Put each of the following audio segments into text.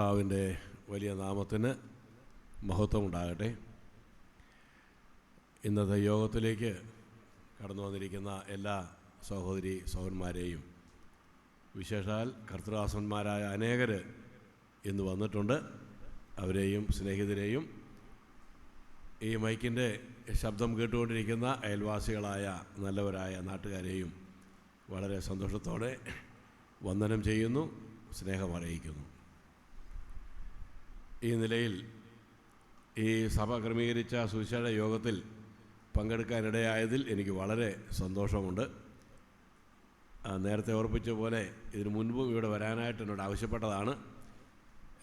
കർത്താവിൻ്റെ വലിയ നാമത്തിന് മഹത്വം ഉണ്ടാകട്ടെ. ഇന്നത്തെ യോഗത്തിലേക്ക് കടന്നു വന്നിരിക്കുന്ന എല്ലാ സഹോദരി സഹോദരന്മാരെയും, വിശേഷാൽ കർത്തൃദാസന്മാരായ അനേകർ ഇന്ന് വന്നിട്ടുണ്ട്. അവരെയും സ്നേഹിതരെയും ഈ മൈക്കിൻ്റെ ശബ്ദം കേട്ടുകൊണ്ടിരിക്കുന്ന അയൽവാസികളായ നല്ലവരായ നാട്ടുകാരെയും വളരെ സന്തോഷത്തോടെ വന്ദനം ചെയ്യുന്നു, സ്നേഹം അറിയിക്കുന്നു. ഈ നിലയിൽ ഈ സഭ ക്രമീകരിച്ച സുവിശേഷ യോഗത്തിൽ പങ്കെടുക്കാനിടയായതിൽ എനിക്ക് വളരെ സന്തോഷമുണ്ട്. നേരത്തെ ഓർപ്പിച്ച പോലെ ഇതിനു മുൻപും ഇവിടെ വരാനായിട്ട് എന്നോട് ആവശ്യപ്പെട്ടതാണ്.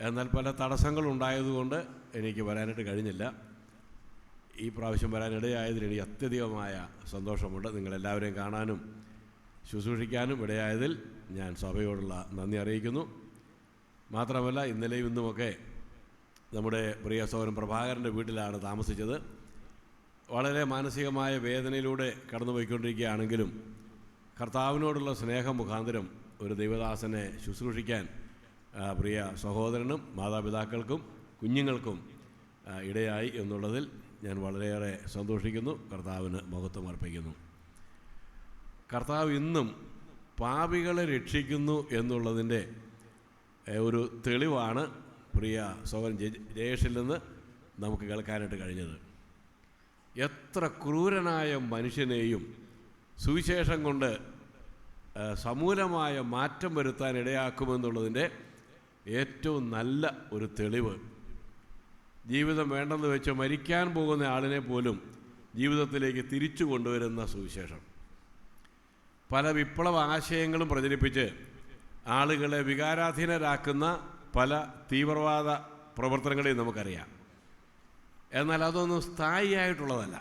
എന്നാൽ പല തടസ്സങ്ങളുണ്ടായതുകൊണ്ട് എനിക്ക് വരാനായിട്ട് കഴിഞ്ഞില്ല. ഈ പ്രാവശ്യം വരാനിടയായതിൽ എനിക്ക് അത്യധികമായ സന്തോഷമുണ്ട്. നിങ്ങളെല്ലാവരെയും കാണാനും ശുശ്രൂഷിക്കാനും ഇടയായതിൽ ഞാൻ സഭയോടുള്ള നന്ദി അറിയിക്കുന്നു. മാത്രമല്ല, ഇന്നലെയും ഇന്നുമൊക്കെ നമ്മുടെ പ്രിയ സഹോദരൻ പ്രഭാകരൻ്റെ വീട്ടിലാണ് താമസിച്ചത്. വളരെ മാനസികമായ വേദനയിലൂടെ കടന്നുപോയിക്കൊണ്ടിരിക്കുകയാണെങ്കിലും കർത്താവിനോടുള്ള സ്നേഹം മുഖാന്തരം ഒരു ദൈവദാസനെ ശുശ്രൂഷിക്കാൻ പ്രിയ സഹോദരനും മാതാപിതാക്കൾക്കും കുഞ്ഞുങ്ങൾക്കും ഇടയായി എന്നുള്ളതിൽ ഞാൻ വളരെയേറെ സന്തോഷിക്കുന്നു. കർത്താവിന് മഹത്വം അർപ്പിക്കുന്നു. കർത്താവ് ഇന്നും പാപികളെ രക്ഷിക്കുന്നു എന്നുള്ളതിൻ്റെ ഒരു തെളിവാണ് പ്രിയ സഹോദരൻ ജയേഷിൽ നിന്ന് നമുക്ക് കേൾക്കാനായിട്ട് കഴിഞ്ഞത്. എത്ര ക്രൂരനായ മനുഷ്യനെയും സുവിശേഷം കൊണ്ട് സമൂലമായ മാറ്റം വരുത്താൻ ഇടയാക്കുമെന്നുള്ളതിൻ്റെ ഏറ്റവും നല്ല ഒരു തെളിവ്. ജീവിതം വേണ്ടെന്ന് വെച്ച് മരിക്കാൻ പോകുന്ന ആളിനെ പോലും ജീവിതത്തിലേക്ക് തിരിച്ചു കൊണ്ടുവരുന്ന സുവിശേഷം. പല വിപ്ലവ ആശയങ്ങളും പ്രചരിപ്പിച്ച് ആളുകളെ വികാരാധീനരാക്കുന്ന പല തീവ്രവാദ പ്രവർത്തനങ്ങളെയും നമുക്കറിയാം. എന്നാൽ അതൊന്നും സ്ഥായിയായിട്ടുള്ളതല്ല.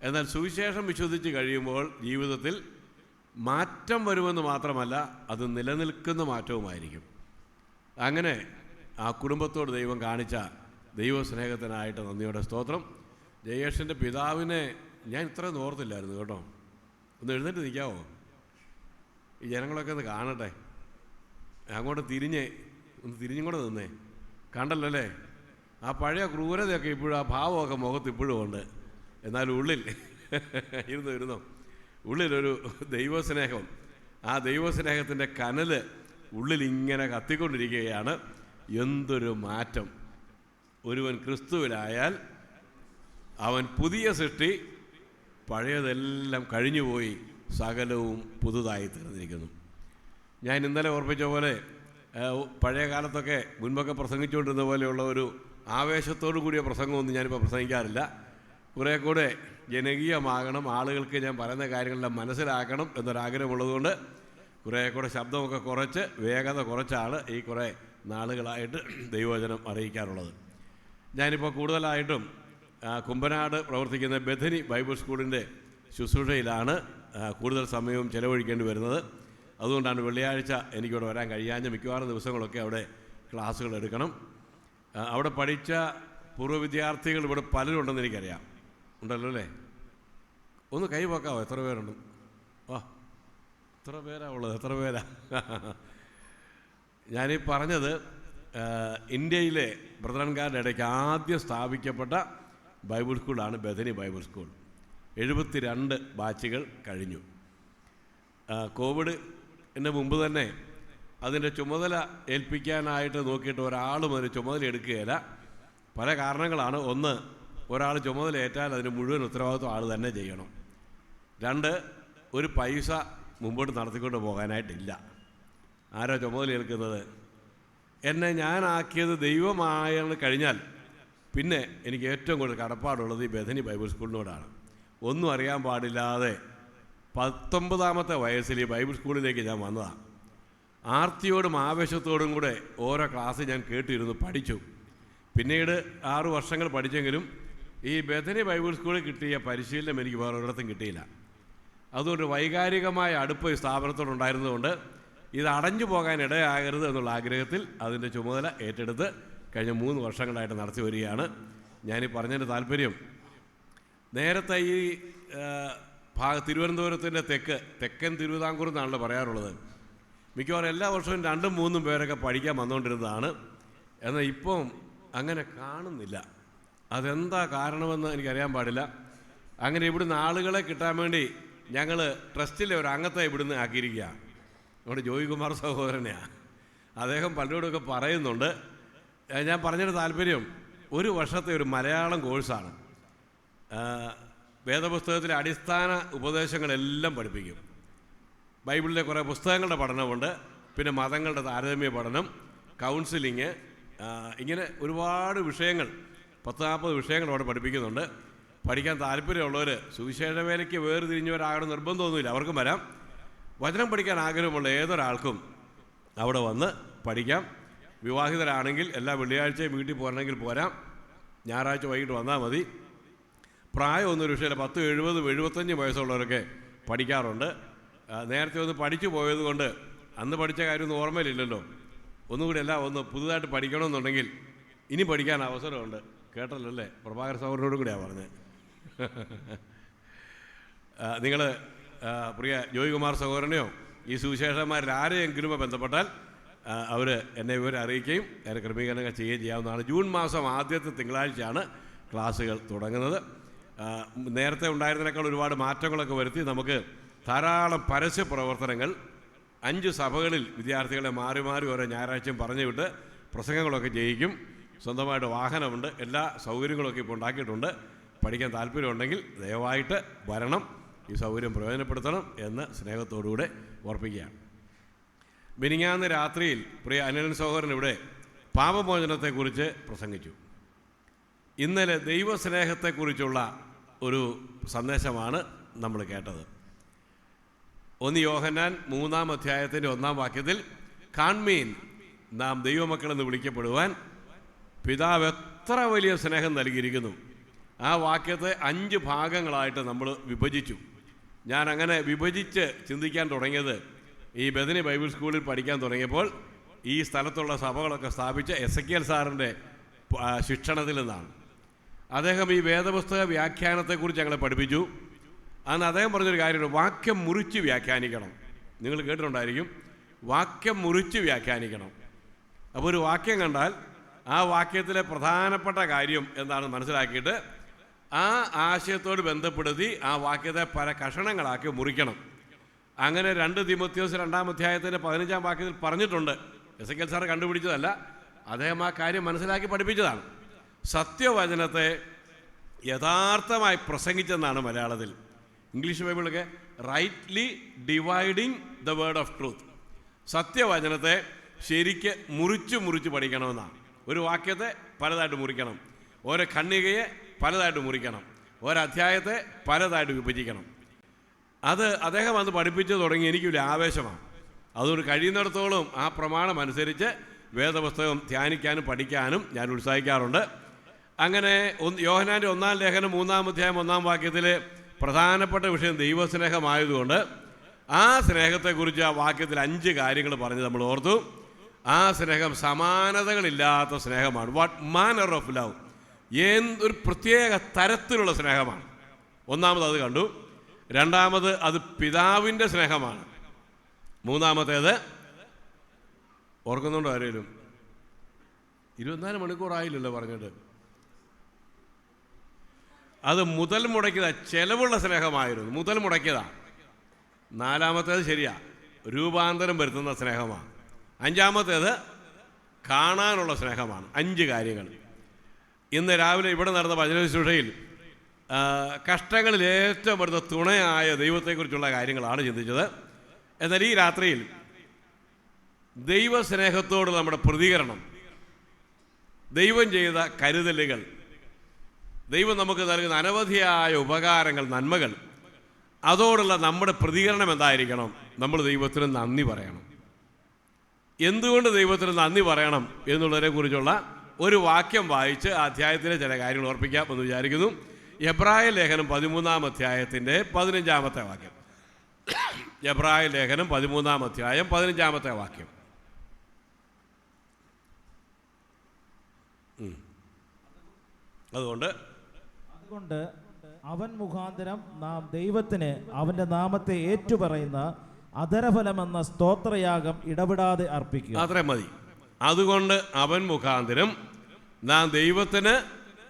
എന്നാൽ സുവിശേഷം വിശ്വസിച്ച് കഴിയുമ്പോൾ ജീവിതത്തിൽ മാറ്റം വരുമെന്ന് മാത്രമല്ല, അത് നിലനിൽക്കുന്ന മാറ്റവുമായിരിക്കും. അങ്ങനെ ആ കുടുംബത്തോട് ദൈവം കാണിച്ച ദൈവസ്നേഹത്തിനായിട്ട് നന്ദിയോടെ സ്തോത്രം. ജയേഷിൻ്റെ പിതാവിനെ ഞാൻ ഇത്രയും ഓർത്തില്ലായിരുന്നു കേട്ടോ. ഒന്ന് എഴുന്നേറ്റ് നിൽക്കാമോ? ഈ ജനങ്ങളൊക്കെ ഒന്ന് കാണട്ടെ. അങ്ങോട്ട് തിരിഞ്ഞും കൂടെ നിന്നേ. കണ്ടല്ലോ അല്ലേ? ആ പഴയ ക്രൂരതയൊക്കെ ഇപ്പോഴും, ആ ഭാവമൊക്കെ മുഖത്ത് ഇപ്പോഴും ഉണ്ട്. എന്നാൽ ഉള്ളിൽ ഇരുന്നോ ഉള്ളിലൊരു ദൈവസ്നേഹം, ആ ദൈവസ്നേഹത്തിൻ്റെ കനൽ ഉള്ളിലിങ്ങനെ കത്തിക്കൊണ്ടിരിക്കുകയാണ്. എന്തൊരു മാറ്റം! ഒരുവൻ ക്രിസ്തുവിലായാൽ അവൻ പുതിയ സൃഷ്ടി, പഴയതെല്ലാം കഴിഞ്ഞുപോയി, സകലവും പുതുതായി തീർന്നിരിക്കുന്നു. ഞാൻ ഇന്നലെ ഓർപ്പിച്ച പോലെ പഴയ കാലത്തൊക്കെ മുൻപൊക്കെ പ്രസംഗിച്ചുകൊണ്ടിരുന്ന പോലെയുള്ള ഒരു ആവേശത്തോടു കൂടിയ പ്രസംഗമൊന്നും ഞാനിപ്പോൾ പ്രസംഗിക്കാറില്ല. കുറേ കൂടെ ജനകീയമാകണം, ആളുകൾക്ക് ഞാൻ പറയുന്ന കാര്യങ്ങളെല്ലാം മനസ്സിലാക്കണം എന്നൊരാഗ്രഹമുള്ളതുകൊണ്ട് കുറേ കൂടെ ശബ്ദമൊക്കെ കുറച്ച്, വേഗത കുറച്ചാണ് ഈ കുറേ നാളുകളായിട്ട് ദൈവവചനം അറിയിക്കാറുള്ളത്. ഞാനിപ്പോൾ കൂടുതലായിട്ടും കുമ്പനാട് പ്രവർത്തിക്കുന്ന ബഥനി ബൈബിൾ സ്കൂളിൻ്റെ ശുശ്രൂഷയിലാണ് കൂടുതൽ സമയവും ചിലവഴിക്കേണ്ടി വരുന്നത്. അതുകൊണ്ടാണ് വെള്ളിയാഴ്ച എനിക്കിവിടെ വരാൻ കഴിയാഞ്ഞ മിക്കവാറും ദിവസങ്ങളൊക്കെ അവിടെ ക്ലാസ്സുകൾ എടുക്കണം. അവിടെ പഠിച്ച പൂർവ്വ വിദ്യാർത്ഥികൾ ഇവിടെ പലരുണ്ടെന്ന് എനിക്കറിയാം. ഉണ്ടല്ലോ അല്ലേ? ഒന്ന് കൈ വെക്കാമോ? എത്ര പേരുണ്ട്? എത്ര പേരാ ഉള്ളത്? എത്ര പേരാ? ഞാനീ പറഞ്ഞത് ഇന്ത്യയിലെ ബ്രദറൻകാരുടെ ഇടയ്ക്ക് ആദ്യം സ്ഥാപിക്കപ്പെട്ട ബൈബിൾ സ്കൂളാണ് ബഥനി ബൈബിൾ സ്കൂൾ. 72 ബാച്ചുകൾ കഴിഞ്ഞു. കോവിഡിന് മുമ്പ് തന്നെ അതിൻ്റെ ചുമതല ഏൽപ്പിക്കാനായിട്ട് നോക്കിയിട്ട് ഒരാളും അതിന് ചുമതല എടുക്കുകയില്ല. പല കാരണങ്ങളാണ്. ഒന്ന്, ഒരാൾ ചുമതല ഏറ്റാൽ അതിന് മുഴുവൻ ഉത്തരവാദിത്വം ആൾ തന്നെ ചെയ്യണം. 2, ഒരു പൈസ മുമ്പോട്ട് നടത്തിക്കൊണ്ട് പോകാനായിട്ടില്ല. ആരോ ചുമതല ഏൽക്കുന്നത്? എന്നെ ഞാനാക്കിയത് ദൈവമായ കഴിഞ്ഞാൽ പിന്നെ എനിക്ക് ഏറ്റവും കൂടുതൽ കടപ്പാടുള്ളത് ഈ ബഥനി ബൈബിൾ സ്കൂളിനോടാണ്. ഒന്നും അറിയാൻ പാടില്ലാതെ 19ാമത്തെ വയസ്സിൽ ഈ ബൈബിൾ സ്കൂളിലേക്ക് ഞാൻ വന്നതാണ്. ആർത്തിയോടും ആവേശത്തോടും കൂടെ ഓരോ ക്ലാസ് ഞാൻ കേട്ടിരുന്നു, പഠിച്ചു. പിന്നീട് 6 വർഷങ്ങൾ പഠിച്ചെങ്കിലും ഈ ബഥനി ബൈബിൾ സ്കൂളിൽ കിട്ടിയ പരിശീലനം എനിക്ക് വേറെ ഒരിടത്തും കിട്ടിയില്ല. അതുകൊണ്ട് വൈകാരികമായ അടുപ്പ് ഈ സ്ഥാപനത്തോടുണ്ടായിരുന്നതുകൊണ്ട് ഇത് അടഞ്ഞു പോകാൻ ഇടയാകരുത് എന്നുള്ള ആഗ്രഹത്തിൽ അതിൻ്റെ ചുമതല ഏറ്റെടുത്ത് കഴിഞ്ഞ 3 വർഷങ്ങളായിട്ട് നടത്തി വരികയാണ്. ഞാനീ പറഞ്ഞതിൻ്റെ താല്പര്യം, നേരത്തെ ഈ തിരുവനന്തപുരത്തിൻ്റെ തെക്കൻ തിരുവിതാംകൂർ എന്നാണല്ലോ പറയാറുള്ളത്. മിക്കവാറും എല്ലാ വർഷവും 2-3 പേരൊക്കെ പഠിക്കാൻ വന്നുകൊണ്ടിരുന്നതാണ്. എന്നാൽ ഇപ്പം അങ്ങനെ കാണുന്നില്ല. അതെന്താ കാരണമെന്ന് എനിക്കറിയാൻ പാടില്ല. അങ്ങനെ ഇവിടുന്ന് ആളുകളെ കിട്ടാൻ വേണ്ടി ഞങ്ങൾ ട്രസ്റ്റിലെ ഒരു അംഗത്തെ ഇവിടുന്ന് ആക്കിയിരിക്കുക. നമ്മുടെ ജോയികുമാർ സഹോദരനെയാണ്. അദ്ദേഹം പലരോടൊക്കെ പറയുന്നുണ്ട്. ഞാൻ പറഞ്ഞൊരു താല്പര്യം, ഒരു വർഷത്തെ ഒരു മലയാളം കോഴ്സാണ്. വേദപുസ്തകത്തിലെ അടിസ്ഥാന ഉപദേശങ്ങളെല്ലാം പഠിപ്പിക്കും. ബൈബിളിലെ കുറേ പുസ്തകങ്ങളുടെ പഠനമുണ്ട്, പിന്നെ മതങ്ങളുടെ താരതമ്യ പഠനം, കൗൺസിലിങ്, ഇങ്ങനെ ഒരുപാട് വിഷയങ്ങൾ, 10-40 വിഷയങ്ങൾ അവിടെ പഠിപ്പിക്കുന്നുണ്ട്. പഠിക്കാൻ താല്പര്യമുള്ളവർ, സുവിശേഷ വേലയ്ക്ക് വേർതിരിഞ്ഞവരാകണം നിർബന്ധമൊന്നുമില്ല, അവർക്കും വരാം. വചനം പഠിക്കാൻ ആഗ്രഹമുള്ള ഏതൊരാൾക്കും അവിടെ വന്ന് പഠിക്കാം. വിവാഹിതരാണെങ്കിൽ എല്ലാ വെള്ളിയാഴ്ചയും വീട്ടിൽ പോരണമെങ്കിൽ പോരാം, ഞായറാഴ്ച വൈകിട്ട് വന്നാൽ മതി. പ്രായമൊന്നും ഒരു വിഷയമില്ല, 10, 70, 75 വയസ്സുള്ളവരൊക്കെ പഠിക്കാറുണ്ട്. നേരത്തെ ഒന്ന് പഠിച്ചു പോയതുകൊണ്ട് അന്ന് പഠിച്ച കാര്യമൊന്നും ഓർമ്മയിലില്ലല്ലോ. ഒന്നുകൂടി ഒന്ന് പുതുതായിട്ട് പഠിക്കണമെന്നുണ്ടെങ്കിൽ ഇനി പഠിക്കാൻ അവസരമുണ്ട്. കേട്ടല്ലേ, പ്രഭാകർ സഹോദരനോടും കൂടിയാണ് പറഞ്ഞത്. നിങ്ങൾ പ്രിയ ജോയികുമാർ സഹോദരനെയോ ഈ സുവിശേഷന്മാരിൽ ആരെയെങ്കിലും ബന്ധപ്പെട്ടാൽ അവർ എന്നെ ഇവരെ അറിയിക്കുകയും അതിൻ്റെ ക്രമീകരണങ്ങൾ ചെയ്യുകയും ചെയ്യാവുന്നതാണ്. ജൂൺ മാസം ആദ്യത്തെ തിങ്കളാഴ്ചയാണ് ക്ലാസ്സുകൾ തുടങ്ങുന്നത്. നേരത്തെ ഉണ്ടായിരുന്നതിനേക്കാൾ ഒരുപാട് മാറ്റങ്ങളൊക്കെ വരുത്തി നമുക്ക് ധാരാളം പരസ്യ പ്രവർത്തനങ്ങൾ 5 സഭകളിൽ വിദ്യാർത്ഥികളെ മാറി മാറി ഓരോ ഞായറാഴ്ചയും പറഞ്ഞു വിട്ട് പ്രസംഗങ്ങളൊക്കെ ചെയ്യിക്കും. സ്വന്തമായിട്ട് വാഹനമുണ്ട്, എല്ലാ സൗകര്യങ്ങളൊക്കെ ഇപ്പോൾ ഉണ്ടാക്കിയിട്ടുണ്ട്. പഠിക്കാൻ താല്പര്യമുണ്ടെങ്കിൽ ദയവായിട്ട് വരണം, ഈ സൗകര്യം പ്രയോജനപ്പെടുത്തണം എന്ന് സ്നേഹത്തോടുകൂടെ ഓർപ്പിക്കുകയാണ്. മിനിങ്ങാന്ന് രാത്രിയിൽ പ്രിയ അനിലൻ സഹോദരൻ ഇവിടെ പാപമോചനത്തെക്കുറിച്ച് പ്രസംഗിച്ചു. ഇന്നലെ ദൈവസ്നേഹത്തെക്കുറിച്ചുള്ള ഒരു സന്ദേശമാണ് നമ്മൾ കേട്ടത്. 1 യോഹന്നാൻ 3-ാം അധ്യായത്തിൻ്റെ 1-ാം വാക്യത്തിൽ, കാൺമീൻ നാം ദൈവമക്കളെന്ന് വിളിക്കപ്പെടുവാൻ പിതാവ് എത്ര വലിയ സ്നേഹം നൽകിയിരിക്കുന്നു. ആ വാക്യത്തെ 5 ഭാഗങ്ങളായിട്ട് നമ്മൾ വിഭജിച്ചു. ഞാൻ അങ്ങനെ വിഭജിച്ച് ചിന്തിക്കാൻ തുടങ്ങിയത് ഈ ബദനി ബൈബിൾ സ്കൂളിൽ പഠിക്കാൻ തുടങ്ങിയപ്പോൾ ഈ സ്ഥലത്തുള്ള സഭകളൊക്കെ സ്ഥാപിച്ച എസക്കിയേൽ സാറിൻ്റെ ശിക്ഷണത്തിൽ നിന്നാണ്. അദ്ദേഹം ഈ വേദപുസ്തക വ്യാഖ്യാനത്തെക്കുറിച്ച് ഞങ്ങളെ പഠിപ്പിച്ചു. അന്ന് അദ്ദേഹം പറഞ്ഞൊരു കാര്യമുണ്ട്, വാക്യം മുറിച്ച് വ്യാഖ്യാനിക്കണം. നിങ്ങൾ കേട്ടിട്ടുണ്ടായിരിക്കും, വാക്യം മുറിച്ച് വ്യാഖ്യാനിക്കണം. അപ്പോൾ ഒരു വാക്യം കണ്ടാൽ ആ വാക്യത്തിലെ പ്രധാനപ്പെട്ട കാര്യം എന്താണെന്ന് മനസ്സിലാക്കിയിട്ട് ആ ആശയത്തോട് ബന്ധപ്പെടുത്തി ആ വാക്യത്തെ പല കഷണങ്ങളാക്കി മുറിക്കണം. അങ്ങനെ 2 തീമോഥെയോസ് 2-ാം അധ്യായത്തിൻ്റെ 15-ാം വാക്യത്തിൽ പറഞ്ഞിട്ടുണ്ട്. എസക്കിയേൽ സാർ കണ്ടുപിടിച്ചതല്ല, അദ്ദേഹം ആ കാര്യം മനസ്സിലാക്കി പഠിപ്പിച്ചതാണ്. സത്യവചനത്തെ യഥാർത്ഥമായി പ്രസംഗിച്ചെന്നാണ് മലയാളത്തിൽ. ഇംഗ്ലീഷ് ബൈബിളൊക്കെ rightly dividing the word of truth. സത്യവചനത്തെ ശരിക്ക് മുറിച്ച് പഠിക്കണമെന്നാണ്. ഒരു വാക്യത്തെ പലതായിട്ട് മുറിക്കണം, ഓരോ ഖണ്ഡികയെ പലതായിട്ട് മുറിക്കണം, ഒരധ്യായത്തെ പലതായിട്ട് വിഭജിക്കണം. അത് അദ്ദേഹം അന്ന് പഠിപ്പിച്ച് തുടങ്ങി. എനിക്ക് വലിയ ആവേശമാണ്. അതുകൊണ്ട് കഴിയുന്നിടത്തോളം ആ പ്രമാണം അനുസരിച്ച് വേദപുസ്തകം ധ്യാനിക്കാനും പഠിക്കാനും ഞാൻ ഉത്സാഹിക്കാറുണ്ട്. അങ്ങനെ യോഹന്നാൻ്റെ 1-ാം ലേഖനം 3-ാം അധ്യായം 1-ാം വാക്യത്തിൽ പ്രധാനപ്പെട്ട വിഷയം ദൈവസ്നേഹമായതുകൊണ്ട് ആ സ്നേഹത്തെക്കുറിച്ച് ആ വാക്യത്തിൽ 5 കാര്യങ്ങൾ പറഞ്ഞ് നമ്മൾ ഓർത്തു. ആ സ്നേഹം സമാനതകളില്ലാത്ത സ്നേഹമാണ്. വാട്ട് മാനർ ഓഫ് ലവ്, ഒരു പ്രത്യേക തരത്തിലുള്ള സ്നേഹമാണ്. ഒന്നാമത് അത് കണ്ടു. രണ്ടാമത് അത് പിതാവിൻ്റെ സ്നേഹമാണ്. മൂന്നാമത്തേത് ഓർക്കുന്നുണ്ടോ ആരെങ്കിലും? 24 മണിക്കൂറായില്ലല്ലോ പറഞ്ഞിട്ട്. അത് മുതൽ മുടക്കിയതാ, ചെലവുള്ള സ്നേഹമായിരുന്നു, മുതൽ മുടക്കിയതാ. നാലാമത്തേത് ശരിയാ, രൂപാന്തരം വരുത്തുന്ന സ്നേഹമാണ്. അഞ്ചാമത്തേത് കാണാനുള്ള സ്നേഹമാണ്. 5 കാര്യങ്ങൾ. ഇന്ന് രാവിലെ ഇവിടെ നടന്ന വചന ശുശ്രൂഷയിൽ കഷ്ടങ്ങളിൽ ഏറ്റവും അടുത്ത തുണയായ ദൈവത്തെക്കുറിച്ചുള്ള കാര്യങ്ങളാണ് ചിന്തിച്ചത്. എന്നാൽ ഈ രാത്രിയിൽ ദൈവസ്നേഹത്തോട് നമ്മുടെ പ്രതികരണം, ദൈവം ചെയ്ത കരുതലുകൾ, ദൈവം നമുക്ക് നൽകുന്ന അനവധിയായ ഉപകാരങ്ങൾ, നന്മകൾ, അതോടുള്ള നമ്മുടെ പ്രതികരണം എന്തായിരിക്കണം? നമ്മൾ ദൈവത്തിന് നന്ദി പറയണം. എന്തുകൊണ്ട് ദൈവത്തിന് നന്ദി പറയണം എന്നുള്ളതിനെ കുറിച്ചുള്ള ഒരു വാക്യം വായിച്ച് ആ അധ്യായത്തിലെ ചില കാര്യങ്ങൾ ഓർപ്പിക്കാം എന്ന് വിചാരിക്കുന്നു. എബ്രായ ലേഖനം 13-ാം അധ്യായത്തിൻ്റെ 15-ാമത്തെ വാക്യം. എബ്രായ ലേഖനം 13-ാം അധ്യായം 15-ാമത്തെ വാക്യം. അതുകൊണ്ട് അവൻ മുഖാന്തരം നാം ദൈവത്തിന് അവന്റെ നാമത്തെ ഏറ്റുപറയുന്ന അധരഫലമെന്ന സ്തോത്രയാഗം ഇടപെടാതെ അർപ്പിക്കുക. അത്രയും മതി. അതുകൊണ്ട് അവൻ മുഖാന്തരം നാം ദൈവത്തിന്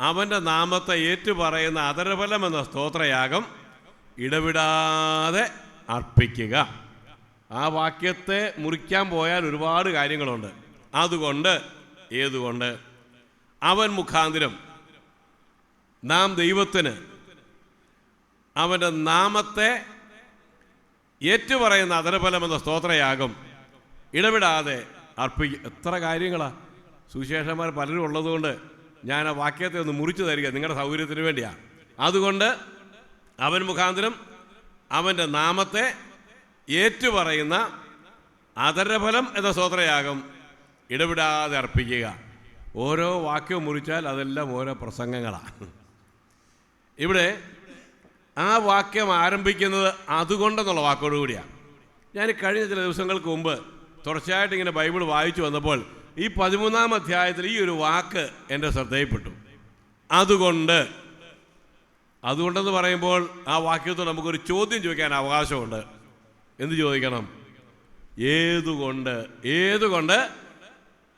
അവൻ്റെ നാമത്തെ ഏറ്റുപറയുന്ന അധരഫലം എന്ന സ്തോത്രയാഗം ഇടവിടാതെ അർപ്പിക്കുക. ആ വാക്യത്തെ മുറിക്കാൻ പോയാൽ ഒരുപാട് കാര്യങ്ങളുണ്ട്. അതുകൊണ്ട് ഏതുകൊണ്ട് അവൻ മുഖാന്തരം നാം ദൈവത്തിന് അവൻ്റെ നാമത്തെ ഏറ്റുപറയുന്ന അധരഫലം എന്ന സ്തോത്രയാഗം ഇടവിടാതെ അർപ്പിക്കുക. എത്ര കാര്യങ്ങളാണ്! സുവിശേഷന്മാർ പലരും ഉള്ളതുകൊണ്ട് ഞാൻ ആ വാക്യത്തെ ഒന്ന് മുറിച്ചു തരിക, നിങ്ങളുടെ സൗകര്യത്തിന് വേണ്ടിയാണ്. അതുകൊണ്ട് അവൻ മുഖാന്തരം അവൻ്റെ നാമത്തെ ഏറ്റുപറയുന്ന അധരഫലം എന്ന സ്തോത്രയാഗം ഇടവിടാതെ അർപ്പിക്കുക. ഓരോ വാക്യവും മുറിച്ചാൽ അതെല്ലാം ഓരോ പ്രസംഗങ്ങളാണ്. ഇവിടെ ആ വാക്യം ആരംഭിക്കുന്നത് അതുകൊണ്ടെന്നുള്ള വാക്കോടുകൂടിയാണ്. ഞാൻ കഴിഞ്ഞ ചില ദിവസങ്ങൾക്ക് മുമ്പ് തുടർച്ചയായിട്ട് ഇങ്ങനെ ബൈബിൾ വായിച്ചു വന്നപ്പോൾ ഈ 13-ാം അധ്യായത്തിൽ ഈ ഒരു വാക്ക് എൻ്റെ ശ്രദ്ധയിൽപ്പെട്ടു. അതുകൊണ്ടെന്ന് പറയുമ്പോൾ ആ വാക്യത്തോട് നമുക്കൊരു ചോദ്യം ചോദിക്കാൻ അവകാശമുണ്ട്. എന്ത് ചോദിക്കണം? ഏതുകൊണ്ട്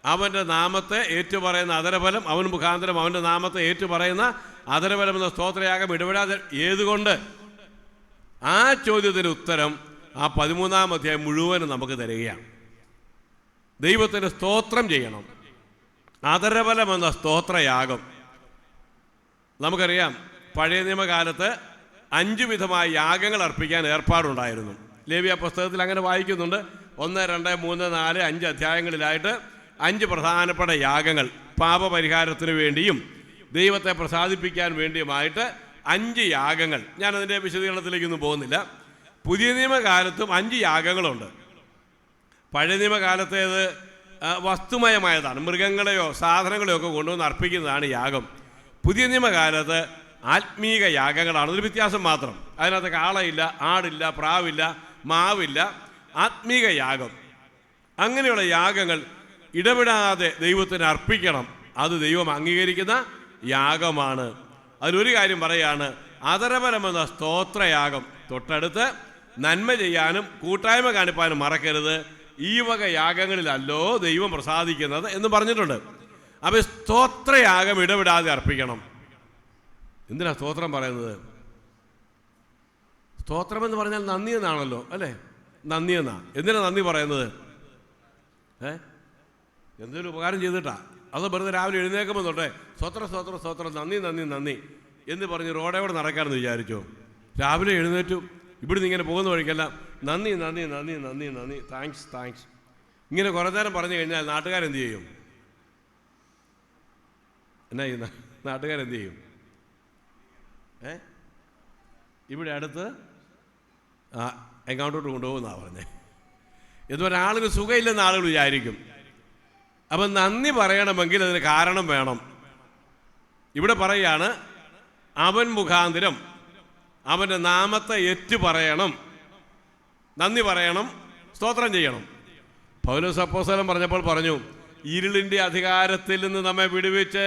അവൻ്റെ നാമത്തെ ഏറ്റുപറയുന്ന അധരഫലം, അവൻ മുഖാന്തരം അവൻ്റെ നാമത്തെ ഏറ്റുപറയുന്ന അധരഫലം എന്ന സ്തോത്രയാഗം ഇടപെടാതെ ഏതുകൊണ്ട്? ആ ചോദ്യത്തിന് ഉത്തരം ആ 13-ാം അധ്യായം മുഴുവനും നമുക്ക് തരികയാണ്. ദൈവത്തിന് സ്തോത്രം ചെയ്യണം. അധരഫലം എന്ന സ്തോത്രയാഗം നമുക്കറിയാം. പഴയ നിയമകാലത്ത് 5 വിധമായ യാഗങ്ങൾ അർപ്പിക്കാൻ ഏർപ്പാടുണ്ടായിരുന്നു. ലേവ്യ പുസ്തകത്തിൽ അങ്ങനെ വായിക്കുന്നുണ്ട്. 1, 2, 3, 4, 5 അധ്യായങ്ങളിലായിട്ട് 5 പ്രധാനപ്പെട്ട യാഗങ്ങൾ, പാപപരിഹാരത്തിന് വേണ്ടിയും ദൈവത്തെ പ്രസാദിപ്പിക്കാൻ വേണ്ടിയുമായിട്ട് 5 യാഗങ്ങൾ. ഞാനതിൻ്റെ വിശദീകരണത്തിലേക്കൊന്നും പോകുന്നില്ല. പുതിയ നിയമകാലത്തും 5 യാഗങ്ങളുണ്ട്. പഴയ നിയമകാലത്തേത് വസ്തുമയമായതാണ്, മൃഗങ്ങളെയോ സാധനങ്ങളെയോ ഒക്കെ കൊണ്ടുവന്ന് അർപ്പിക്കുന്നതാണ് യാഗം. പുതിയ നിയമകാലത്ത് ആത്മീക യാഗങ്ങളാണ്. ഒരു വ്യത്യാസം മാത്രം, അതിനകത്ത് കാളയില്ല, ആടില്ല, പ്രാവില്ല, മാവില്ല, ആത്മീക യാഗം. അങ്ങനെയുള്ള യാഗങ്ങൾ ഇടപെടാതെ ദൈവത്തിന് അർപ്പിക്കണം. അത് ദൈവം അംഗീകരിക്കുന്ന യാഗമാണ്. അതിലൊരു കാര്യം പറയാണ്, അധരഫലമെന്ന സ്തോത്രയാഗം. തൊട്ടടുത്ത് നന്മ ചെയ്യാനും കൂട്ടായ്മ കാണിപ്പാനും മറക്കരുത്, ഈ വക യാഗങ്ങളിലല്ലോ ദൈവം പ്രസാദിക്കുന്നത് എന്ന് പറഞ്ഞിട്ടുണ്ട്. അപ്പോൾ സ്തോത്രയാഗം ഇടപെടാതെ അർപ്പിക്കണം. എന്തിനാ സ്തോത്രം പറയുന്നത്? സ്തോത്രമെന്ന് പറഞ്ഞാൽ നന്ദി എന്നാണല്ലോ, അല്ലേ? നന്ദി എന്നാ. എന്തിനാ നന്ദി പറയുന്നത്? എന്തെങ്കിലും ഉപകാരം ചെയ്തിട്ടാ? അത് വെറുതെ രാവിലെ എഴുന്നേൽക്കുമ്പോൾ തൊട്ടേ സ്തോത്രം സ്തോത്രം സ്തോത്രം നന്ദി നന്ദി നന്ദി എന്ന് പറഞ്ഞ് റോഡേവിടെ നടക്കാമെന്ന് വിചാരിച്ചോ? രാവിലെ എഴുന്നേറ്റു ഇവിടുന്ന് ഇങ്ങനെ പോകുന്ന വഴിക്കെല്ലാം നന്ദി നന്ദി നന്ദി നന്ദി നന്ദി, താങ്ക്സ് താങ്ക്സ്, ഇങ്ങനെ കുറേ നേരം പറഞ്ഞു കഴിഞ്ഞാൽ നാട്ടുകാരെന്ത് ചെയ്യും? എന്നാ ചെയ്യുന്ന നാട്ടുകാരെന്ത് ചെയ്യും? ഇവിടെ അടുത്ത് എങ്ങോട്ടോട്ട് കൊണ്ടുപോകുന്നാണ് പറഞ്ഞേ. ഇതുവരെ ആളുകൾ സുഖമില്ലെന്ന് ആളുകൾ വിചാരിക്കും. അപ്പം നന്ദി പറയണമെങ്കിൽ അതിന് കാരണം വേണം. ഇവിടെ പറയുകയാണ്, അവൻ മുഖാന്തരം അവൻ്റെ നാമത്തെ ഏറ്റുപറയണം, നന്ദി പറയണം, സ്തോത്രം ചെയ്യണം. പൗലോസ് അപ്പോസ്തലൻ പറഞ്ഞപ്പോൾ പറഞ്ഞു, ഇരുളിൻ്റെ അധികാരത്തിൽ നിന്ന് നമ്മെ വിടുവിച്ച്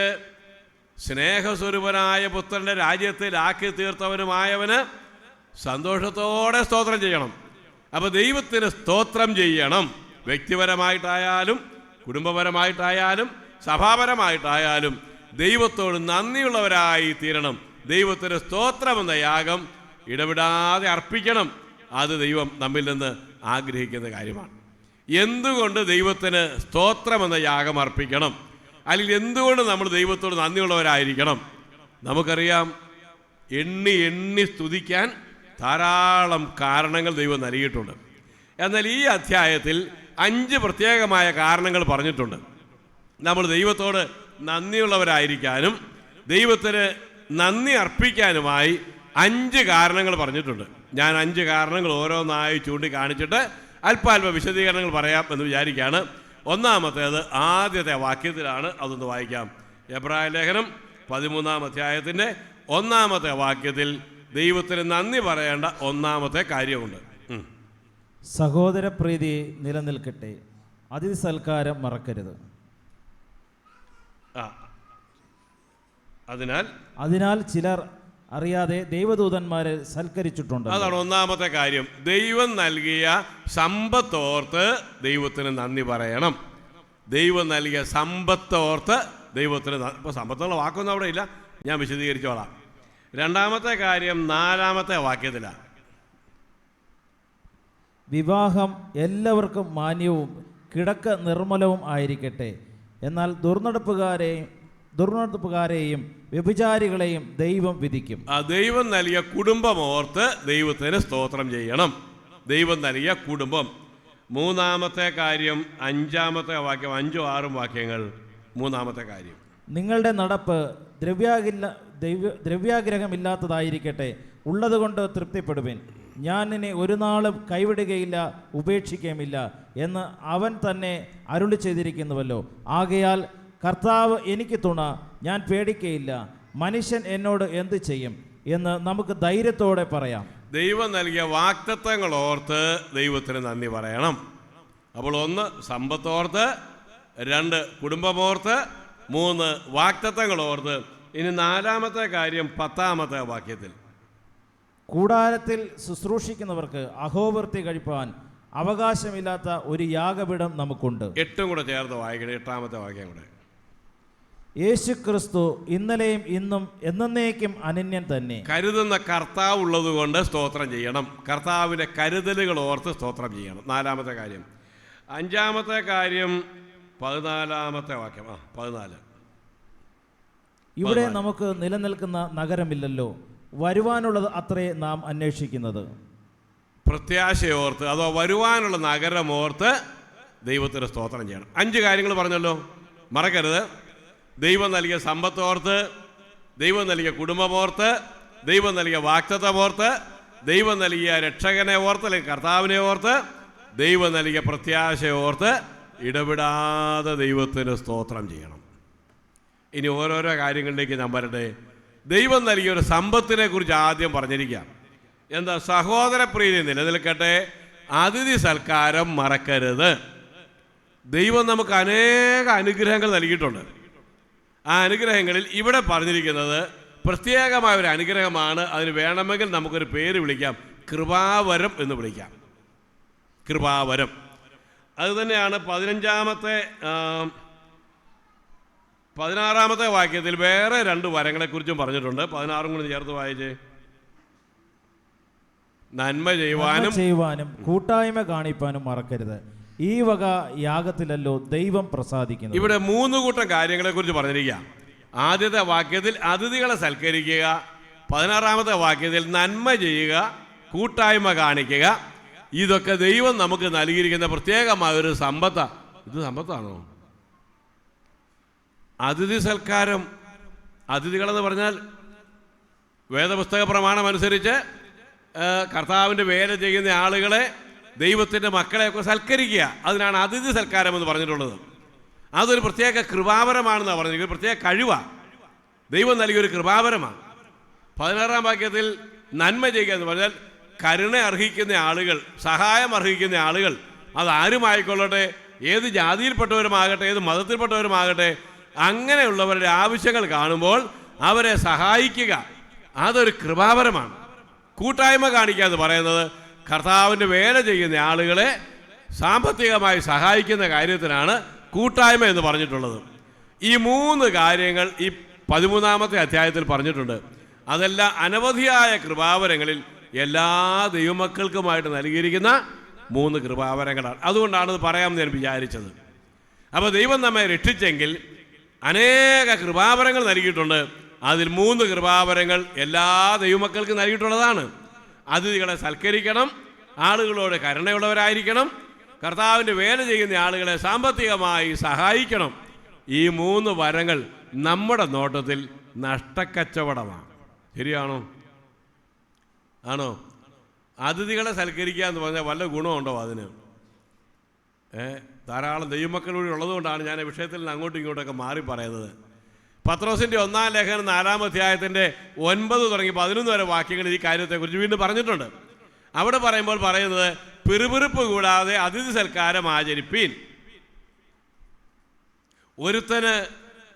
സ്നേഹസ്വരൂപനായ പുത്രൻ്റെ രാജ്യത്തിലാക്കി തീർത്തവനുമായവന് സന്തോഷത്തോടെ സ്തോത്രം ചെയ്യണം. അപ്പോൾ ദൈവത്തിന് സ്തോത്രം ചെയ്യണം. വ്യക്തിപരമായിട്ടായാലും കുടുംബപരമായിട്ടായാലും സഭാപരമായിട്ടായാലും ദൈവത്തോട് നന്ദിയുള്ളവരായി തീരണം. ദൈവത്തിന് സ്തോത്രമെന്ന യാഗം ഇടവിടാതെ അർപ്പിക്കണം. അത് ദൈവം നമ്മിൽ നിന്ന് ആഗ്രഹിക്കുന്ന കാര്യമാണ്. എന്തുകൊണ്ട് ദൈവത്തിന് സ്തോത്രമെന്ന യാഗം അർപ്പിക്കണം? അല്ലെങ്കിൽ എന്തുകൊണ്ട് നമ്മൾ ദൈവത്തോട് നന്ദിയുള്ളവരായിരിക്കണം? നമുക്കറിയാം, എണ്ണി എണ്ണി സ്തുതിക്കാൻ ധാരാളം കാരണങ്ങൾ ദൈവം നൽകിയിട്ടുണ്ട്. എന്നാൽ ഈ അധ്യായത്തിൽ 5 പ്രത്യേകമായ കാരണങ്ങൾ പറഞ്ഞിട്ടുണ്ട്. നമ്മൾ ദൈവത്തോട് നന്ദിയുള്ളവരായിരിക്കാനും ദൈവത്തിന് നന്ദി അർപ്പിക്കാനുമായി 5 കാരണങ്ങൾ പറഞ്ഞിട്ടുണ്ട്. ഞാൻ 5 കാരണങ്ങൾ ഓരോന്നായി ചൂണ്ടിക്കാണിച്ചിട്ട് അല്പാൽപ വിശദീകരണങ്ങൾ പറയാം എന്ന് വിചാരിക്കുകയാണ്. ഒന്നാമത്തേത് ആദ്യത്തെ വാക്യത്തിലാണ്. അതൊന്ന് വായിക്കാം. എബ്രായ ലേഖനം 13-ാം അധ്യായത്തിൻ്റെ 1-ാമത്തെ വാക്യത്തിൽ ദൈവത്തിന് നന്ദി പറയേണ്ട 1-ാമത്തെ കാര്യമുണ്ട്. സഹോദരപ്രീതി നിലനിൽക്കട്ടെ, അതിഥി സൽക്കാരം മറക്കരുത്. അതിനാൽ ചിലർ അറിയാതെ ദൈവദൂതന്മാരെ സൽക്കരിച്ചിട്ടുണ്ട്. അതാണ് 1-ാമത്തെ കാര്യം. ദൈവം നൽകിയ സമ്പത്തോർത്ത് ദൈവത്തിന് നന്ദി പറയണം. ദൈവം നൽകിയ സമ്പത്ത് ഓർത്ത് ദൈവത്തിന് ഇപ്പോൾ സമ്പത്തുള്ള വാക്കൊന്നും അവിടെ ഇല്ല, ഞാൻ വിശദീകരിച്ചോളാം. രണ്ടാമത്തെ കാര്യം 4-ാമത്തെ വാക്യത്തിലാണ്. വിവാഹം എല്ലാവർക്കും മാന്യവും കിടക്ക നിർമ്മലവും ആയിരിക്കട്ടെ. എന്നാൽ ദുർനടപ്പുകാരെയും വ്യഭിചാരികളെയും ദൈവം വിധിക്കും. ദൈവം നൽകിയ കുടുംബം ഓർത്ത് ദൈവത്തിന് സ്തോത്രം ചെയ്യണം. ദൈവം നൽകിയ കുടുംബം. 3-ാമത്തെ കാര്യം 5-ാമത്തെ വാക്യം, 5ഉം 6ഉം വാക്യങ്ങൾ. 3-ാമത്തെ കാര്യം, നിങ്ങളുടെ നടപ്പ് ദ്രവ്യാഗ്രഹമില്ലാത്തതായിരിക്കട്ടെ, ഉള്ളതുകൊണ്ട് തൃപ്തിപ്പെടുവിൻ. ഞാൻ നിന്നെ ഒരു നാളും കൈവിടുകയില്ല, ഉപേക്ഷിക്കുകയുമില്ല എന്ന് അവൻ തന്നെ അരുളി ചെയ്തിരിക്കുന്നുവല്ലോ. ആകയാൽ കർത്താവ് എനിക്ക് തുണ, ഞാൻ പേടിക്കയില്ല. മനുഷ്യൻ എന്നോട് എന്ത് ചെയ്യും എന്ന് നമുക്ക് ധൈര്യത്തോടെ പറയാം. ദൈവം നൽകിയ വാഗ്ദത്തങ്ങൾ ഓർത്ത് ദൈവത്തിന് നന്ദി പറയണം. അപ്പോൾ 1 സമ്പത്തോർത്ത്, 2 കുടുംബമോർത്ത്, 3 വാഗ്ദത്തങ്ങൾ ഓർത്ത്. ഇനി 4-ാമത്തെ കാര്യം 10-ാമത്തെ വാക്യത്തിൽ, കൂടാരത്തിൽ ശുശ്രൂഷിക്കുന്നവർക്ക് അഹോവൃത്തി കഴിപ്പാൻ അവകാശമില്ലാത്ത ഒരു യാഗപീഠം നമുക്കുണ്ട്. 8 കൂടെ ചേർത്ത് വായിക്കണം. 8-ാമത്തെ വാക്യം കൂടെ. യേശു ക്രിസ്തു ഇന്നലെയും ഇന്നും എന്നേക്കും അനന്യൻ തന്നെ. കരുതുന്ന കർത്താവ് ഉള്ളത് കൊണ്ട് സ്തോത്രം ചെയ്യണം. കർത്താവിൻ്റെ കരുതലുകൾ ഓർത്ത് സ്തോത്രം ചെയ്യണം. 4-ാമത്തെ കാര്യം. 5-ാമത്തെ കാര്യം 14-ാമത്തെ വാക്യം. 14. ഇവിടെ നമുക്ക് നിലനിൽക്കുന്ന നഗരമില്ലല്ലോ, വരുവാനുള്ളത് അത്രേ നാം അന്വേഷിക്കുന്നത്. പ്രത്യാശയോർത്ത് അതോ വരുവാനുള്ള നഗരമോർത്ത് ദൈവത്തിന് സ്തോത്രം ചെയ്യണം. 5 കാര്യങ്ങൾ പറഞ്ഞല്ലോ, മറക്കരുത്. ദൈവം നൽകിയ സമ്പത്തോർത്ത്, ദൈവം നൽകിയ കുടുംബമോർത്ത്, ദൈവം നൽകിയ വാഗ്ദത്തമോർത്ത്, ദൈവം നൽകിയ രക്ഷകനെ ഓർത്ത് അല്ലെങ്കിൽ കർത്താവിനെ ഓർത്ത്, ദൈവം നൽകിയ പ്രത്യാശയോർത്ത് ഇടപെടാതെ ദൈവത്തിന് സ്തോത്രം ചെയ്യണം. ഇനി ഓരോരോ കാര്യങ്ങളിലേക്ക് ഞാൻ വരട്ടെ. ദൈവം നൽകിയ ഒരു സമ്പത്തിനെ കുറിച്ച് ആദ്യം പറഞ്ഞിരിക്കാം. എന്താ? സഹോദരപ്രീതി നിലനിൽക്കട്ടെ, അതിഥി സൽക്കാരം മറക്കരുത്. ദൈവം നമുക്ക് അനേക അനുഗ്രഹങ്ങൾ നൽകിയിട്ടുണ്ട്. ആ അനുഗ്രഹങ്ങളിൽ ഇവിടെ പറഞ്ഞിരിക്കുന്നത് പ്രത്യേകമായ ഒരു അനുഗ്രഹമാണ്. അതിന് വേണമെങ്കിൽ നമുക്കൊരു പേര് വിളിക്കാം, കൃപാവരം എന്ന് വിളിക്കാം. കൃപാവരം. അതുതന്നെയാണ് 16-ാമത്തെ വാക്യത്തിൽ വേറെ 2 വരങ്ങളെക്കുറിച്ചും പറഞ്ഞിട്ടുണ്ട്. 16 കൂടി ചേർത്ത് വായിച്ചേ. നന്മ ചെയ്യുവാനും കൂട്ടായ്മ കാണിപ്പാനും മറക്കരുത്. ഈ വക യാഗത്തിലല്ലോ ദൈവം പ്രസാദിക്കുന്നു. ഇവിടെ 3 കൂട്ടം കാര്യങ്ങളെ കുറിച്ച് പറഞ്ഞിരിക്കുക. ആദ്യത്തെ വാക്യത്തിൽ അതിഥികളെ സൽക്കരിക്കുക, 16-ാമത്തെ വാക്യത്തിൽ നന്മ ചെയ്യുക, കൂട്ടായ്മ കാണിക്കുക. ഇതൊക്കെ ദൈവം നമുക്ക് നൽകിയിരിക്കുന്ന പ്രത്യേകമായ ഒരു സമ്പത്താണ്. ഇത് സമ്പത്താണോ? അതിഥി സൽക്കാരം. അതിഥികളെന്ന് പറഞ്ഞാൽ വേദപുസ്തക പ്രമാണം അനുസരിച്ച് കർത്താവിൻ്റെ വേല ചെയ്യുന്ന ആളുകളെ, ദൈവത്തിൻ്റെ മക്കളെയൊക്കെ സൽക്കരിക്കുക. അതിനാണ് അതിഥി സൽക്കാരം എന്ന് പറഞ്ഞിട്ടുള്ളത്. അതൊരു പ്രത്യേക കൃപാവരമാണെന്നാണ് പറഞ്ഞിരിക്കുന്നത്. പ്രത്യേക കഴിവാണ്, ദൈവം നൽകിയൊരു കൃപാവരമാണ്. 16-ാം വാക്യത്തിൽ നന്മ ചെയ്യുക എന്ന് പറഞ്ഞാൽ കരുണ അർഹിക്കുന്ന ആളുകൾ, സഹായം അർഹിക്കുന്ന ആളുകൾ, അതാരുമായിക്കൊള്ളട്ടെ, ഏത് ജാതിയിൽപ്പെട്ടവരുമാകട്ടെ, ഏത് മതത്തിൽപ്പെട്ടവരുമാകട്ടെ, അങ്ങനെയുള്ളവരുടെ ആവശ്യങ്ങൾ കാണുമ്പോൾ അവരെ സഹായിക്കുക, അതൊരു കൃപാവരമാണ്. കൂട്ടായ്മ കാണിക്കുക എന്ന് പറയുന്നത് കർത്താവിൻ്റെ വേല ചെയ്യുന്ന ആളുകളെ സാമ്പത്തികമായി സഹായിക്കുന്ന കാര്യത്തിനാണ് കൂട്ടായ്മ എന്ന് പറഞ്ഞിട്ടുള്ളത്. ഈ 3 കാര്യങ്ങൾ ഈ 13-ാമത്തെ അധ്യായത്തിൽ പറഞ്ഞിട്ടുണ്ട്. അതെല്ലാം അനവധിയായ കൃപാവരങ്ങളിൽ എല്ലാ ദൈവമക്കൾക്കുമായിട്ട് നൽകിയിരിക്കുന്ന 3 കൃപാവരങ്ങളാണ്. അതുകൊണ്ടാണ് ഇത് പറയാമെന്ന് ഞാൻ വിചാരിച്ചത്. അപ്പോൾ ദൈവം നമ്മെ രക്ഷിച്ചെങ്കിൽ അനേക കൃപാവരങ്ങൾ നൽകിയിട്ടുണ്ട്. അതിൽ 3 കൃപാവരങ്ങൾ എല്ലാ ദൈവമക്കൾക്കും നൽകിയിട്ടുള്ളതാണ്. അതിഥികളെ സൽക്കരിക്കണം, ആളുകളോട് കരുണയുള്ളവരായിരിക്കണം, കർത്താവിൻ്റെ വേല ചെയ്യുന്ന ആളുകളെ സാമ്പത്തികമായി സഹായിക്കണം. ഈ 3 വരങ്ങൾ നമ്മുടെ നോട്ടത്തിൽ നഷ്ടക്കച്ചവടമാണ്. ശരിയാണോ? ആണോ? അതിഥികളെ സൽക്കരിക്കുക എന്ന് പറഞ്ഞാൽ വല്ല ഗുണമുണ്ടോ അതിന്? ധാരാളം ദൈവമക്കളൂടെ ഉള്ളതുകൊണ്ടാണ് ഞാൻ ഈ വിഷയത്തിൽ നിന്ന് അങ്ങോട്ടും ഇങ്ങോട്ടൊക്കെ മാറി പറയുന്നത്. പത്രോസിൻ്റെ 1-ാം ലേഖനം 4-ാം അധ്യായത്തിൻ്റെ 9 തുടങ്ങി 11 വരെ വാക്യങ്ങൾ ഈ കാര്യത്തെക്കുറിച്ച് വീണ്ടും പറഞ്ഞിട്ടുണ്ട്. അവിടെ പറയുന്നത് പിറുപിറുപ്പ് കൂടാതെ അതിഥി സൽക്കാരം ആചരിപ്പീൻ. ഒരുത്തന്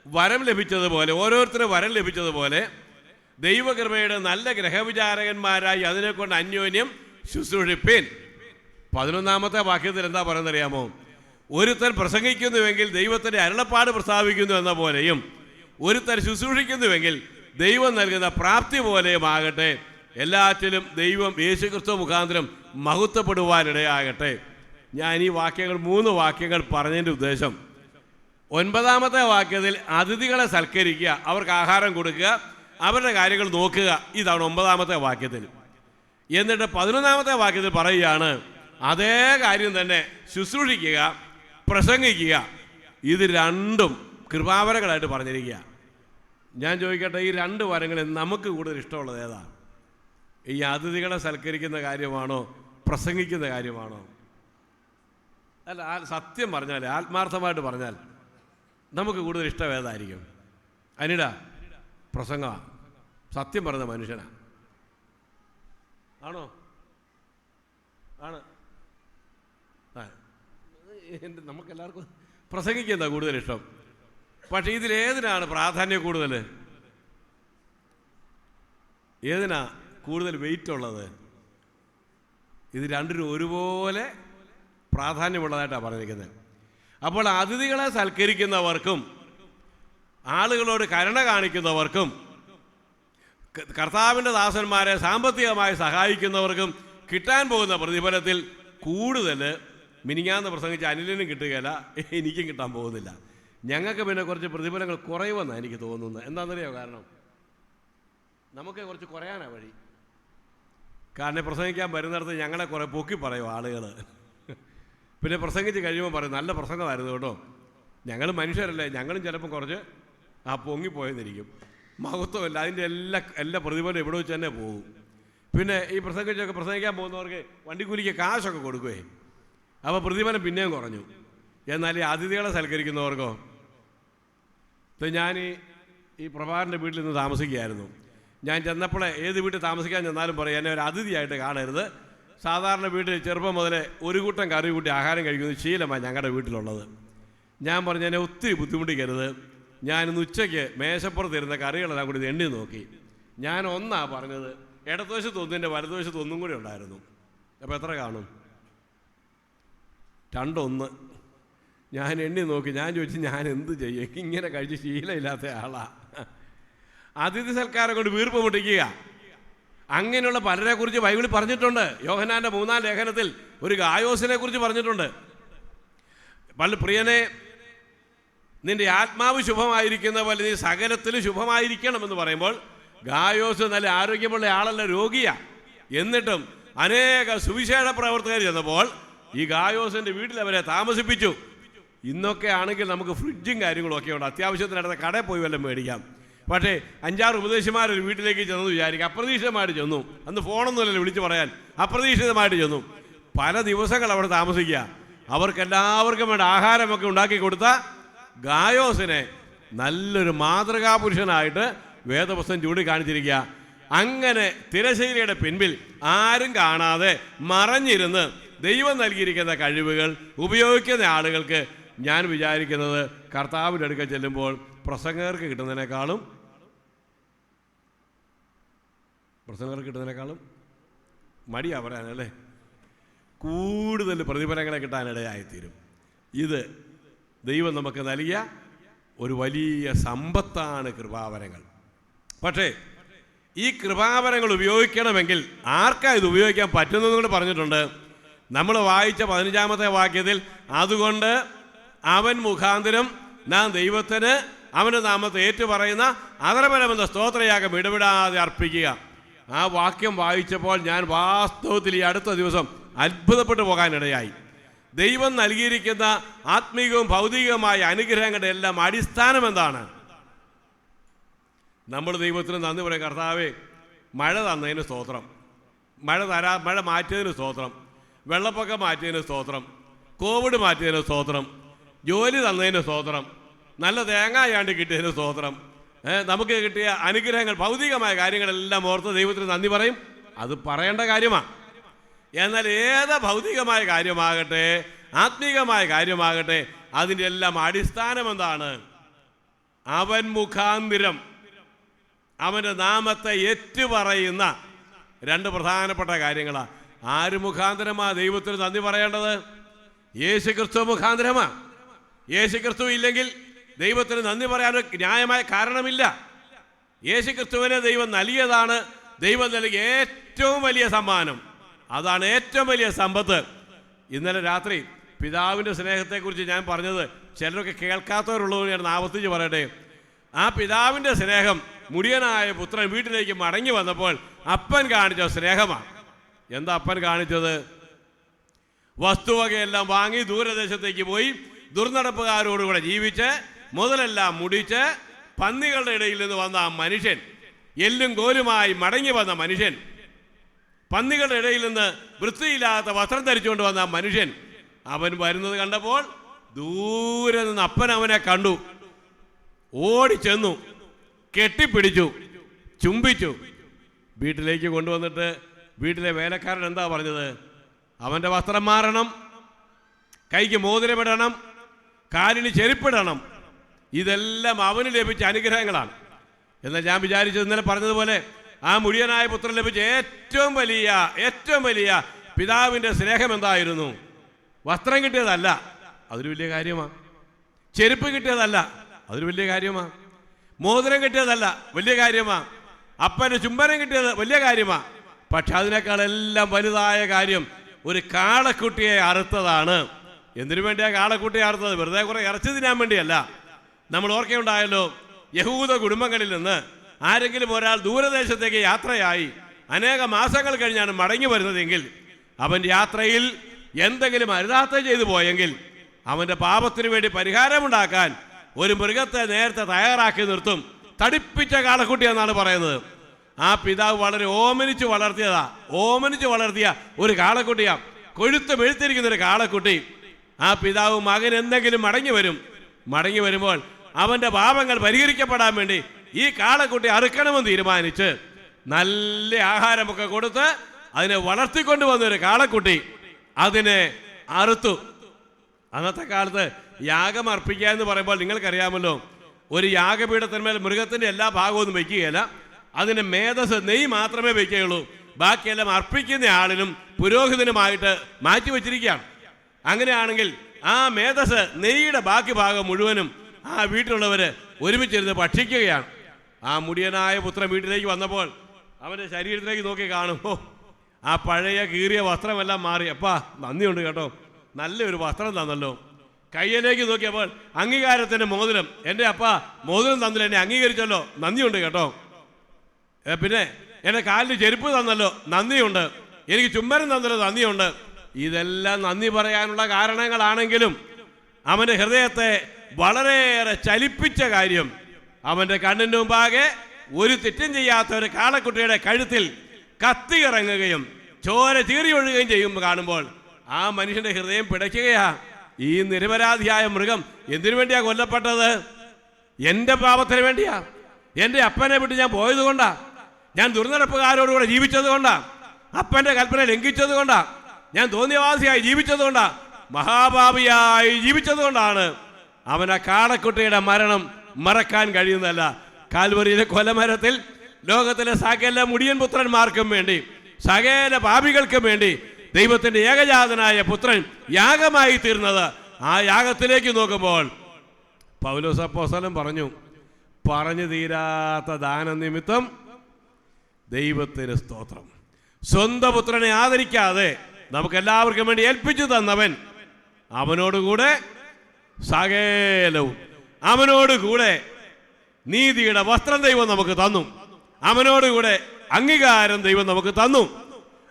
വരം ലഭിച്ചതുപോലെ, ഓരോരുത്തരും വരം ലഭിച്ചതുപോലെ ദൈവകൃപയുടെ നല്ല ഗ്രഹവിചാരകന്മാരായി അതിനെക്കൊണ്ട് അന്യോന്യം ശുശ്രൂഷിപ്പീൻ. 11-ാമത്തെ വാക്യത്തിൽ എന്താ പറയുന്നറിയാമോ? ഒരുത്തൻ പ്രസംഗിക്കുന്നുവെങ്കിൽ ദൈവത്തിൻ്റെ അരുളപ്പാട് പ്രസ്താവിക്കുന്നു എന്ന പോലെയും ഒരുത്തൻ ശുശ്രൂഷിക്കുന്നുവെങ്കിൽ ദൈവം നൽകുന്ന പ്രാപ്തി പോലെയുമാകട്ടെ. എല്ലാറ്റിലും ദൈവം യേശുക്രിസ്തു മുഖാന്തരം മഹത്വപ്പെടുവാനിടയാകട്ടെ. ഞാൻ ഈ വാക്യങ്ങൾ 3 വാക്യങ്ങൾ പറഞ്ഞതിൻ്റെ ഉദ്ദേശം, 9-ാമത്തെ വാക്യത്തിൽ അതിഥികളെ സൽക്കരിക്കുക, അവർക്ക് ആഹാരം കൊടുക്കുക, അവരുടെ കാര്യങ്ങൾ നോക്കുക, ഇതാണ് 9-ാമത്തെ വാക്യത്തിൽ. എന്നിട്ട് 11-ാമത്തെ വാക്യത്തിൽ പറയുകയാണ് അതേ കാര്യം തന്നെ ശുശ്രൂഷിക്കുക, പ്രസംഗിക്കുക. ഇത് രണ്ടും കൃപാവരങ്ങളായിട്ട് പറഞ്ഞിരിക്കുക. ഞാൻ ചോദിക്കട്ടെ, ഈ 2 വരങ്ങളിൽ നമുക്ക് കൂടുതൽ ഇഷ്ടമുള്ളത് ഏതാ? ഈ അതിഥികളെ സൽക്കരിക്കുന്ന കാര്യമാണോ പ്രസംഗിക്കുന്ന കാര്യമാണോ? അല്ല, സത്യം പറഞ്ഞാൽ, ആത്മാർത്ഥമായിട്ട് പറഞ്ഞാൽ നമുക്ക് കൂടുതൽ ഇഷ്ടം ഏതായിരിക്കും? അനിടാ, പ്രസംഗമാണ്. സത്യം പറഞ്ഞ മനുഷ്യനാണ്. ആണോ? ആണ്. നമുക്കെല്ലാവർക്കും പ്രസംഗിക്കുന്ന കൂടുതൽ ഇഷ്ടം. പക്ഷേ ഇതിലേതിനാണ് പ്രാധാന്യം കൂടുതൽ? ഏതിനാ കൂടുതൽ വെയിറ്റ് ഉള്ളത്? ഇത് രണ്ടിനും ഒരുപോലെ പ്രാധാന്യമുള്ളതായിട്ടാണ് പറഞ്ഞിരിക്കുന്നത്. അപ്പോൾ അതിഥികളെ സൽക്കരിക്കുന്നവർക്കും ആളുകളോട് കരുണ കാണിക്കുന്നവർക്കും കർത്താവിൻ്റെ ദാസന്മാരെ സാമ്പത്തികമായി സഹായിക്കുന്നവർക്കും കിട്ടാൻ പോകുന്ന പ്രതിഫലത്തിൽ കൂടുതൽ മിനിങ്ങാന്ന് പ്രസംഗിച്ച് അനിലിനും കിട്ടുകയില്ല, എനിക്കും കിട്ടാൻ പോകുന്നില്ല. ഞങ്ങൾക്ക് പിന്നെ കുറച്ച് പ്രതിഫലങ്ങൾ കുറയുമെന്നാണ് എനിക്ക് തോന്നുന്നത്. എന്താണെന്നറിയോ കാരണം? നമുക്ക് കുറച്ച് കുറയാനാണ് വഴി. കാരണം പ്രസംഗിക്കാൻ വരുന്നിടത്ത് ഞങ്ങളെ കുറേ പൊക്കി പറയും ആളുകൾ. പിന്നെ പ്രസംഗിച്ച് കഴിയുമ്പോൾ പറയും നല്ല പ്രസംഗമായിരുന്നു കേട്ടോ. ഞങ്ങൾ മനുഷ്യരല്ലേ, ഞങ്ങളും ചിലപ്പോൾ കുറച്ച് പൊങ്ങിപ്പോയെന്നിരിക്കും. മഹത്വമല്ല, അതിൻ്റെ എല്ലാ പ്രതിഫലം ഇവിടെ വെച്ച് തന്നെ പോകും. പിന്നെ ഈ പ്രസംഗിക്കാൻ പോകുന്നവർക്ക് വണ്ടിക്കൂലിക്ക് കാശൊക്കെ കൊടുക്കുവേ, അപ്പോൾ പ്രതിഫലം പിന്നെയും കുറഞ്ഞു. എന്നാൽ ഈ അതിഥികളെ സൽക്കരിക്കുന്നവർക്കോ? ഞാൻ ഈ പ്രഭാകരൻ്റെ വീട്ടിൽ നിന്ന് താമസിക്കുകയായിരുന്നു. ഞാൻ ചെന്നപ്പോഴേ ഏത് വീട്ടിൽ താമസിക്കാൻ ചെന്നാലും പറയും എന്നെ ഒരു അതിഥിയായിട്ട് കാണരുത്. സാധാരണ വീട്ടിൽ ചെറുപ്പം മുതലേ ഒരു കൂട്ടം കറി കൂട്ടി ആഹാരം കഴിക്കുന്നത് ശീലമാണ് ഞങ്ങളുടെ വീട്ടിലുള്ളത്. ഞാൻ പറഞ്ഞു എന്നെ ഒത്തിരി ബുദ്ധിമുട്ടിക്കരുത്. ഞാനിന്ന് ഉച്ചയ്ക്ക് മേശപ്പുറത്തിരുന്ന കറികളെല്ലാം കൂടി എണ്ണി നോക്കി. ഞാൻ ഒന്നാണ് പറഞ്ഞത്, ഇടതുവശത്ത് ഒന്നിൻ്റെ വലതുവശത്ത് ഒന്നും കൂടി ഉണ്ടായിരുന്നു. അപ്പോൾ എത്ര കാണും? 2-1. ഞാൻ എണ്ണി നോക്കി. ഞാൻ ചോദിച്ചു ഞാൻ എന്ത് ചെയ്യും, ഇങ്ങനെ കഴിച്ച് ശീലമില്ലാത്ത ആളാ. അതിഥി സൽക്കാരം കൊണ്ട് വീർപ്പ് മുട്ടിക്കുക. അങ്ങനെയുള്ള പലരെ കുറിച്ച് ബൈബിളിൽ പറഞ്ഞിട്ടുണ്ട്. യോഹന്നാന്റെ 3-ാം ലേഖനത്തിൽ ഒരു ഗായോസിനെ കുറിച്ച് പറഞ്ഞിട്ടുണ്ട്. പ്രിയനെ, നിന്റെ ആത്മാവ് ശുഭമായിരിക്കുന്ന പോലെ നീ സകലത്തിലും ശുഭമായിരിക്കണമെന്ന് പറയുമ്പോൾ ഗായോസ് നല്ല ആരോഗ്യമുള്ള ആളല്ല, രോഗിയാ. എന്നിട്ടും അനേക സുവിശേഷ പ്രവർത്തകർ ചെന്നപ്പോൾ ഈ ഗായോസിൻ്റെ വീട്ടിൽ അവരെ താമസിപ്പിച്ചു. ഇന്നൊക്കെ ആണെങ്കിൽ നമുക്ക് ഫ്രിഡ്ജും കാര്യങ്ങളും ഒക്കെ ഉണ്ട്, അത്യാവശ്യത്തിനടുത്ത കടയിൽ പോയി വല്ലതും മേടിക്കാം. പക്ഷേ 5-6 ഉപദേശിമാരൊരു വീട്ടിലേക്ക് ചെന്നു വിചാരിക്കുക, അപ്രതീക്ഷിതമായിട്ട് ചെന്നു. അന്ന് ഫോണൊന്നുമല്ലല്ലോ വിളിച്ച് പറയാൻ, അപ്രതീക്ഷിതമായിട്ട് ചെന്നു. പല ദിവസങ്ങൾ അവിടെ താമസിക്കുക. അവർക്കെല്ലാവർക്കും വേണ്ട ആഹാരമൊക്കെ ഉണ്ടാക്കി കൊടുത്ത ഗായോസിനെ നല്ലൊരു മാതൃകാ പുരുഷനായിട്ട് വേദപുസ്തകം ചൂണ്ടിക്കാണിച്ചിരിക്കുക. അങ്ങനെ തിരശീലയുടെ പിൻപിൽ ആരും കാണാതെ മറഞ്ഞിരുന്ന് ദൈവം നൽകിയിരിക്കുന്ന കഴിവുകൾ ഉപയോഗിക്കുന്ന ആളുകൾക്ക് ഞാൻ വിചാരിക്കുന്നത് കർത്താവിൻ്റെ അടുക്കൽ ചെല്ലുമ്പോൾ പ്രസംഗകർക്ക് കിട്ടുന്നതിനേക്കാളും മടിയാ പറയാനല്ലേ, കൂടുതൽ പ്രതിഫലങ്ങളെ കിട്ടാനിടയായിത്തീരും. ഇത് ദൈവം നമുക്ക് നൽകിയ ഒരു വലിയ സമ്പത്താണ് കൃപാവരങ്ങൾ. പക്ഷേ ഈ കൃപാവരങ്ങൾ ഉപയോഗിക്കണമെങ്കിൽ ആർക്കാ ഇത് ഉപയോഗിക്കാൻ പറ്റുന്നതെന്ന് കൂടെ പറഞ്ഞിട്ടുണ്ട്. നമ്മൾ വായിച്ച 15-ാമത്തെ വാക്യത്തിൽ അതുകൊണ്ട് അവൻ മുഖാന്തരം നാം ദൈവത്തിന് അവൻ്റെ നാമത്തെ ഏറ്റുപറയുന്ന അതരപരമെന്ന സ്തോത്രയാഗം ഇടപെടാതെ അർപ്പിക്കുക. ആ വാക്യം വായിച്ചപ്പോൾ ഞാൻ വാസ്തവത്തിൽ ഈ അടുത്ത ദിവസം അത്ഭുതപ്പെട്ടു പോകാനിടയായി. ദൈവം നൽകിയിരിക്കുന്ന ആത്മീകവും ഭൗതികവുമായ അനുഗ്രഹങ്ങളുടെ എല്ലാം അടിസ്ഥാനം എന്താണ്? നമ്മൾ ദൈവത്തിന് നന്ദി പറയും. കർത്താവേ, മഴ തന്നതിന് സ്തോത്രം, മഴ മാറ്റിയതിന് സ്തോത്രം, വെള്ളപ്പൊക്കം മാറ്റിയതിന് സ്തോത്രം, കോവിഡ് മാറ്റിയതിന് സ്തോത്രം, ജോലി തന്നതിന് സ്തോത്രം, നല്ല തേങ്ങായാണ്ട് കിട്ടിയതിന് സ്തോത്രം. നമുക്ക് കിട്ടിയ അനുഗ്രഹങ്ങൾ, ഭൗതികമായ കാര്യങ്ങളെല്ലാം ഓർത്ത് ദൈവത്തിന് നന്ദി പറയും. അത് പറയേണ്ട കാര്യമാണ്. എന്നാൽ ഏത് ഭൗതികമായ കാര്യമാകട്ടെ ആത്മീകമായ കാര്യമാകട്ടെ അതിൻ്റെ എല്ലാം അടിസ്ഥാനം എന്താണ്? അവൻ മുഖാന്തിരം അവൻ്റെ നാമത്തെ ഏറ്റുപറയുന്ന 2 പ്രധാനപ്പെട്ട കാര്യങ്ങളാണ്. ആര് മുഖാന്തരമാണ് ദൈവത്തിന് നന്ദി പറയേണ്ടത്? യേശുക്രിസ്തു മുഖാന്തരമാണ്. യേശുക്രിസ്തു ഇല്ലെങ്കിൽ ദൈവത്തിന് നന്ദി പറയാനൊരു ന്യായമായ കാരണമില്ല. യേശുക്രിസ്തുവിനെ ദൈവം നൽകിയതാണ് ദൈവം നൽകിയ ഏറ്റവും വലിയ സമ്മാനം. അതാണ് ഏറ്റവും വലിയ സമ്പത്ത്. ഇന്നലെ രാത്രി പിതാവിൻ്റെ സ്നേഹത്തെക്കുറിച്ച് ഞാൻ പറഞ്ഞത് ചിലരൊക്കെ കേൾക്കാത്തവരുള്ളവർ ഞാൻ ആവർത്തിച്ച് പറയട്ടെ. ആ പിതാവിൻ്റെ സ്നേഹം മുടിയനായ പുത്രൻ വീട്ടിലേക്ക് മടങ്ങി വന്നപ്പോൾ അപ്പൻ കാണിച്ച സ്നേഹമാണ്. എന്താ അപ്പൻ കാണിച്ചത്? വസ്തുവകയെല്ലാം വാങ്ങി ദൂരദേശത്തേക്ക് പോയി ദുർനടപ്പുകാരോടുകൂടെ ജീവിച്ച് മുതലെല്ലാം മുടിച്ച് പന്നികളുടെ ഇടയിൽ നിന്ന് വന്ന ആ മനുഷ്യൻ, എല്ലും കോലുമായി മടങ്ങി വന്ന മനുഷ്യൻ, പന്നികളുടെ ഇടയിൽ നിന്ന് വൃത്തിയില്ലാത്ത വസ്ത്രം ധരിച്ചുകൊണ്ട് വന്ന മനുഷ്യൻ, അവൻ വരുന്നത് കണ്ടപ്പോൾ ദൂരെ നിന്ന് അപ്പൻ അവനെ കണ്ടു, ഓടിച്ചെന്നു, കെട്ടിപ്പിടിച്ചു, ചുംബിച്ചു. വീട്ടിലേക്ക് കൊണ്ടുവന്നിട്ട് വീട്ടിലെ വേലക്കാരൻ എന്താ പറഞ്ഞത്? അവൻ്റെ വസ്ത്രം മാറണം, കൈക്ക് മോതിരമിടണം, കാലിന് ചെരുപ്പിടണം. ഇതെല്ലാം അവന് ലഭിച്ച അനുഗ്രഹങ്ങളാണ്. എന്നാൽ ഞാൻ വിചാരിച്ചത് ഇന്നലെ പറഞ്ഞതുപോലെ ആ മുടിയനായ പുത്രൻ ലഭിച്ച ഏറ്റവും വലിയ പിതാവിൻ്റെ സ്നേഹം എന്തായിരുന്നു? വസ്ത്രം കിട്ടിയതല്ല, അതൊരു വലിയ കാര്യമാണ്. ചെരുപ്പ് കിട്ടിയതല്ല, അതൊരു വലിയ കാര്യമാണ്. മോതിരം കിട്ടിയതല്ല, വലിയ കാര്യമാണ്. അപ്പൻ്റെ ചുംബനം കിട്ടിയത് വലിയ കാര്യമാണ്. പക്ഷെ അതിനേക്കാളെല്ലാം വലുതായ കാര്യം ഒരു കാളക്കുട്ടിയെ അറുത്തതാണ്. എന്തിനു വേണ്ടിയാണ് കാളക്കുട്ടിയെ അറുത്തത്? വെറുതെ കുറെ ഇറച്ചി തിന്നാൻ വേണ്ടിയല്ല. നമ്മൾ ഓർക്കുകയുണ്ടായല്ലോ, യഹൂദ കുടുംബങ്ങളിൽ നിന്ന് ആരെങ്കിലും ഒരാൾ ദൂരദേശത്തേക്ക് യാത്രയായി അനേക മാസങ്ങൾ കഴിഞ്ഞാണ് മടങ്ങി വരുന്നതെങ്കിൽ അവൻ്റെ യാത്രയിൽ എന്തെങ്കിലും അരുതാത്ത ചെയ്തു പോയെങ്കിൽ അവൻ്റെ പാപത്തിനു വേണ്ടി പരിഹാരമുണ്ടാക്കാൻ ഒരു മൃഗത്തെ നേരത്തെ തയ്യാറാക്കി നിർത്തും. തടിപ്പിച്ച കാളക്കുട്ടി എന്നാണ് പറയുന്നത്. ആ പിതാവ് വളരെ ഓമനിച്ച് വളർത്തിയ ഒരു കാളക്കുട്ടിയാ, കൊഴുത്ത് മെഴുത്തിരിക്കുന്ന ഒരു കാളക്കുട്ടി. ആ പിതാവ് മകൻ എന്തെങ്കിലും മടങ്ങി വരുമ്പോൾ അവൻ്റെ പാപങ്ങൾ പരിഹരിക്കപ്പെടാൻ വേണ്ടി ഈ കാളക്കുട്ടി അറുക്കണമെന്ന് തീരുമാനിച്ച് നല്ല ആഹാരമൊക്കെ കൊടുത്ത് അതിനെ വളർത്തിക്കൊണ്ടുവന്നൊരു കാളക്കുട്ടി അതിനെ അറുത്തു. അന്നത്തെ കാലത്ത് യാഗം അർപ്പിക്കുക എന്ന് പറയുമ്പോൾ നിങ്ങൾക്കറിയാമല്ലോ, ഒരു യാഗപീഠത്തിന്മേൽ മൃഗത്തിൻ്റെ എല്ലാ ഭാഗമൊന്നും വയ്ക്കുകയില്ല. അതിന് മേധസ് നെയ്യ് മാത്രമേ വയ്ക്കുകയുള്ളൂ. ബാക്കിയെല്ലാം അർപ്പിക്കുന്ന ആളിനും പുരോഹിതനുമായിട്ട് മാറ്റിവെച്ചിരിക്കുകയാണ്. അങ്ങനെയാണെങ്കിൽ ആ മേധസ് നെയ്യുടെ ബാക്കി ഭാഗം മുഴുവനും ആ വീട്ടിലുള്ളവർ ഒരുമിച്ചിരുന്ന് ഭക്ഷിക്കുകയാണ്. ആ മുടിയനായ പുത്രൻ വീട്ടിലേക്ക് വന്നപ്പോൾ അവൻ്റെ ശരീരത്തിലേക്ക് നോക്കി കാണും, ആ പഴയ കീറിയ വസ്ത്രമെല്ലാം മാറി. അപ്പാ നന്ദിയുണ്ട് കേട്ടോ, നല്ലൊരു വസ്ത്രം തന്നല്ലോ. കയ്യിലേക്ക് നോക്കിയപ്പോൾ അംഗീകാരത്തിൻ്റെ മോതിരം. എൻ്റെ അപ്പ മോതിരം തന്നില്ല, എന്നെ അംഗീകരിച്ചല്ലോ, നന്ദിയുണ്ട് കേട്ടോ. പിന്നെ എൻ്റെ കാലിന് ചെരുപ്പ് തന്നല്ലോ, നന്ദിയുണ്ട്. എനിക്ക് ചുംബനം തന്നല്ലോ, നന്ദിയുണ്ട്. ഇതെല്ലാം നന്ദി പറയാനുള്ള കാരണങ്ങളാണെങ്കിലും അവൻ്റെ ഹൃദയത്തെ വളരെയേറെ ചലിപ്പിച്ച കാര്യം, അവൻ്റെ കണ്ണിൻ്റെ മുമ്പാകെ ഒരു തെറ്റും ചെയ്യാത്ത ഒരു കാളക്കുട്ടിയുടെ കഴുത്തിൽ കത്തി ഇറങ്ങുകയും ചോര ചീറി ഒഴുകുകയും ചെയ്യുമ്പോൾ കാണുമ്പോൾ ആ മനുഷ്യൻ്റെ ഹൃദയം പിടയ്ക്കുകയാ. ഈ നിരപരാധിയായ മൃഗം എന്തിനു വേണ്ടിയാ കൊല്ലപ്പെട്ടത്? എൻ്റെ പാപത്തിന് വേണ്ടിയാ. എൻ്റെ അപ്പനെ വിട്ട് ഞാൻ പോയത് കൊണ്ടാ, ഞാൻ ദുർനടപ്പുകാരോടുകൂടെ ജീവിച്ചത് കൊണ്ടാ, അപ്പൻ്റെ കൽപ്പന ലംഘിച്ചത് കൊണ്ടാ, ഞാൻ തോന്നിയവാസിയായി ജീവിച്ചത് കൊണ്ടാ, മഹാപാപിയായി ജീവിച്ചത് കൊണ്ടാണ് അവൻ ആ കാളക്കുട്ടിയുടെ മരണം മറക്കാൻ കഴിയുന്നതല്ല. കാൽവരിയിലെ കൊലമരത്തിൽ ലോകത്തിലെ സകല മുടിയൻ പുത്രന്മാർക്കും വേണ്ടി, സകല പാപികൾക്കും വേണ്ടി ദൈവത്തിൻ്റെ ഏകജാതനായ പുത്രൻ യാഗമായി തീർന്നത്. ആ യാഗത്തിലേക്ക് നോക്കുമ്പോൾ പൗലോസ് അപ്പോസ്തലൻ പറഞ്ഞു തീരാത്ത ദാനനിമിത്തം ദൈവത്തിന് സ്തോത്രം. സ്വന്തം പുത്രനെ ആദരിക്കാതെ നമുക്കെല്ലാവർക്കും വേണ്ടി ഏൽപ്പിച്ചു തന്നവൻ അവനോടുകൂടെ സകലവും, അവനോടുകൂടെ നീതിയുടെ വസ്ത്രം ദൈവം നമുക്ക് തന്നു, അവനോടുകൂടെ അംഗീകാരം ദൈവം നമുക്ക് തന്നു,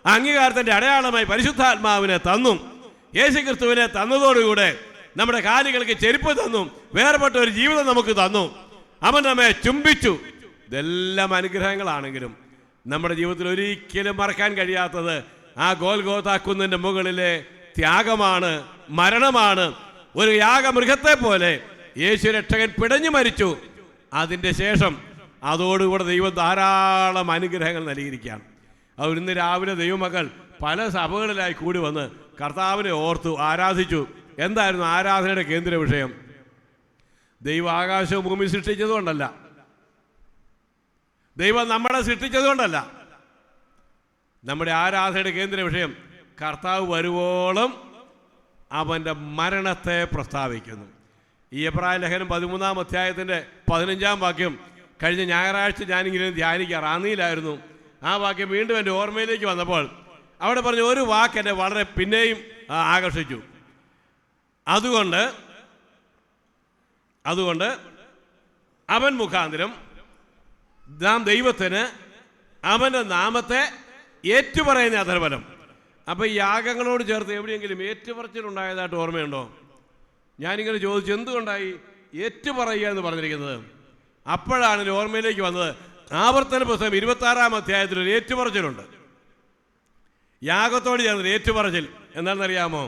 അംഗീകാരത്തിൻ്റെ അടയാളമായി പരിശുദ്ധാത്മാവിനെ തന്നു, യേശുക്രിസ്തുവിനെ തന്നതോടുകൂടെ നമ്മുടെ കാലുകൾക്ക് ചെരുപ്പ് തന്നു, വേർപെട്ട ഒരു ജീവിതം നമുക്ക് തന്നു, അവൻ നമ്മെ ചുംബിച്ചു. ഇതെല്ലാം അനുഗ്രഹങ്ങളാണെങ്കിലും നമ്മുടെ ജീവിതത്തിൽ ഒരിക്കലും മറക്കാൻ കഴിയാത്തത് ആ ഗോൽഗോഥാ കുന്നിൻ്റെ മുകളിലെ ത്യാഗമാണ്, മരണമാണ്. ഒരു യാഗമൃഗത്തെ പോലെ യേശു രക്ഷകൻ പിടഞ്ഞു മരിച്ചു. അതിൻ്റെ ശേഷം അതോടുകൂടെ ദൈവം ധാരാളം അനുഗ്രഹങ്ങൾ നൽകിയിരിക്കുകയാണ്. അവർ ഇന്ന് രാവിലെ ദൈവമക്കൾ പല സഭകളിലായി കൂടി വന്ന് കർത്താവിനെ ഓർത്തു ആരാധിച്ചു. എന്തായിരുന്നു ആരാധനയുടെ കേന്ദ്ര വിഷയം? ദൈവം ആകാശവും ഭൂമി സൃഷ്ടിച്ചതുകൊണ്ടല്ല, ദൈവം നമ്മളെ സൃഷ്ടിച്ചതുകൊണ്ടല്ല. നമ്മുടെ ആരാധനയുടെ കേന്ദ്ര വിഷയം കർത്താവ് വരുവോളം അവൻ്റെ മരണത്തെ പ്രസ്താവിക്കുന്നു. ഈ എബ്രായ ലേഖനം 13-ാം അധ്യായത്തിൻ്റെ 15-ാം വാക്യം കഴിഞ്ഞ ഞായറാഴ്ച ഞാനിങ്ങനെ ധ്യാനിക്കുക റാന്നിയിലായിരുന്നു. ആ വാക്യം വീണ്ടും എൻ്റെ ഓർമ്മയിലേക്ക് വന്നപ്പോൾ അവിടെ പറഞ്ഞ ഒരു വാക്ക് എന്നെ വളരെ പിന്നെയും ആകർഷിച്ചു. അതുകൊണ്ട് അവൻ മുഖാന്തരം നാം ദൈവത്തിന് അവൻ്റെ നാമത്തെ ഏറ്റുപറയുന്ന അധർവനം. അപ്പോൾ ഈ യാഗങ്ങളോട് ചേർത്ത് എവിടെയെങ്കിലും ഏറ്റുപറച്ചിലുണ്ടായതായിട്ട് ഓർമ്മയുണ്ടോ? ഞാനിങ്ങനെ ചോദിച്ചു, എന്തുകൊണ്ടായി ഏറ്റുപറയുക എന്ന് പറഞ്ഞിരിക്കുന്നത്? അപ്പോഴാണ് എൻ്റെ ഓർമ്മയിലേക്ക് വന്നത്, ആവർത്തന പുസ്തകം 26-ാം അധ്യായത്തിൽ ഒരു ഏറ്റുപറച്ചിലുണ്ട്. യാഗത്തോട് ചേർന്ന് ഏറ്റുപറച്ചിൽ എന്താണെന്നറിയാമോ?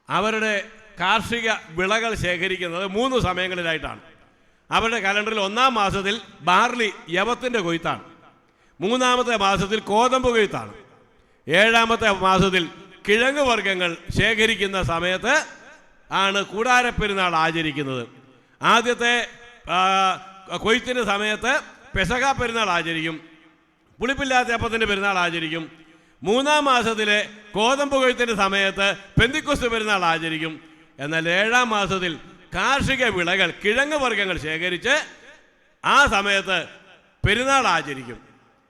അവരുടെ കാർഷിക വിളകൾ ശേഖരിക്കുന്നത് 3 സമയങ്ങളിലായിട്ടാണ്. അവരുടെ കലണ്ടറിൽ 1-ാം മാസത്തിൽ ബാർലി യവത്തിൻ്റെ കൊയ്ത്താണ്, 3-ാമത്തെ മാസത്തിൽ കോതമ്പ് കൊയ്ത്താണ്, 7-ാമത്തെ മാസത്തിൽ കിഴങ്ങ് വർഗ്ഗങ്ങൾ ശേഖരിക്കുന്ന സമയത്ത് ആണ് കൂടാരപ്പെരുന്നാൾ ആചരിക്കുന്നത്. ആദ്യത്തെ കൊയ്ത്തിൻ്റെ സമയത്ത് പെസഹ പെരുന്നാൾ ആചരിക്കും, പുളിപ്പില്ലാത്ത അപ്പത്തിൻ്റെ പെരുന്നാൾ ആചരിക്കും. 3-ാം മാസത്തിലെ കോതമ്പ് കൊയ്ത്തിൻ്റെ സമയത്ത് പെന്തിക്കോസ്ത് പെരുന്നാൾ ആചരിക്കും. എന്നാൽ 7-ാം മാസത്തിൽ കാർഷിക വിളകൾ കിഴങ്ങ് വർഗ്ഗങ്ങൾ ശേഖരിച്ച് ആ സമയത്ത് പെരുന്നാൾ ആചരിക്കും.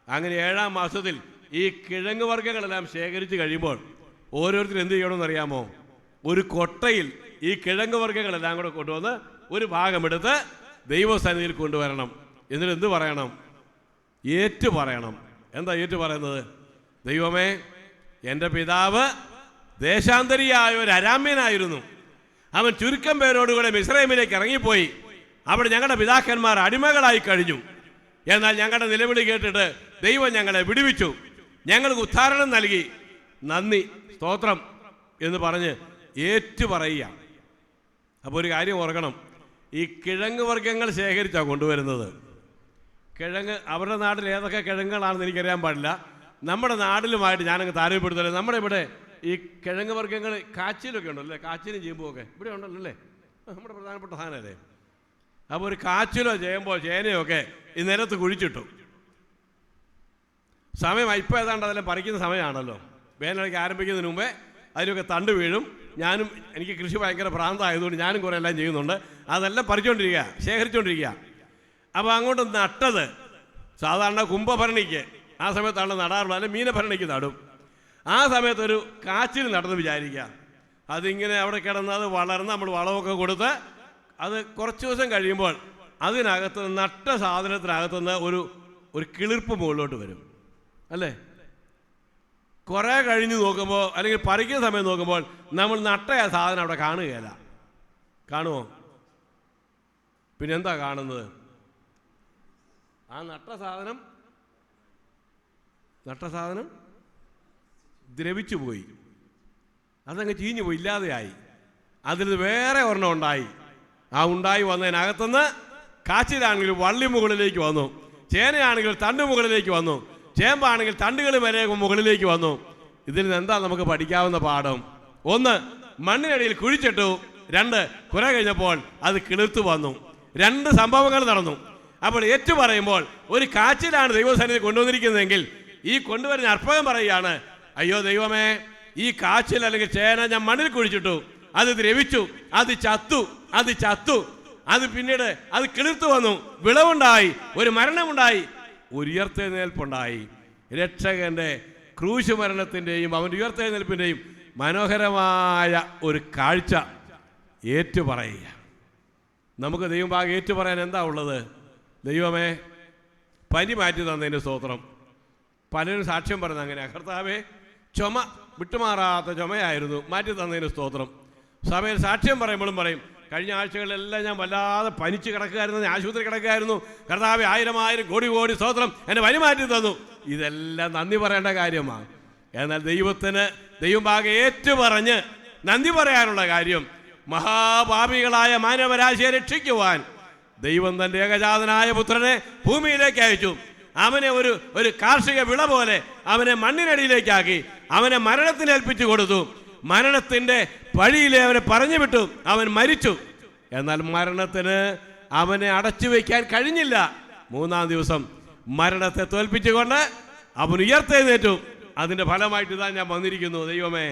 അങ്ങനെ 7-ാം മാസത്തിൽ ഈ കിഴങ്ങ് വർഗ്ഗങ്ങളെല്ലാം ശേഖരിച്ച് കഴിയുമ്പോൾ ഓരോരുത്തരും എന്ത് ചെയ്യണമെന്നറിയാമോ? ഒരു കൊട്ടയിൽ ഈ കിഴങ്ങ് വർഗ്ഗങ്ങളെല്ലാം കൂടെ കൊണ്ടുവന്ന് ഒരു ഭാഗമെടുത്ത് ദൈവസന്നിധിയിൽ കൊണ്ടുവരണം. എന്നിട്ട് എന്ത് പറയണം? ഏറ്റു പറയണം. എന്താ ഏറ്റു പറയുന്നത്? ദൈവമേ, എൻ്റെ പിതാവ് ദേശാന്തരിയായ ഒരു അരാമ്യനായിരുന്നു. അവൻ ചുരുക്കം പേരോടുകൂടെ മിസ്രൈമിലേക്ക് ഇറങ്ങിപ്പോയി. അവിടെ ഞങ്ങളുടെ പിതാക്കന്മാർ അടിമകളായി കഴിഞ്ഞു. എന്നാൽ ഞങ്ങളുടെ നിലവിളി കേട്ടിട്ട് ദൈവം ഞങ്ങളെ വിടുവിച്ചു, ഞങ്ങൾക്ക് ഉദ്ധാരണം നൽകി. നന്ദി, സ്തോത്രം എന്ന് പറഞ്ഞ് ഏറ്റുപറയുക. അപ്പോൾ ഒരു കാര്യം ഓർക്കണം, ഈ കിഴങ്ങ് വർഗ്ഗങ്ങൾ ശേഖരിച്ചാണ് കൊണ്ടുവരുന്നത്. കിഴങ്ങ് അവരുടെ നാട്ടിൽ ഏതൊക്കെ കിഴങ്ങുകളാണെന്ന് എനിക്കറിയാൻ പാടില്ല. നമ്മുടെ നാട്ടിലുമായിട്ട് ഞാനങ്ങ് താരതമ്യപ്പെടുത്തല്ലേ. നമ്മുടെ ഇവിടെ ഈ കിഴങ്ങ് വർഗ്ഗങ്ങൾ കാച്ചിലൊക്കെ ഉണ്ടല്ലോ അല്ലേ? കാച്ചിലും ചേമ്പുമൊക്കെ ഇവിടെ ഉണ്ടല്ലോ അല്ലേ? നമ്മുടെ പ്രധാനപ്പെട്ട സാധനമല്ലേ. അപ്പോൾ ഒരു കാച്ചിലോ ചേമ്പോ ചേനയോ ഒക്കെ ഈ നിലത്ത് കുഴിച്ചിട്ടു. സമയമായി, ഇപ്പോൾ ഏതാണ്ട് അതെല്ലാം പറിക്കുന്ന സമയമാണല്ലോ. വേനലിലേക്ക് ആരംഭിക്കുന്നതിന് മുമ്പേ അതിലൊക്കെ തണ്ട് വീഴും. എനിക്ക് കൃഷി ഭയങ്കര ഭ്രാന്തമായതുകൊണ്ട് ഞാനും കുറേ എല്ലാം ചെയ്യുന്നുണ്ട്. അതെല്ലാം പറിച്ചുകൊണ്ടിരിക്കുക, ശേഖരിച്ചുകൊണ്ടിരിക്കുക. അപ്പോൾ അങ്ങോട്ട് നട്ടത് സാധാരണ കുംഭഭരണിക്ക് ആ സമയത്താണ് നടാറുള്ളത്, അല്ലെങ്കിൽ മീനഭരണിക്ക് നടും. ആ സമയത്തൊരു കാച്ചിൽ നടന്ന് വിചാരിക്കുക. അതിങ്ങനെ അവിടെ കിടന്ന് അത് വളർന്ന് നമ്മൾ വളമൊക്കെ കൊടുത്ത് അത് കുറച്ച് ദിവസം കഴിയുമ്പോൾ അതിനകത്ത് നട്ട സാധനത്തിനകത്തുനിന്ന് ഒരു കിളിർപ്പ് മുകളിലോട്ട് വരും അല്ലേ? കുറേ കഴിഞ്ഞ് നോക്കുമ്പോൾ അല്ലെങ്കിൽ പറിക്കുന്ന സമയം നോക്കുമ്പോൾ നമ്മൾ നട്ട ആ സാധനം അവിടെ കാണുകയില്ല. കാണുമോ? പിന്നെന്താ കാണുന്നത്? ആ നട്ട സാധനം ദ്രവിച്ചു പോയി, അതങ്ങ് ചീഞ്ഞു പോയി, ഇല്ലാതെയായി. അതിൽ വേറെ ഒരെണ്ണം ഉണ്ടായി. ആ ഉണ്ടായി വന്നതിനകത്തുനിന്ന് കാച്ചിലാണെങ്കിൽ വള്ളി മുകളിലേക്ക് വന്നു, ചേനയാണെങ്കിൽ തണ്ട് മുകളിലേക്ക് വന്നു, ചേമ്പാണെങ്കിൽ തണ്ടുകൾ വരെ മുകളിലേക്ക് വന്നു. ഇതിൽ നിന്ന് എന്താ നമുക്ക് പഠിക്കാവുന്ന പാഠം? 1, മണ്ണിനടിയിൽ കുഴിച്ചിട്ടു. 2, കുറെ കഴിഞ്ഞപ്പോൾ അത് കിളിർത്തു വന്നു. 2 സംഭവങ്ങൾ നടന്നു. അപ്പോൾ ഏറ്റു പറയുമ്പോൾ ഒരു കാച്ചിലാണ് ദൈവസന്നിധി കൊണ്ടുവന്നിരിക്കുന്നതെങ്കിൽ ഈ കൊണ്ടുവരുന്ന അർപ്പകം പറയുകയാണ്, അയ്യോ ദൈവമേ, ഈ കാച്ചിൽ അല്ലെങ്കിൽ ചേന ഞാൻ മണ്ണിൽ കുഴിച്ചിട്ടു, അത് ദ്രവിച്ചു, അത് ചത്തു, അത് പിന്നീട് അത് കിളിർത്തു വന്നു, വിളവുണ്ടായി, ഒരു മരണമുണ്ടായി, ഒരു ഉയർത്തെഴുന്നേൽപ്പുണ്ടായി. രക്ഷകന്റെ ക്രൂശ് മരണത്തിൻ്റെയും അവൻ്റെ ഉയർത്തെഴുന്നേൽപ്പിൻ്റെയും മനോഹരമായ ഒരു കാഴ്ച ഏറ്റുപറയുക. നമുക്ക് ദൈവം ഭാഗം ഏറ്റുപറയാൻ എന്താ ഉള്ളത്? ദൈവമേ, പനി മാറ്റി തന്നതിൻ്റെ സ്തോത്രം. പലരും സാക്ഷ്യം പറയുന്നത് അങ്ങനെ, കർത്താവേ ചുമ വിട്ടുമാറാത്ത ചുമയായിരുന്നു, മാറ്റി തന്നതിന് സ്തോത്രം. സഭയിൽ സാക്ഷ്യം പറയുമ്പോഴും പറയും, കഴിഞ്ഞ ആഴ്ചകളിലെല്ലാം ഞാൻ വല്ലാതെ പനിച്ച് കിടക്കുകയായിരുന്നു, ഞാൻ ആശുപത്രി കിടക്കുകയായിരുന്നു, കർത്താവേ 1000 കോടി സ്തോത്രം, എന്നെ പനി മാറ്റി തന്നു. ഇതെല്ലാം നന്ദി പറയേണ്ട കാര്യമാണ്. എന്നാൽ ദൈവം ഭാഗം ഏറ്റുപറഞ്ഞ് നന്ദി പറയാനുള്ള കാര്യം, മഹാപാപികളായ മാനവരാശിയെ രക്ഷിക്കുവാൻ ദൈവം തൻ്റെ ഏകജാതനായ പുത്രനെ ഭൂമിയിലേക്ക് അയച്ചു. അവനെ ഒരു കാർഷിക വിള പോലെ അവനെ മണ്ണിനടിയിലേക്കാക്കി അവനെ മരണത്തിന് ഏൽപ്പിച്ചു കൊടുത്തു. മരണത്തിൻ്റെ വഴിയിലെ അവനെ പറഞ്ഞു വിട്ടു, അവൻ മരിച്ചു. എന്നാൽ മരണത്തിന് അവനെ അടച്ചു വയ്ക്കാൻ കഴിഞ്ഞില്ല. 3-ാം ദിവസം മരണത്തെ തോൽപ്പിച്ചുകൊണ്ട് അവൻ ഉയർത്തെഴുന്നേറ്റു. അതിൻ്റെ ഫലമായിട്ട് ഇതാ ഞാൻ വന്നിരിക്കുന്നു. ദൈവമേ,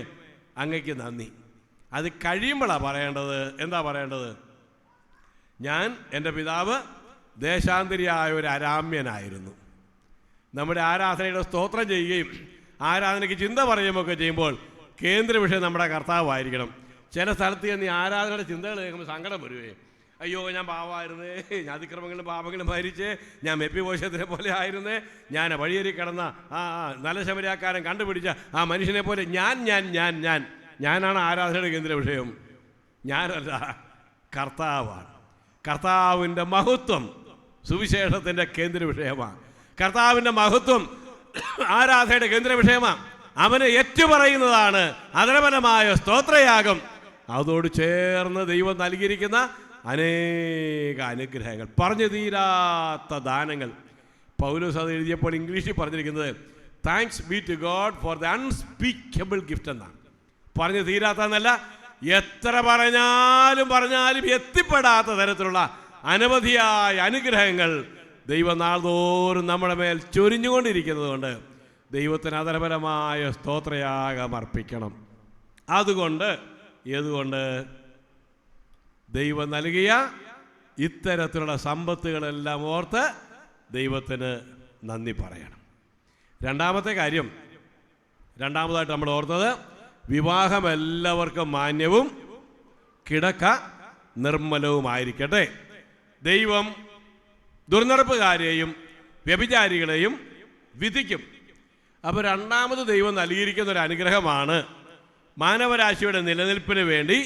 അങ്ങയ്ക്ക് നന്ദി. അത് കഴിയുമ്പോഴാണ് പറയേണ്ടത്. എന്താ പറയേണ്ടത്? ഞാൻ, എൻ്റെ പിതാവ് ദേശാന്തരിയായ ഒരു അരാമ്യനായിരുന്നു. നമ്മുടെ ആരാധനയുടെ സ്തോത്രം ചെയ്യുകയും ആരാധനയ്ക്ക് ചിന്ത പറയുകയൊക്കെ ചെയ്യുമ്പോൾ കേന്ദ്ര വിഷയം നമ്മുടെ കർത്താവായിരിക്കണം. ചില സ്ഥലത്ത് ചെന്ന് ഈ ആരാധനയുടെ ചിന്തകൾ കേൾക്കുമ്പോൾ സങ്കടം വരുവേ. അയ്യോ, ഞാൻ പാവമായിരുന്നേ, ഞാൻ അതിക്രമങ്ങളും പാപങ്ങളും ഭരിച്ച് ഞാൻ മെപ്പിബോശത്തിനെ പോലെ ആയിരുന്നേ, ഞാൻ വഴിയേറി കിടന്ന നല്ല ശമരിയാക്കാരൻ കണ്ടുപിടിച്ച ആ മനുഷ്യനെ പോലെ ഞാനാണ് ആരാധനയുടെ കേന്ദ്ര വിഷയം. ഞാനല്ല, കർത്താവാണ്. കർത്താവിൻ്റെ മഹത്വം സുവിശേഷത്തിൻ്റെ കേന്ദ്ര വിഷയമാണ്. കർത്താവിൻ്റെ മഹത്വം ആരാധനയുടെ കേന്ദ്ര വിഷയമാണ്. അവനെ ഏറ്റുപറയുന്നതാണ് അതരപരമായ സ്തോത്രയാഗം. അതോട് ചേർന്ന് ദൈവം നൽകിയിരിക്കുന്ന അനേക അനുഗ്രഹങ്ങൾ, പറഞ്ഞു തീരാത്ത ദാനങ്ങൾ. പൗലോസ് അത് എഴുതിയപ്പോൾ ഇംഗ്ലീഷിൽ പറഞ്ഞിരിക്കുന്നത് thanks be to God for the unspeakable gift എന്നാണ്. പറഞ്ഞു തീരാത്തന്നല്ല, എത്ര പറഞ്ഞാലും എത്തിപ്പെടാത്ത തരത്തിലുള്ള അനവധിയായ അനുഗ്രഹങ്ങൾ ദൈവം നാൾതോറും നമ്മുടെ മേൽ ചൊരിഞ്ഞുകൊണ്ടിരിക്കുന്നത് കൊണ്ട് ദൈവത്തിന് അതരപരമായ സ്തോത്രയാഗം അർപ്പിക്കണം. ഏതുകൊണ്ട് ദൈവം നൽകിയ ഇത്തരത്തിലുള്ള സമ്പത്തുകളെല്ലാം ഓർത്ത് ദൈവത്തിന് നന്ദി പറയണം. രണ്ടാമതായിട്ട് നമ്മൾ ഓർത്തത്, വിവാഹം എല്ലാവർക്കും മാന്യവും കിടക്ക നിർമ്മലവുമായിരിക്കട്ടെ. ദൈവം ദുർനടപ്പുകാരെയും വ്യഭിചാരികളെയും വിധിക്കും. അപ്പോൾ രണ്ടാമത് ദൈവം നൽകിയിരിക്കുന്ന ഒരു അനുഗ്രഹമാണ്, മാനവരാശിയുടെ നിലനിൽപ്പിന് വേണ്ടി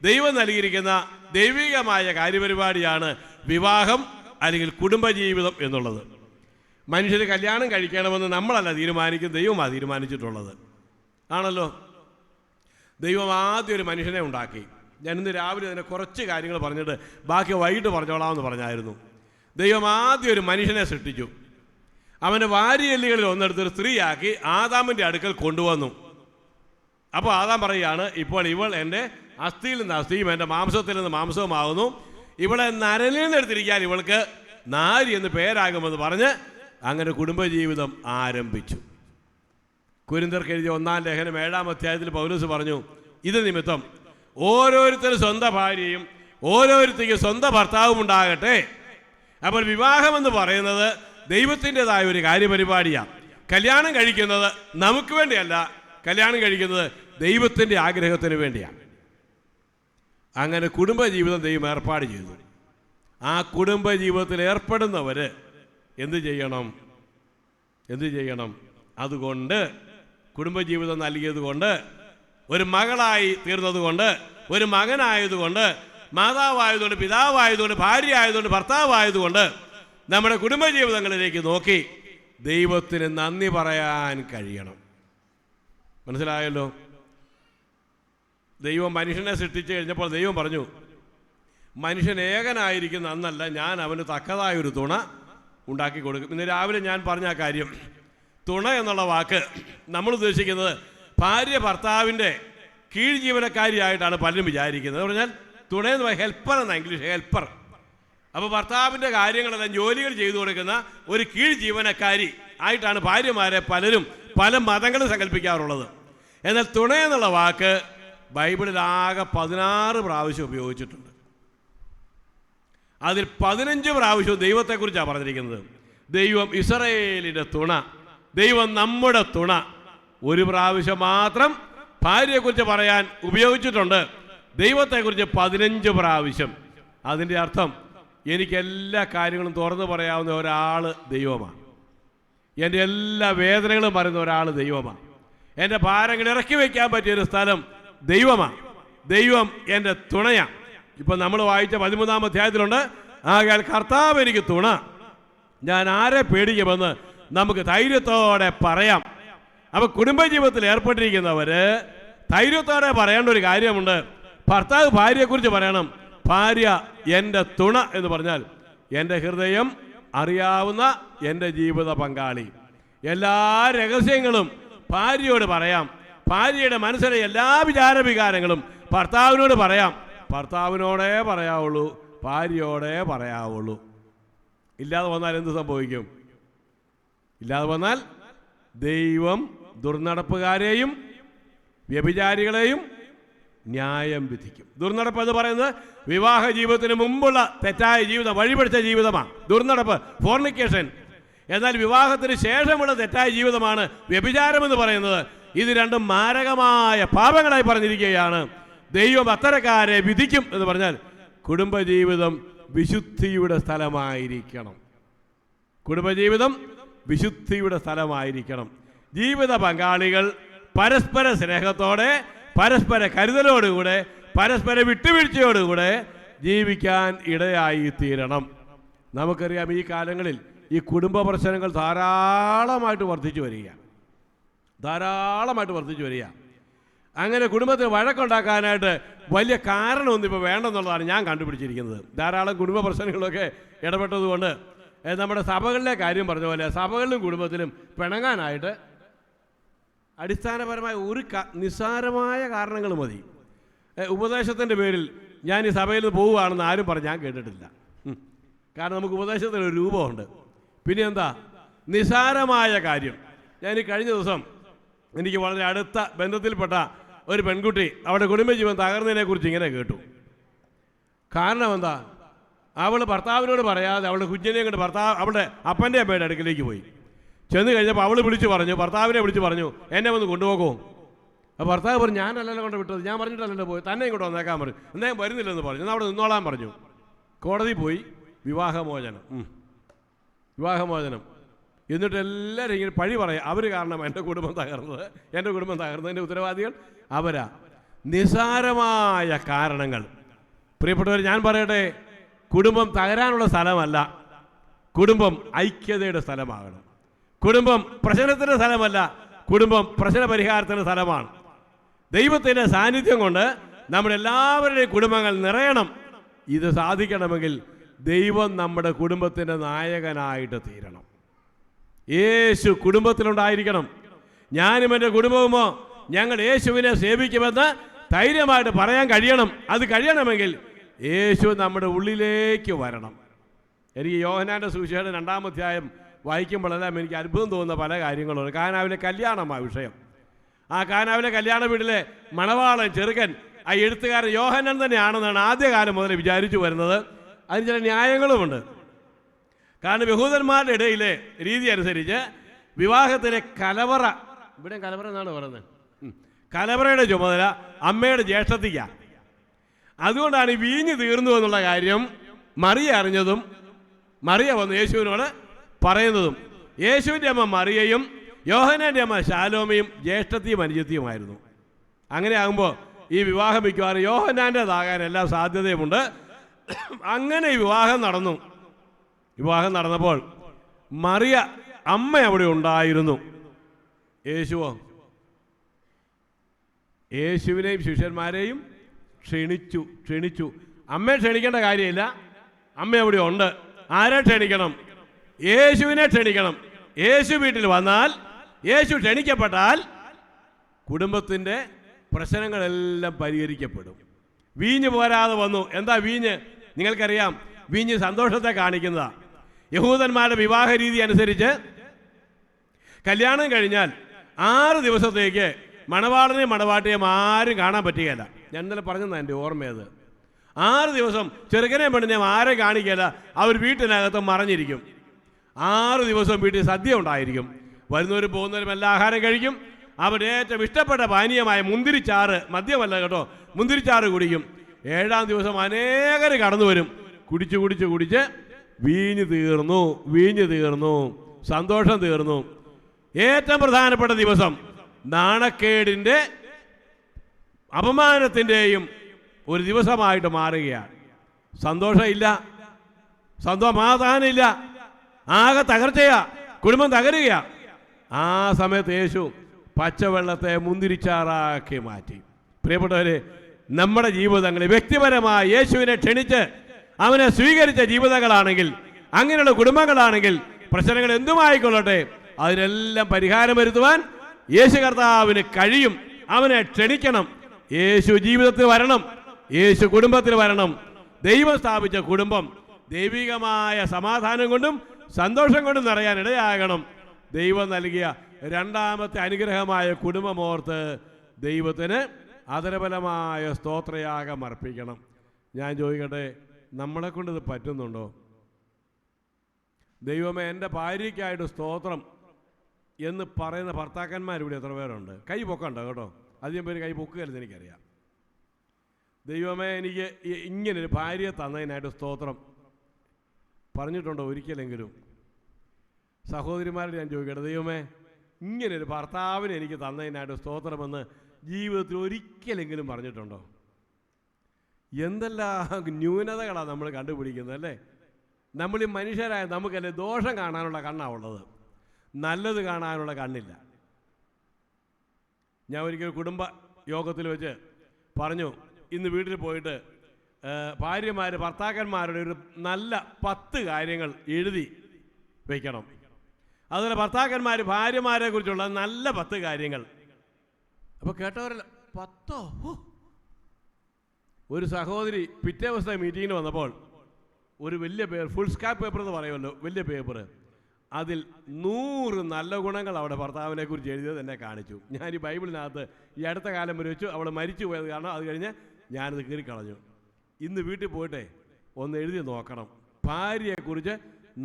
ദൈവം നൽകിയിരിക്കുന്ന ദൈവികമായ കാര്യപരിപാടിയാണ് വിവാഹം അല്ലെങ്കിൽ കുടുംബജീവിതം എന്നുള്ളത്. മനുഷ്യർ കല്യാണം കഴിക്കണമെന്ന് നമ്മളല്ല തീരുമാനിക്കും, ദൈവമാണ് തീരുമാനിച്ചിട്ടുള്ളത് ആണല്ലോ. ദൈവം ആദ്യം ഒരു മനുഷ്യനെ ഉണ്ടാക്കി. ഞാൻ ഇന്ന് രാവിലെ അതിനെ കുറച്ച് കാര്യങ്ങൾ പറഞ്ഞിട്ട് ബാക്കി വൈകിട്ട് പറഞ്ഞോളാമെന്ന് പറഞ്ഞായിരുന്നു. ദൈവം ആദ്യം ഒരു മനുഷ്യനെ സൃഷ്ടിച്ചു. അവൻ്റെ വാരിയെല്ലുകളിൽ ഒന്നെടുത്തൊരു സ്ത്രീയാക്കി ആദാമിൻ്റെ അടുക്കൽ കൊണ്ടുവന്നു. അപ്പോൾ ആദാം പറയുകയാണ്, ഇപ്പോൾ ഇവൾ എൻ്റെ അസ്ഥിയിൽ നിന്ന് അസ്ഥിയും എൻ്റെ മാംസത്തിൽ നിന്ന് മാംസവുമാകുന്നു, ഇവളെ നരനിൽ നിന്ന് എടുത്തിരിക്കാൻ ഇവൾക്ക് നാരി എന്ന് പേരാകുമെന്ന് പറഞ്ഞ് അങ്ങനെ കുടുംബജീവിതം ആരംഭിച്ചു. കൊരിന്ത്യർക്ക് എഴുതിയ 1-ാം ലേഖനം 7-ാം അധ്യായത്തിൽ പൗലോസ് പറഞ്ഞു, ഇത് നിമിത്തം ഓരോരുത്തരും സ്വന്തം ഭാര്യയും ഓരോരുത്തർക്കും സ്വന്തം ഭർത്താവും ഉണ്ടാകട്ടെ. അപ്പോൾ വിവാഹമെന്ന് പറയുന്നത് ദൈവത്തിൻ്റെതായ ഒരു കാര്യപരിപാടിയാണ്. കല്യാണം കഴിക്കുന്നത് നമുക്ക് വേണ്ടിയല്ല, കല്യാണം കഴിക്കുന്നത് ദൈവത്തിൻ്റെ ആഗ്രഹത്തിന് വേണ്ടിയാണ്. അങ്ങനെ കുടുംബജീവിതം ദൈവം ഏർപ്പാട് ചെയ്തു. ആ കുടുംബജീവിതത്തിൽ ഏർപ്പെടുന്നവർ എന്ത് ചെയ്യണം? അതുകൊണ്ട് കുടുംബജീവിതം നൽകിയതുകൊണ്ട്, ഒരു മകളായി തീർന്നതുകൊണ്ട്, ഒരു മകനായതുകൊണ്ട്, മാതാവായതുകൊണ്ട്, പിതാവായതുകൊണ്ട്, ഭാര്യ ആയതുകൊണ്ട്, ഭർത്താവായതുകൊണ്ട് നമ്മുടെ കുടുംബജീവിതങ്ങളിലേക്ക് നോക്കി ദൈവത്തിന് നന്ദി പറയാൻ കഴിയണം. മനസ്സിലായല്ലോ? ദൈവം മനുഷ്യനെ സൃഷ്ടിച്ചു കഴിഞ്ഞപ്പോൾ ദൈവം പറഞ്ഞു, മനുഷ്യൻ ഏകനായിരിക്കുന്ന അന്നല്ല, ഞാൻ അവന് തക്കതായൊരു തുണ ഉണ്ടാക്കി കൊടുക്കും. ഇന്ന് രാവിലെ ഞാൻ പറഞ്ഞ ആ കാര്യം, തുണ എന്നുള്ള വാക്ക് നമ്മൾ ഉദ്ദേശിക്കുന്നത് ഭാര്യ ഭർത്താവിൻ്റെ കീഴ് ജീവനക്കാരിയായിട്ടാണ് പലരും വിചാരിക്കുന്നത്. എന്ന് പറഞ്ഞാൽ തുണയെന്ന് പറയുക ഹെൽപ്പർ എന്നാണ് ഇംഗ്ലീഷ്, ഹെൽപ്പർ. അപ്പോൾ ഭർത്താവിൻ്റെ കാര്യങ്ങളെല്ലാം ജോലികൾ ചെയ്തു കൊടുക്കുന്ന ഒരു കീഴ് ജീവനക്കാരി ആയിട്ടാണ് ഭാര്യമാരെ പലരും പല മതങ്ങളും സങ്കല്പിക്കാറുള്ളത്. എന്നാൽ തുണ എന്നുള്ള വാക്ക് ബൈബിളിൽ ആകെ 16 പ്രാവശ്യം ഉപയോഗിച്ചിട്ടുണ്ട്. അതിൽ 15 പ്രാവശ്യവും ദൈവത്തെക്കുറിച്ചാണ് പറഞ്ഞിരിക്കുന്നത്. ദൈവം ഇസ്രായേലിൻ്റെ തുണ, ദൈവം നമ്മുടെ തുണ. ഒരു പ്രാവശ്യം മാത്രം ഭാര്യയെക്കുറിച്ച് പറയാൻ ഉപയോഗിച്ചിട്ടുണ്ട്, ദൈവത്തെക്കുറിച്ച് 15 പ്രാവശ്യം. അതിൻ്റെ അർത്ഥം എനിക്ക് എല്ലാ കാര്യങ്ങളും തുറന്നു പറയാവുന്ന ഒരാൾ ദൈവമാണ്. എൻ്റെ എല്ലാ വേദനകളും പറയുന്ന ഒരാൾ ദൈവമാണ്. എൻ്റെ ഭാരങ്ങൾ ഇറക്കി വയ്ക്കാൻ പറ്റിയൊരു സ്ഥലം ദൈവമാണ്. ദൈവം എൻ്റെ തുണയാണ്. ഇപ്പം നമ്മൾ വായിച്ച 13-ാം അധ്യായത്തിലുണ്ട്, ആകയാൽ കർത്താവ് എനിക്ക് തുണ, ഞാൻ ആരെ പേടിക്കുമെന്ന് നമുക്ക് ധൈര്യത്തോടെ പറയാം. അപ്പോൾ കുടുംബജീവിതത്തിൽ ഏർപ്പെട്ടിരിക്കുന്നവർ ധൈര്യത്തോടെ പറയേണ്ട ഒരു കാര്യമുണ്ട്. ഭർത്താവ് ഭാര്യയെക്കുറിച്ച് പറയണം, ഭാര്യ എൻ്റെ തുണ എന്ന് പറഞ്ഞാൽ എൻ്റെ ഹൃദയം അറിയാവുന്ന എൻ്റെ ജീവിത പങ്കാളി. എല്ലാ രഹസ്യങ്ങളും ഭാര്യയോട് പറയാം. ഭാര്യയുടെ മനസ്സിലെ എല്ലാ വിചാരവികാരങ്ങളും ഭർത്താവിനോട് പറയാം. ഭർത്താവിനോടേ പറയാവുള്ളൂ, ഭാര്യയോടേ പറയാവുള്ളൂ. ഇല്ലാതെ വന്നാൽ എന്ത് സംഭവിക്കും? ഇല്ലാതെ വന്നാൽ ദൈവം ദുർനടപ്പുകാരെയും വ്യഭിചാരികളെയും ന്യായം വിധിക്കും. ദുർനടപ്പ് എന്ന് പറയുന്നത് വിവാഹ ജീവിതത്തിന് മുമ്പുള്ള തെറ്റായ ജീവിതം, വഴിപിടിച്ച ജീവിതമാണ് ദുർനടപ്പ്, ഫോർണിക്കേഷൻ. എന്നാൽ വിവാഹത്തിന് ശേഷമുള്ള തെറ്റായ ജീവിതമാണ് വ്യഭിചാരം എന്ന് പറയുന്നത്. ഇത് രണ്ടും മാരകമായ പാപങ്ങളായി പറഞ്ഞിരിക്കുകയാണ്. ദൈവം അത്തരക്കാരെ വിധിക്കും എന്ന് പറഞ്ഞാൽ കുടുംബജീവിതം വിശുദ്ധിയുടെ സ്ഥലമായിരിക്കണം. കുടുംബജീവിതം വിശുദ്ധിയുടെ സ്ഥലമായിരിക്കണം. ജീവിത പങ്കാളികൾ പരസ്പര സ്നേഹത്തോടെ, പരസ്പര കരുതലോടുകൂടെ, പരസ്പര വിട്ടുവീഴ്ചയോടുകൂടെ ജീവിക്കാൻ ഇടയായി തീരണം. നമുക്കറിയാം ഈ കാലങ്ങളിൽ ഈ കുടുംബ പ്രശ്നങ്ങൾ ധാരാളമായിട്ട് വർദ്ധിച്ചു വരിക. അങ്ങനെ കുടുംബത്തിൽ വഴക്കുണ്ടാക്കാനായിട്ട് വലിയ കാരണമൊന്നും ഇപ്പോൾ വേണ്ടെന്നുള്ളതാണ് ഞാൻ കണ്ടുപിടിച്ചിരിക്കുന്നത്. ധാരാളം കുടുംബ പ്രശ്നങ്ങളൊക്കെ ഇടപെട്ടതുകൊണ്ട് നമ്മുടെ സഭകളിലെ കാര്യം പറഞ്ഞ പോലെ സഭകളിലും കുടുംബത്തിലും പിണങ്ങാനായിട്ട് അടിസ്ഥാനപരമായ ഒരു നിസ്സാരമായ കാരണങ്ങൾ മതി. ഉപദേശത്തിൻ്റെ പേരിൽ ഞാൻ ഈ സഭയിൽ നിന്ന് പോവുകയാണെന്ന് ആരും പറഞ്ഞ് ഞാൻ കേട്ടിട്ടില്ല. കാരണം നമുക്ക് ഉപദേശത്തിനൊരു രൂപമുണ്ട്. പിന്നെ എന്താ നിസ്സാരമായ കാര്യം. ഞാൻ ഈ കഴിഞ്ഞ ദിവസം എനിക്ക് വളരെ അടുത്ത ബന്ധത്തിൽപ്പെട്ട ഒരു പെൺകുട്ടി അവളുടെ കുടുംബജീവൻ തകർന്നതിനെക്കുറിച്ച് ഇങ്ങനെ കേട്ടു. കാരണം എന്താ, അവൾ ഭർത്താവിനോട് പറയാതെ അവളുടെ കുഞ്ഞിനെയും കൊണ്ട് അവളുടെ അപ്പൻ്റെ അമ്മയുടെ അടുക്കിലേക്ക് പോയി. ചെന്ന് കഴിഞ്ഞപ്പോൾ അവൾ ഭർത്താവിനെ വിളിച്ച് പറഞ്ഞു എന്നെ ഒന്ന് കൊണ്ടുപോകുമോ? അപ്പോൾ ഭർത്താവ് പറഞ്ഞു ഞാനല്ലല്ലോ കൊണ്ട് വിട്ടത്, ഞാൻ പറഞ്ഞിട്ടല്ലല്ലോ പോയി, തന്നെ ഇങ്ങോട്ട് വന്നേക്കാൻ പറഞ്ഞു. എന്തെങ്കിലും വരുന്നില്ലെന്ന് പറഞ്ഞു. എന്നാൽ അവിടെ നിന്നോളാൻ പറഞ്ഞു. കോടതി പോയി വിവാഹമോചനം. എന്നിട്ട് എല്ലാവരും ഇങ്ങനെ പഴി പറയാം, അവർ കാരണം എൻ്റെ കുടുംബം തകർന്നതിൻ്റെ ഉത്തരവാദികൾ അവരാ. നിസ്സാരമായ കാരണങ്ങൾ. പ്രിയപ്പെട്ടവർ, ഞാൻ പറയട്ടെ, കുടുംബം തകരാനുള്ള സ്ഥലമല്ല, കുടുംബം ഐക്യതയുടെ സ്ഥലമാകണം. കുടുംബം പ്രശ്നത്തിൻ്റെ സ്ഥലമല്ല, കുടുംബം പ്രശ്ന പരിഹാരത്തിൻ്റെ സ്ഥലമാണ്. ദൈവത്തിൻ്റെ സാന്നിധ്യം കൊണ്ട് നമ്മുടെ എല്ലാവരുടെയും കുടുംബങ്ങൾ നിറയണം. ഇത് സാധിക്കണമെങ്കിൽ ദൈവം നമ്മുടെ കുടുംബത്തിൻ്റെ നായകനായിട്ട് തീരണം. യേശു കുടുംബത്തിലുണ്ടായിരിക്കണം. ഞാനും എൻ്റെ കുടുംബവുമോ ഞങ്ങൾ യേശുവിനെ സേവിക്കുമെന്ന് ധൈര്യമായിട്ട് പറയാൻ കഴിയണം. അത് കഴിയണമെങ്കിൽ യേശു നമ്മുടെ ഉള്ളിലേക്ക് വരണം. എനിക്ക് യോഹന്നാൻ്റെ സുവിശേഷം 2-ാം അധ്യായം വായിക്കുമ്പോഴെല്ലാം എനിക്ക് അത്ഭുതം തോന്നുന്ന പല കാര്യങ്ങളുണ്ട്. കാനാവിലെ കല്യാണമാണ് വിഷയം. ആ കാനാവിലെ കല്യാണ വീട്ടിലെ മണവാളൻ ചെറുക്കൻ ആ എഴുത്തുകാരൻ യോഹന്നാൻ തന്നെയാണെന്നാണ് ആദ്യകാലം മുതൽ വിചാരിച്ചു വരുന്നത്. അതിന് ചില ന്യായങ്ങളുമുണ്ട്. കാരണം യഹൂദന്മാരുടെ ഇടയിലെ രീതി അനുസരിച്ച് വിവാഹത്തിലെ കലവറ, ഇവിടെ കലവറ എന്നാണ് പറയുന്നത്, കലവറയുടെ ചുമതല അമ്മയുടെ ജ്യേഷ്ഠത്തിക്കാണ്. അതുകൊണ്ടാണ് ഈ വീഞ്ഞ് തീർന്നു എന്നുള്ള കാര്യം മറിയ അറിഞ്ഞതും മറിയ വന്ന് യേശുവിനോട് പറയുന്നതും. യേശുവിൻ്റെ അമ്മ മറിയയും യോഹന്നാൻ്റെ അമ്മ ശാലോമയും ജ്യേഷ്ഠത്തിയും അനുജത്തിയുമായിരുന്നു. അങ്ങനെ ആകുമ്പോൾ ഈ വിവാഹം മിക്കവാറും യോഹന്നാൻ്റെതാകാൻ എല്ലാ സാധ്യതയുമുണ്ട്. അങ്ങനെ ഈ വിവാഹം നടന്നപ്പോൾ മറിയ അമ്മ അവിടെ ഉണ്ടായിരുന്നു. യേശുവിനെയും ശിഷ്യന്മാരെയും ക്ഷണിച്ചു. അമ്മയെ ക്ഷണിക്കേണ്ട കാര്യമില്ല, അമ്മ അവിടെ ഉണ്ട്. ആരെ ക്ഷണിക്കണം? യേശുവിനെ ക്ഷണിക്കണം. യേശു വീട്ടിൽ വന്നാൽ, യേശു ക്ഷണിക്കപ്പെട്ടാൽ കുടുംബത്തിൻ്റെ പ്രശ്നങ്ങളെല്ലാം പരിഹരിക്കപ്പെടും. വീഞ്ഞ് പോരാതെ വന്നു. എന്താ വീഞ്ഞ്? നിങ്ങൾക്കറിയാം, വീഞ്ഞ് സന്തോഷത്തെ കാണിക്കുന്നതാണ്. യഹൂദന്മാരുടെ വിവാഹ രീതി അനുസരിച്ച് കല്യാണം കഴിഞ്ഞാൽ 6 ദിവസത്തേക്ക് മണവാളനെയും മണവാട്ടിയെയും ആരും കാണാൻ പറ്റുകയില്ല. ഞാൻ ഇന്നലെ പറഞ്ഞതാണ് എൻ്റെ ഓർമ്മയത്. 6 ദിവസം ചെറുക്കനെയും പെണ്ണിനെയും ആരും കാണിക്കില്ല. അവർ വീട്ടിനകത്ത് മറഞ്ഞിരിക്കും. 6 ദിവസം വീട്ടിൽ സദ്യ ഉണ്ടായിരിക്കും. വരുന്നവരും പോകുന്നവരും എല്ലാ ആഹാരം കഴിക്കും. അവരുടെ ഏറ്റവും ഇഷ്ടപ്പെട്ട പാനീയമായ മുന്തിരിച്ചാറ്, മദ്യമല്ല കേട്ടോ, മുന്തിരിച്ചാറ് കുടിക്കും. 7-ാം ദിവസം അനേകർ കടന്നു വരും. കുടിച്ച് വീഞ്ഞ് തീർന്നു, സന്തോഷം തീർന്നു. ഏറ്റവും പ്രധാനപ്പെട്ട ദിവസം നാണക്കേടിൻ്റെ അപമാനത്തിൻ്റെയും ഒരു ദിവസമായിട്ട് മാറുകയാണ്. സന്തോഷമില്ല, സമാധാനമില്ല, ആകെ തകർച്ചയാ, കുടുംബം തകരുകയാ. ആ സമയത്ത് യേശു പച്ചവെള്ളത്തെ മുന്തിരിച്ചാറാക്കി മാറ്റി. പ്രിയപ്പെട്ടവരെ, നമ്മുടെ ജീവിതങ്ങളിൽ വ്യക്തിപരമായി യേശുവിനെ ക്ഷണിച്ച് അവനെ സ്വീകരിച്ച ജീവിതങ്ങളാണെങ്കിൽ, അങ്ങനെയുള്ള കുടുംബങ്ങളാണെങ്കിൽ, പ്രശ്നങ്ങൾ എന്തുമായിക്കൊള്ളട്ടെ അതിനെല്ലാം പരിഹാരം വരുത്തുവാൻ യേശു കർത്താവിന് കഴിയും. അവനെ ക്ഷണിക്കണം. യേശു ജീവിതത്തിൽ വരണം, യേശു കുടുംബത്തിൽ വരണം. ദൈവം സ്ഥാപിച്ച കുടുംബം ദൈവികമായ സമാധാനം കൊണ്ടും സന്തോഷം കൊണ്ടും നിറയാൻ ഇടയാകണം. ദൈവം നൽകിയ 2-ാമത്തെ അനുഗ്രഹമായ കുടുംബമോർത്ത് ദൈവത്തിന് അതരബലമായ സ്തോത്രയാഗം അർപ്പിക്കണം. ഞാൻ ചോദിക്കട്ടെ, നമ്മളെക്കൊണ്ട് ഇത് പറ്റുന്നുണ്ടോ? ദൈവമേ, എൻ്റെ ഭാര്യയ്ക്കായിട്ട് സ്തോത്രം എന്ന് പറയുന്ന ഭർത്താക്കന്മാരിവിടെ എത്ര പേരുണ്ട്? കൈ പൊക്കണ്ടോ കേട്ടോ, അധികം പേര് കൈ പൊക്കുകയല്ലെന്ന് എനിക്കറിയാം. ദൈവമേ, എനിക്ക് ഇങ്ങനൊരു ഭാര്യയെ തന്നതിനായിട്ട് സ്തോത്രം പറഞ്ഞിട്ടുണ്ടോ ഒരിക്കലെങ്കിലും? സഹോദരിമാരോട് ഞാൻ ചോദിക്കട്ടെ, ദൈവമേ, ഇങ്ങനൊരു ഭർത്താവിനെ എനിക്ക് തന്നതിനായിട്ട് സ്തോത്രമെന്ന് ജീവിതത്തിൽ ഒരിക്കലെങ്കിലും പറഞ്ഞിട്ടുണ്ടോ? എന്തെല്ലാം ന്യൂനതകളാണ് നമ്മൾ കണ്ടുപിടിക്കുന്നത് അല്ലേ? നമ്മൾ ഈ മനുഷ്യരായ നമുക്കല്ലേ ദോഷം കാണാനുള്ള കണ്ണാണ് ഉള്ളത്, നല്ലത് കാണാനുള്ള കണ്ണില്ല. ഞാൻ ഒരിക്കൽ കുടുംബ യോഗത്തിൽ വെച്ച് പറഞ്ഞു, ഇന്ന് വീട്ടിൽ പോയിട്ട് ഭാര്യമാർ ഭർത്താക്കന്മാരുടെ ഒരു നല്ല 10 കാര്യങ്ങൾ എഴുതി വയ്ക്കണം. അതുപോലെ ഭർത്താക്കന്മാർ ഭാര്യമാരെ കുറിച്ചുള്ള നല്ല 10 കാര്യങ്ങൾ. അപ്പോൾ കേട്ടവരല്ല 10. ഒരു സഹോദരി പിറ്റേ ദിവസത്തെ മീറ്റിങ്ങിന് വന്നപ്പോൾ ഒരു വലിയ പേപ്പർ, ഫുൾ സ്കാപ്പ് പേപ്പർ എന്ന് പറയുമല്ലോ, വലിയ പേപ്പർ, അതിൽ 100 നല്ല ഗുണങ്ങൾ അവിടെ ഭർത്താവിനെ കുറിച്ച് എഴുതിയത് എന്നെ കാണിച്ചു. ഞാൻ ഈ ബൈബിളിനകത്ത് ഈ അടുത്ത കാലം വരെ വെച്ചു, അവൾ മരിച്ചു പോയത് കാരണം അത് കഴിഞ്ഞ് ഞാനത് കീറിക്കളഞ്ഞു. ഇന്ന് വീട്ടിൽ പോയിട്ടെ ഒന്ന് എഴുതി നോക്കണം, ഭാര്യയെക്കുറിച്ച്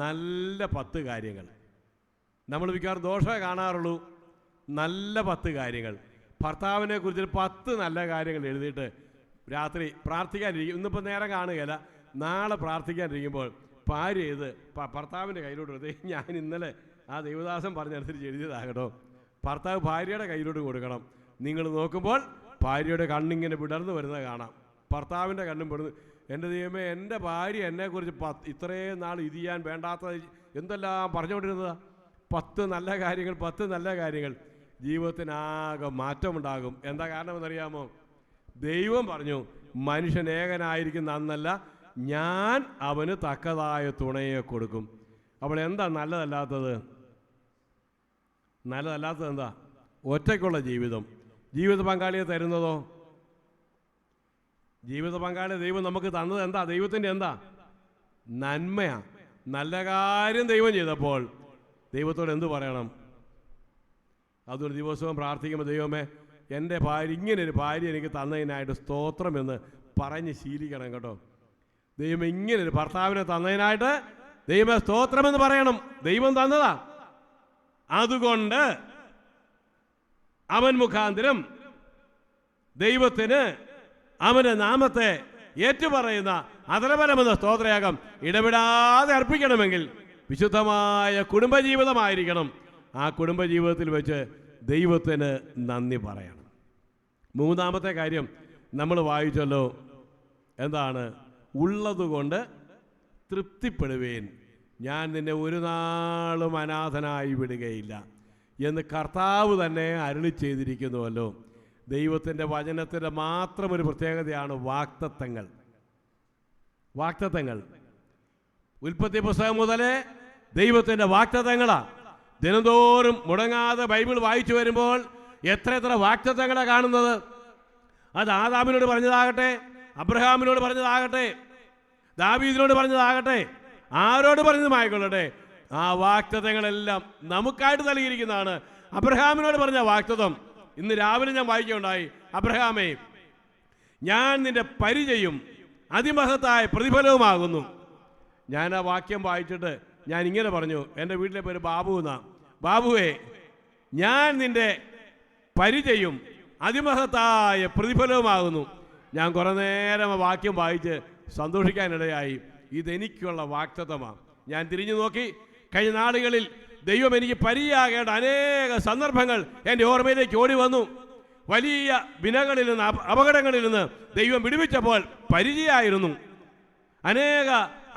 നല്ല 10 കാര്യങ്ങൾ. നമ്മൾ മിക്കവാറും ദോഷമേ കാണാറുള്ളൂ. നല്ല 10 കാര്യങ്ങൾ, ഭർത്താവിനെ കുറിച്ച് 10 നല്ല കാര്യങ്ങൾ എഴുതിയിട്ട് രാത്രി പ്രാർത്ഥിക്കാനിരിക്കും. ഇന്നിപ്പോൾ നേരം കാണുകയില്ല, നാളെ പ്രാർത്ഥിക്കാനിരിക്കുമ്പോൾ ഭാര്യ ഇത് ഭർത്താവിൻ്റെ കയ്യിലോട്ട് കൊടുത്ത്, ഞാൻ ഇന്നലെ ആ ദൈവദാസൻ പറഞ്ഞനുസരിച്ച് എഴുതിയതാകട്ടോ, ഭർത്താവ് ഭാര്യയുടെ കയ്യിലോട്ട് കൊടുക്കണം. നിങ്ങൾ നോക്കുമ്പോൾ ഭാര്യയുടെ കണ്ണിങ്ങനെ വിടർന്ന് വരുന്നത് കാണാം, ഭർത്താവിൻ്റെ കണ്ണും വിടുന്നു. എൻ്റെ ദൈവമേ, എൻ്റെ ഭാര്യ എന്നെക്കുറിച്ച് ഇത്രയും നാൾ ഇത് ചെയ്യാൻ വേണ്ടാത്ത എന്തെല്ലാം പറഞ്ഞുകൊണ്ടിരുന്നതാണ്. 10 നല്ല കാര്യങ്ങൾ, 10 നല്ല കാര്യങ്ങൾ. ജീവിതത്തിനാകെ മാറ്റമുണ്ടാകും. എന്താ കാരണമെന്നറിയാമോ? ദൈവം പറഞ്ഞു, മനുഷ്യൻ ഏകനായിരിക്കുന്ന അന്നല്ല, ഞാൻ അവന് തക്കതായ തുണയെ കൊടുക്കും. അപ്പോൾ എന്താ നല്ലതല്ലാത്തത്? നല്ലതല്ലാത്തത് എന്താ? ഒറ്റയ്ക്കുള്ള ജീവിതം. ജീവിത പങ്കാളിയെ തരുന്നതോ? ജീവിത പങ്കാളി ദൈവം നമുക്ക് തന്നത് എന്താ? ദൈവത്തിൻ്റെ എന്താ? നന്മയാണ്. നല്ല കാര്യം ദൈവം ചെയ്തപ്പോൾ ദൈവത്തോട് എന്തു പറയണം? അതൊരു ദിവസവും പ്രാർത്ഥിക്കുമ്പോൾ, ദൈവമേ, എൻ്റെ ഭാര്യ, ഇങ്ങനൊരു ഭാര്യ എനിക്ക് തന്നതിനായിട്ട് സ്തോത്രം എന്ന് പറഞ്ഞ് ശീലിക്കണം കേട്ടോ. ദൈവം ഇങ്ങനൊരു ഭർത്താവിനെ തന്നതിനായിട്ട് ദൈവമേ സ്തോത്രമെന്ന് പറയണം. ദൈവം തന്നതാ. അതുകൊണ്ട് അവൻ മുഖാന്തരം ദൈവത്തിന് അവൻ്റെ നാമത്തെ ഏറ്റുപറയുന്ന അതരബലമെന്ന സ്തോത്രയാഗം ഇടപെടാതെ അർപ്പിക്കണമെങ്കിൽ വിശുദ്ധമായ കുടുംബജീവിതമായിരിക്കണം. ആ കുടുംബജീവിതത്തിൽ വെച്ച് ദൈവത്തിന് നന്ദി പറയണം. 3-ാമത്തെ കാര്യം നമ്മൾ വായിച്ചല്ലോ, എന്താണ്? ഉള്ളതുകൊണ്ട് തൃപ്തിപ്പെടുവേൻ, ഞാൻ നിന്നെ ഒരു നാളും അനാഥനായി വിടുകയില്ല എന്ന് കർത്താവ് തന്നെ അരുളി ചെയ്തിരിക്കുന്നുവല്ലോ. ദൈവത്തിൻ്റെ വചനത്തിൻ്റെ മാത്രം ഒരു പ്രത്യേകതയാണ് വാഗ്ദത്തങ്ങൾ. വാഗ്ദത്തങ്ങൾ ഉൽപ്പത്തി പുസ്തകം മുതലേ ദൈവത്തിൻ്റെ വാഗ്ദത്തങ്ങളാണ്. ദിനംതോറും മുടങ്ങാതെ ബൈബിൾ വായിച്ചു വരുമ്പോൾ എത്ര വാഗ്ദത്തങ്ങളാണ് കാണുന്നത്. അത് ആദാമിനോട് പറഞ്ഞതാകട്ടെ, അബ്രഹാമിനോട് പറഞ്ഞതാകട്ടെ, ദാവീദിനോട് പറഞ്ഞതാകട്ടെ, ആരോട് പറഞ്ഞതുമായിക്കൊള്ളട്ടെ, ആ വാഗ്ദത്തങ്ങളെല്ലാം നമുക്കായിട്ട് നൽകിയിരിക്കുന്നതാണ്. അബ്രഹാമിനോട് പറഞ്ഞ വാഗ്ദത്തം ഇന്ന് രാവിലെ ഞാൻ വായിക്കുകയുണ്ടായി. അബ്രഹാമേ, ഞാൻ നിന്റെ പരിചയും അതിമഹത്തായ പ്രതിഫലവുമാകുന്നു. ഞാൻ ആ വാക്യം വായിച്ചിട്ട് ഞാൻ ഇങ്ങനെ പറഞ്ഞു, എൻ്റെ വീട്ടിലെ പേര് ബാബു എന്നാ. ബാബുവേ, ഞാൻ നിന്റെ പരിചയും അതിമഹത്തായ പ്രതിഫലവുമാകുന്നു. ഞാൻ കുറേ നേരം ആ വാക്യം വായിച്ച് സന്തോഷിക്കാനിടയായി. ഇതെനിക്കുള്ള വാഗ്ദത്തമാണ്. ഞാൻ തിരിഞ്ഞു നോക്കി, കഴിഞ്ഞ നാളുകളിൽ ദൈവം എനിക്ക് പരിചയമാകേണ്ട അനേക സന്ദർഭങ്ങൾ എൻ്റെ ഓർമ്മയിലേക്ക് ഓടി വന്നു. വലിയ വിനകളിൽ നിന്ന്, അപകടങ്ങളിൽ നിന്ന് ദൈവം വിടുവിച്ചപ്പോൾ പരിചയമായിരുന്നു. അനേക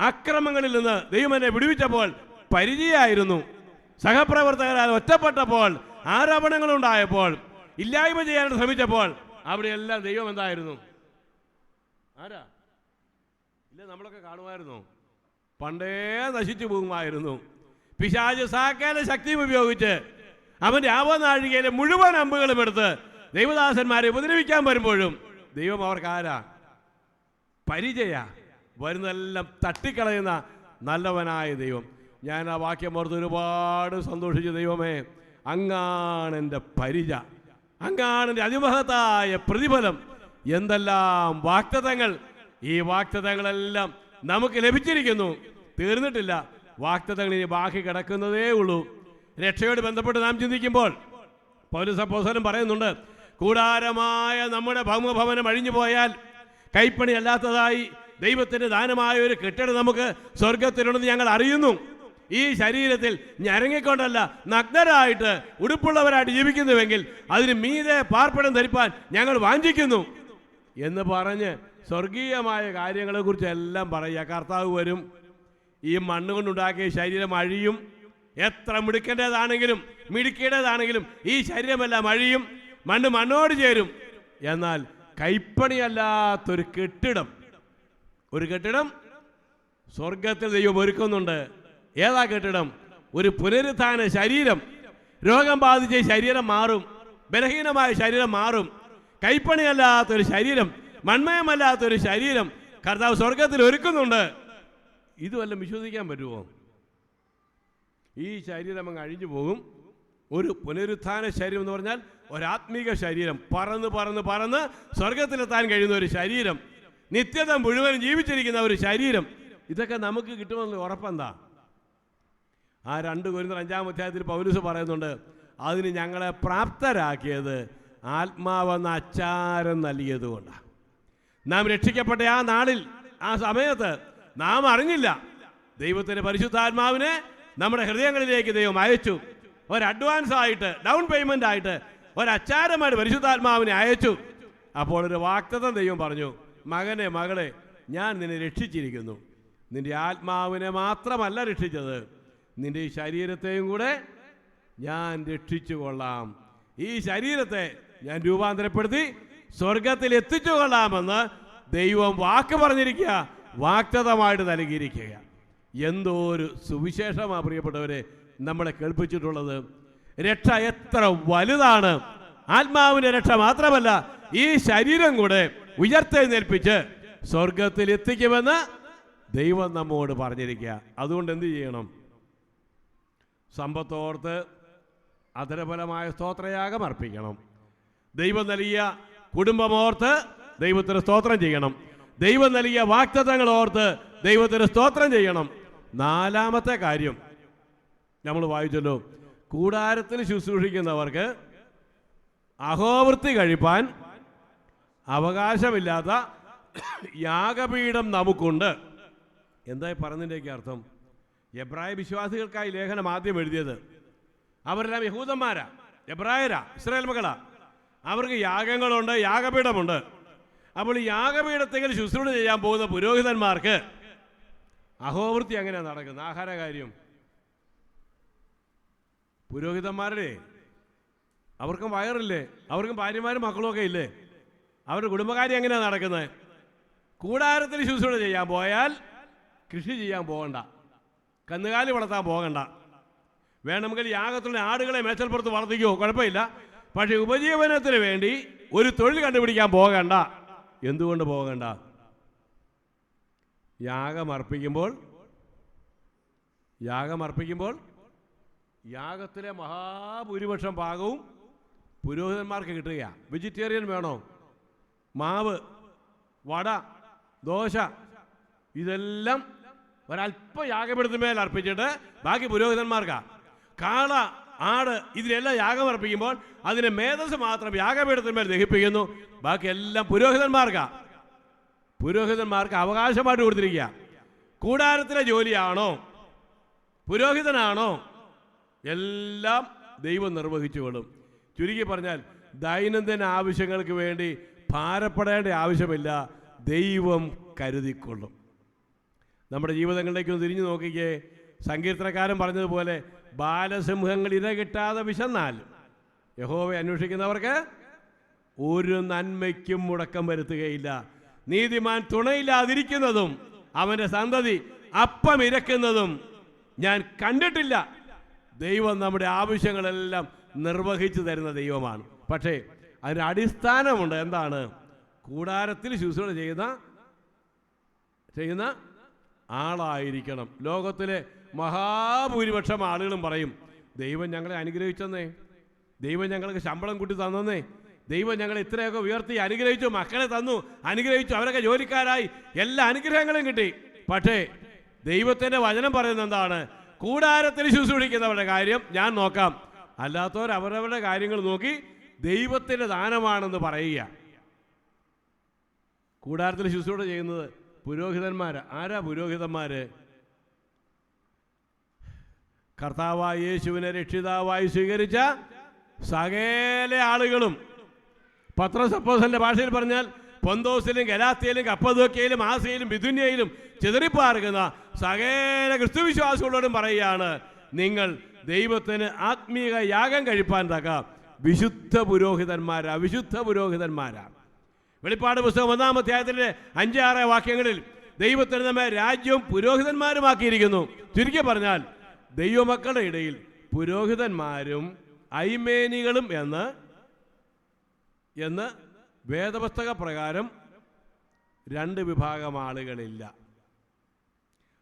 അക്രമങ്ങളിൽ നിന്ന് ദൈവം എന്നെ വിടുവിച്ചപ്പോൾ പരിചയമായിരുന്നു. സഹപ്രവർത്തകരാൽ ഒറ്റപ്പെട്ടപ്പോൾ, ആരോപണങ്ങളുണ്ടായപ്പോൾ, ഇല്ലായ്മ ചെയ്യാൻ ശ്രമിച്ചപ്പോൾ അവിടെയെല്ലാം ദൈവം എന്തായിരുന്നു? ആരാ? ഇല്ല, നമ്മളൊക്കെ കാണുമായിരുന്നു. പണ്ടേ നശിച്ചു പോകുമായിരുന്നു. പിശാച് സകല ശക്തിയും ഉപയോഗിച്ച് അവൻ്റെ ആവനാഴികയിലെ മുഴുവൻ അമ്പുകളും എടുത്ത് ദൈവദാസന്മാരെ ഉപദ്രവിക്കാൻ വരുമ്പോഴും ദൈവം അവർക്ക് ആരാ? പരിചയ. വരുന്നതെല്ലാം തട്ടിക്കളയുന്ന നല്ലവനായ ദൈവം. ഞാൻ ആ വാക്യം ഓർത്ത് ഒരുപാട് സന്തോഷിച്ചു. ദൈവമേ, അങ്ങാണ് എൻ്റെ പരിച, അങ്ങാടിൻ്റെ അതിമഹത്തായ പ്രതിഫലം. എന്തെല്ലാം വാഗ്ദത്തങ്ങൾ! ഈ വാഗ്ദത്തങ്ങളെല്ലാം നമുക്ക് ലഭിച്ചിരിക്കുന്നു. തീർന്നിട്ടില്ല, വാഗ്ദത്തങ്ങൾ ഇനി ബാക്കി കിടക്കുന്നതേ ഉള്ളൂ. രക്ഷയോട് ബന്ധപ്പെട്ട് നാം ചിന്തിക്കുമ്പോൾ പൗലോസ് അപ്പോസ്തലൻ പറയുന്നുണ്ട്, കൂടാരമായ നമ്മുടെ ഭൗമഭവനം അഴിഞ്ഞു പോയാൽ കൈപ്പണി അല്ലാത്തതായി ദൈവത്തിൻ്റെ ദാനമായ ഒരു കെട്ടിടം നമുക്ക് സ്വർഗത്തിലുണ്ടെന്ന് ഞങ്ങൾ അറിയുന്നു. ഈ ശരീരത്തിൽ ഞരങ്ങിക്കൊണ്ടല്ല, നഗ്നരായിട്ട് ഉടുപ്പുള്ളവരായിട്ട് ജീവിക്കുന്നുവെങ്കിൽ അതിന് മീതെ പാർപ്പിടം ധരിപ്പാൻ ഞങ്ങൾ വാഞ്ചിക്കുന്നു എന്ന് പറഞ്ഞ് സ്വർഗീയമായ കാര്യങ്ങളെക്കുറിച്ച് എല്ലാം പറയുക. കർത്താവ് വരും, ഈ മണ്ണ് കൊണ്ടുണ്ടാക്കിയ ശരീരം അഴിയും. എത്ര മിടുക്കേണ്ടതാണെങ്കിലും മിടുക്കേണ്ടതാണെങ്കിലും ഈ ശരീരമെല്ലാം അഴിയും, മണ്ണ് മണ്ണോട് ചേരും. എന്നാൽ കൈപ്പണിയല്ലാത്തൊരു കെട്ടിടം, ഒരു കെട്ടിടം സ്വർഗത്തിൽ ദൈവം ഒരുക്കുന്നുണ്ട്. ഏതാ കെട്ടിടം? ഒരു പുനരുത്ഥാന ശരീരം. രോഗം ബാധിച്ച ശരീരം മാറും, ബലഹീനമായ ശരീരം മാറും. കൈപ്പണിയല്ലാത്തൊരു ശരീരം, മൺമയമല്ലാത്തൊരു ശരീരം കർത്താവ് സ്വർഗത്തിൽ ഒരുക്കുന്നുണ്ട്. ഇതുവല്ലം വിശ്വസിക്കാൻ പറ്റുമോ? ഈ ശരീരം അങ്ങ് അഴിഞ്ഞു പോകും. ഒരു പുനരുത്ഥാന ശരീരം എന്ന് പറഞ്ഞാൽ ഒരാത്മീക ശരീരം, പറന്ന് പറന്ന് പറന്ന് സ്വർഗത്തിലെത്താൻ കഴിയുന്ന ഒരു ശരീരം, നിത്യത മുഴുവൻ ജീവിച്ചിരിക്കുന്ന ഒരു ശരീരം. ഇതൊക്കെ നമുക്ക് കിട്ടുമെന്ന് ഉറപ്പെന്താ? ആ 2 കൊരിന്ത്യർ 5-ാം അധ്യായത്തിൽ പൗലോസ് പറയുന്നുണ്ട്, അതിന് ഞങ്ങളെ പ്രാപ്തരാക്കിയത് ആത്മാവെന്ന അച്ചാരം നൽകിയതുകൊണ്ടാണ്. നാം രക്ഷിക്കപ്പെട്ട ആ നാളിൽ, ആ സമയത്ത് നാം അറിഞ്ഞില്ല, ദൈവത്തിൻ്റെ പരിശുദ്ധാത്മാവിനെ നമ്മുടെ ഹൃദയങ്ങളിലേക്ക് ദൈവം അയച്ചു. ഒരു അഡ്വാൻസ് ആയിട്ട്, ഡൗൺ പേയ്മെൻ്റ് ആയിട്ട്, ഒരച്ചാരമായിട്ട് പരിശുദ്ധാത്മാവിനെ അയച്ചു. അപ്പോൾ ഒരു വാഗ്ദത്തം ദൈവം പറഞ്ഞു, മകനെ മകളെ, ഞാൻ നിന്നെ രക്ഷിച്ചിരിക്കുന്നു. നിൻ്റെ ആത്മാവിനെ മാത്രമല്ല രക്ഷിച്ചത്, നിൻ്റെ ഈ ശരീരത്തെയും കൂടെ ഞാൻ രക്ഷിച്ചു കൊള്ളാം. ഈ ശരീരത്തെ ഞാൻ രൂപാന്തരപ്പെടുത്തി സ്വർഗത്തിൽ എത്തിച്ചു കൊള്ളാമെന്ന് ദൈവം വാക്ക് പറഞ്ഞിരിക്കുക, വാഗ്ദത്തമായിട്ട് നൽകിയിരിക്കുക. എന്തോ ഒരു സുവിശേഷമാണ് പ്രിയപ്പെട്ടവരെ നമ്മളെ കേൾപ്പിച്ചിട്ടുള്ളത്. രക്ഷ എത്ര വലുതാണ്! ആത്മാവിൻ്റെ രക്ഷ മാത്രമല്ല, ഈ ശരീരം കൂടെ ഉയർത്തെഴുന്നേൽപ്പിച്ച് സ്വർഗത്തിൽ എത്തിക്കുമെന്ന് ദൈവം നമ്മോട് പറഞ്ഞിരിക്കുക. അതുകൊണ്ട് എന്ത് ചെയ്യണം? സമ്പത്തോർത്ത് അധരഫലമായ സ്തോത്രയാഗം അർപ്പിക്കണം. ദൈവം നൽകിയ കുടുംബമോർത്ത് ദൈവത്തിന് സ്തോത്രം ചെയ്യണം. ദൈവം നൽകിയ വാഗ്ദത്തങ്ങൾ ഓർത്ത് ദൈവത്തിന് സ്തോത്രം ചെയ്യണം. 4-ാമത്തെ കാര്യം നമ്മൾ വായിച്ചല്ലോ, കൂടാരത്തിൽ ശുശ്രൂഷിക്കുന്നവർക്ക് അഹോവൃത്തി കഴിപ്പാൻ അവകാശമില്ലാത്ത യാഗപീഠം നമുക്കുണ്ട്. എന്തായി പറഞ്ഞതിൻ്റെയൊക്കെ അർത്ഥം? എബ്രായ വിശ്വാസികൾക്കായി ലേഖനം ആദ്യം എഴുതിയത്. അവരെല്ലാം യഹൂദന്മാരാ, എബ്രായരാ, ഇസ്രായേൽ മക്കളാ. അവർക്ക് യാഗങ്ങളുണ്ട്, യാഗപീഠമുണ്ട്. അപ്പോൾ ഈ യാഗപീഠത്തിൽ ശുശ്രൂഷ ചെയ്യാൻ പോകുന്ന പുരോഹിതന്മാർക്ക് അഹോവൃത്തി എങ്ങനെയാണ് നടക്കുന്നത്? ആഹാര കാര്യം. പുരോഹിതന്മാരുടെ അവർക്കും വയറില്ലേ, അവർക്കും ഭാര്യമാരും മക്കളും ഒക്കെ ഇല്ലേ? അവരുടെ കുടുംബകാര്യം എങ്ങനെയാണ് നടക്കുന്നത്? കൂടാരത്തിൽ ശുശ്രൂഷ ചെയ്യാൻ പോയാൽ കൃഷി ചെയ്യാൻ പോകണ്ട, കന്നുകാലി വളർത്താൻ പോകണ്ട. വേണമെങ്കിൽ യാഗത്തിലുള്ള ആടുകളെ മേച്ചൽപ്പുറത്ത് വളർത്തിക്കോ, കുഴപ്പമില്ല. പക്ഷേ ഉപജീവനത്തിന് വേണ്ടി ഒരു തൊഴിൽ കണ്ടുപിടിക്കാൻ പോകണ്ട. എന്തുകൊണ്ട് പോകണ്ട? യാഗമർപ്പിക്കുമ്പോൾ യാഗത്തിലെ മഹാഭൂരിപക്ഷം ഭാഗവും പുരോഹിതന്മാർക്ക് കിട്ടുകയാണ്. വെജിറ്റേറിയൻ വേണോ? മാവ്, വട, ദോശ, ഇതെല്ലാം ഒരല്പം യാഗപീഠത്തിന്മേൽ അർപ്പിച്ചിട്ട് ബാക്കി പുരോഹിതന്മാർക്കാണ്. കാള, ആട്, ഇതിലെല്ലാം യാഗമർപ്പിക്കുമ്പോൾ അതിൻ്റെ മേധസ് മാത്രം യാഗപീഠത്തിന്മേൽ ദഹിപ്പിക്കുന്നു, ബാക്കി എല്ലാം പുരോഹിതന്മാർക്കാണ്. പുരോഹിതന്മാർക്ക് അവകാശമായിട്ട് കൊടുത്തിരിക്കുക. കൂടാരത്തിലെ ജോലിയാണോ, പുരോഹിതനാണോ, എല്ലാം ദൈവം നിർവഹിച്ചുകൊള്ളും. ചുരുക്കി പറഞ്ഞാൽ ദൈനംദിന ആവശ്യങ്ങൾക്ക് വേണ്ടി ഭാരപ്പെടേണ്ട ആവശ്യമില്ല, ദൈവം കരുതിക്കൊള്ളും. നമ്മുടെ ജീവിതങ്ങളിലേക്കൊന്ന് തിരിഞ്ഞു നോക്കിക്കേ. സങ്കീർത്തനക്കാരൻ പറഞ്ഞതുപോലെ, ബാലസിംഹങ്ങൾ ഇര കിട്ടാതെ വിശന്നാലും യഹോവയെ അന്വേഷിക്കുന്നവർക്ക് ഒരു നന്മയ്ക്കും മുടക്കം വരുത്തുകയില്ല. നീതിമാൻ തുണയില്ലാതിരിക്കുന്നതും അവൻ്റെ സന്തതി അപ്പം ഇരക്കുന്നതും ഞാൻ കണ്ടിട്ടില്ല. ദൈവം നമ്മുടെ ആവശ്യങ്ങളെല്ലാം നിർവഹിച്ചു തരുന്ന ദൈവമാണ്. പക്ഷേ അതിന് അടിസ്ഥാനമുണ്ട്. എന്താണ്? കൂടാരത്തിൽ ശുശ്രൂഷ ചെയ്യുന്ന ആളായിരിക്കണം. ലോകത്തിലെ മഹാഭൂരിപക്ഷം ആളുകളും പറയും, ദൈവം ഞങ്ങളെ അനുഗ്രഹിച്ചെന്നേ, ദൈവം ഞങ്ങൾക്ക് ശമ്പളം കൂട്ടി തന്നേ, ദൈവം ഞങ്ങളെ ഇത്രയൊക്കെ ഉയർത്തി അനുഗ്രഹിച്ചു, മക്കളെ തന്നു, അനുഗ്രഹിച്ചു, അവരൊക്കെ ജോലിക്കാരായി, എല്ലാ അനുഗ്രഹങ്ങളും കിട്ടി. പക്ഷേ ദൈവത്തിൻ്റെ വചനം പറയുന്നത് എന്താണ്? കൂടാരത്തിൽ ശുശ്രൂഷിക്കുന്നവരുടെ കാര്യം ഞാൻ നോക്കാം, അല്ലാത്തവർ അവരവരുടെ കാര്യങ്ങൾ നോക്കി ദൈവത്തിൻ്റെ ദാനമാണെന്ന് പറയുക. കൂടാരത്തിൽ ശുശ്രൂഷ ചെയ്യുന്നത് പുരോഹിതന്മാർ. ആരാ പുരോഹിതന്മാർ? കർത്താവായ യേശുവിനെ രക്ഷിതാവായി സ്വീകരിച്ച സകല ആളുകളും, പത്രോസ് അപ്പോസ്തലന്റെ ഭാഷയിൽ പറഞ്ഞാൽ പൊന്തോസിലും ഗലാത്യയിലും കപ്പദോക്യയിലും ആസിയയിലും ബിഥുന്യയിലും ചിതറിപ്പാർക്കുന്ന സകല ക്രിസ്തുവിശ്വാസികളോടും പറയുകയാണ്, നിങ്ങൾ ദൈവത്തിന് ആത്മീയ യാഗം കഴിപ്പാൻ തക്ക വിശുദ്ധ പുരോഹിതന്മാരാ, വിശുദ്ധ പുരോഹിതന്മാരാ. വെളിപ്പാട് പുസ്തകം 1-ാം അധ്യായത്തിൻ്റെ 5-6 വാക്യങ്ങളിൽ ദൈവത്തിന് നമ്മെ രാജ്യവും പുരോഹിതന്മാരുമാക്കിയിരിക്കുന്നു. ചുരുക്കി പറഞ്ഞാൽ ദൈവമക്കളുടെ ഇടയിൽ പുരോഹിതന്മാരും ഐമേനികളും എന്ന് വേദപുസ്തക പ്രകാരം 2 വിഭാഗം ആളുകളില്ല.